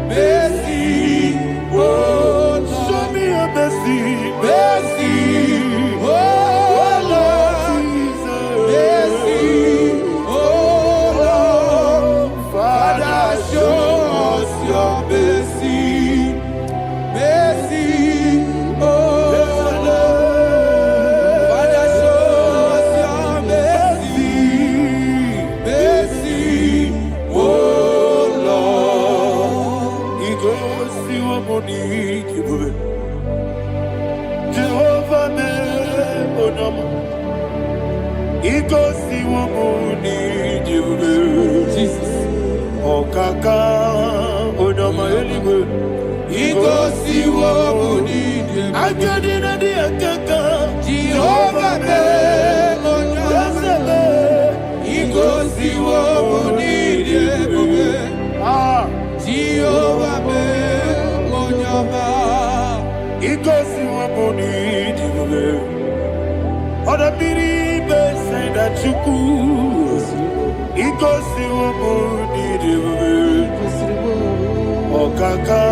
Mercy, oh Lord, show me your mercy. mercy, oh Lord, mercy, oh Lord, Father, show us your mercy. Mercy, oh Lord, Father, show us your mercy. Mercy, oh Lord. He goes to your money, Jehovah me onama. He goes to your money, Jehovah. Jesus. Okaka onama eligwe. He goes to your money, Akadina di akaka. Jehovah me onama. He goes to your money, Jehovah me onama. He goes to your money, Jehovah. Oda biri be say that you could. He goes to your money, Jehovah. Okaka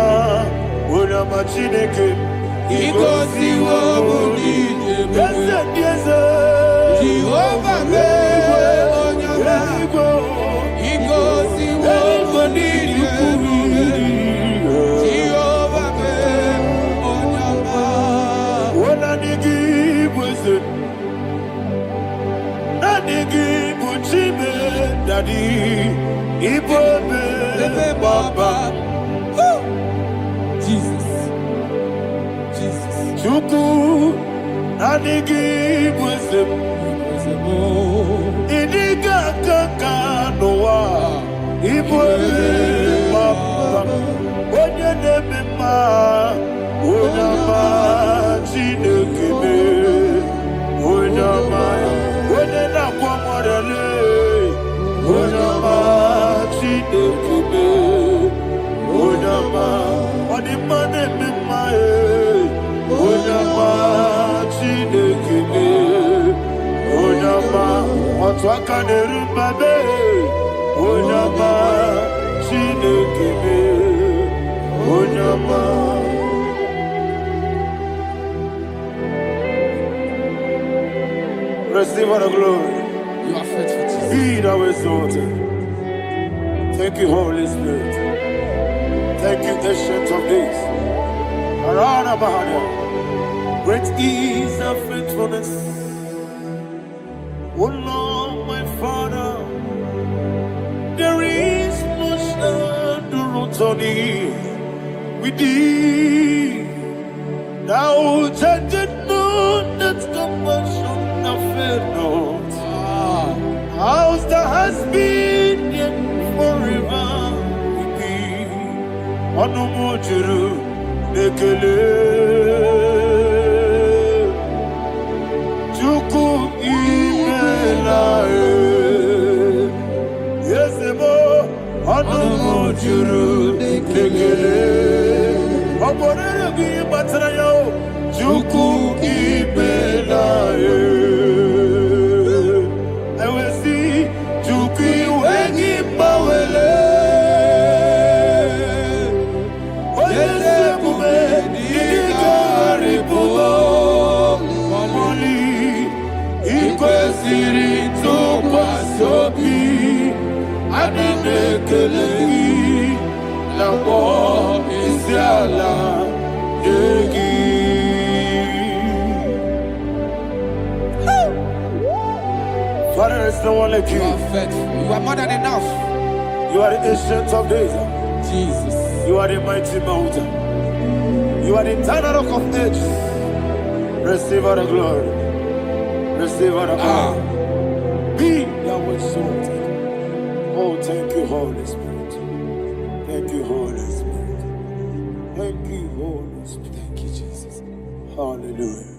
onama chineke. He goes to your money, Jehovah me onama. He goes to your money, Jehovah me onama. Daddy, Ibobe, Baba, Jesus, Jesus, Chuku, Nanigi, Wisdom, Idiga, Kaka, Noa, Ibobe, Baba, Onya Nebima, Onyama, Chinekime, Onyama, Onena Kwamorele. Onyama Chinekime, Onyama Odimane Mimae, Onyama Chinekime, Onyama Otwakane Rumbabe, Onyama Chinekime, Onyama. Receive all the glory. you are faithful, Jesus. Be thou exalted. Thank you, Holy Spirit. Thank you, Ancient of Days. Arana Bahania. Great is thy faithfulness. Oh Lord, my Father, there is much endurance on thee. With thee, thou judgest not that compassion of faith not. House that has been yet forever with thee. Onomojuru nekele. Chuku imelae. Yesemo onomojuru nekele. Oborere gi batrayo. Chuku imelae. I will see Nekelegi, Nabo Isiala, Yegi. Father, there's no one like you. You are faithful. You are more than enough. You are the ancient of days. Jesus. You are the mighty mountain. You are the eternal rock of ages. Receive all the glory. Receive all the power. Be thou exalted. Oh, thank you, Holy Spirit. Thank you, Holy Spirit. Thank you, Holy Spirit. Thank you, Jesus. Hallelujah.